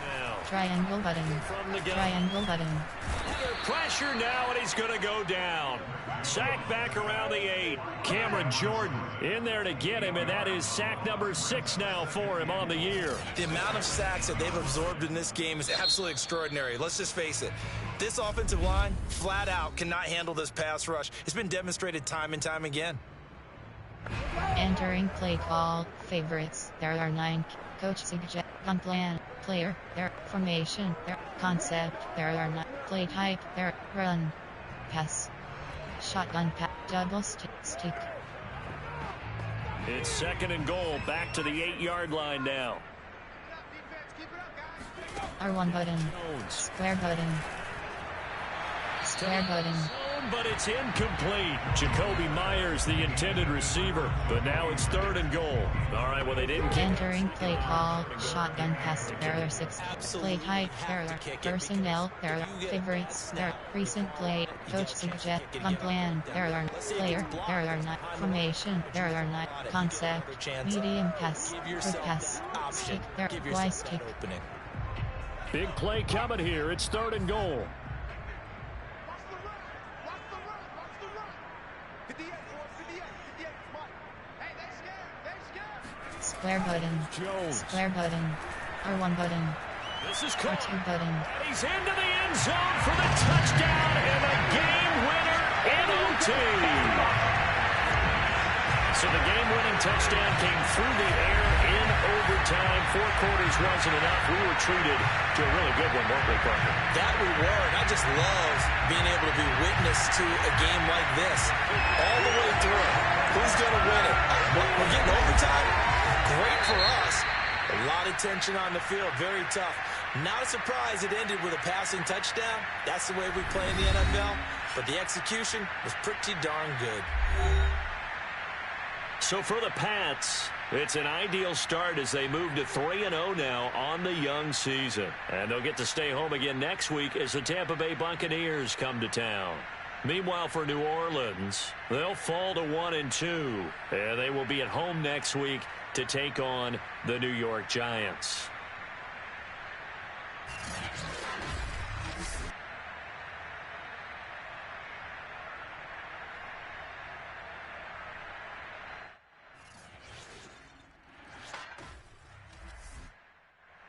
Triangle button. From the gun. Triangle button. Under pressure now, and he's going to go down. Sack back around the 8. Cameron Jordan in there to get him, and that is sack number 6 now for him on the year. The amount of sacks that they've absorbed in this game is absolutely extraordinary. Let's just face it. This offensive line, flat out, cannot handle this pass rush. It's been demonstrated time and time again. Entering play call, favorites, there are 9. Coach suggest, on plan, player, there, formation, there, concept, there are 9. Play type, there, run, pass, shotgun pass, double stick, stick. It's 2nd and goal, back to the 8-yard line now. R1 button, square button, square button, but it's incomplete. Jacoby Myers, the intended receiver, but now it's 3rd and goal. All right, well, they didn't kick. Entering play call, shotgun pass, error 6. Play type, error, personnel, error, favorites, error, recent play, coach suggest, plan, error, player, error 9, formation, error 9, concept, medium pass, quick pass, stick, error, Y stick. Big play coming here. It's 3rd and goal. Square button. Square button. R1 button. This is R2 button. He's into the end zone for the touchdown and the game winner in OT. So the game-winning touchdown came through the air in overtime. 4 quarters wasn't enough. We were treated to a really good one, weren't we, Parker? That we were, and I just love being able to be witness to a game like this all the way through. Who's going to win it? We're getting overtime? Great for us. A lot of tension on the field. Very tough. Not a surprise it ended with a passing touchdown. That's the way we play in the NFL. But the execution was pretty darn good. So for the Pats, it's an ideal start as they move to 3-0 now on the young season. And they'll get to stay home again next week as the Tampa Bay Buccaneers come to town. Meanwhile, for New Orleans, they'll fall to 1-2. And they will be at home next week to take on the New York Giants.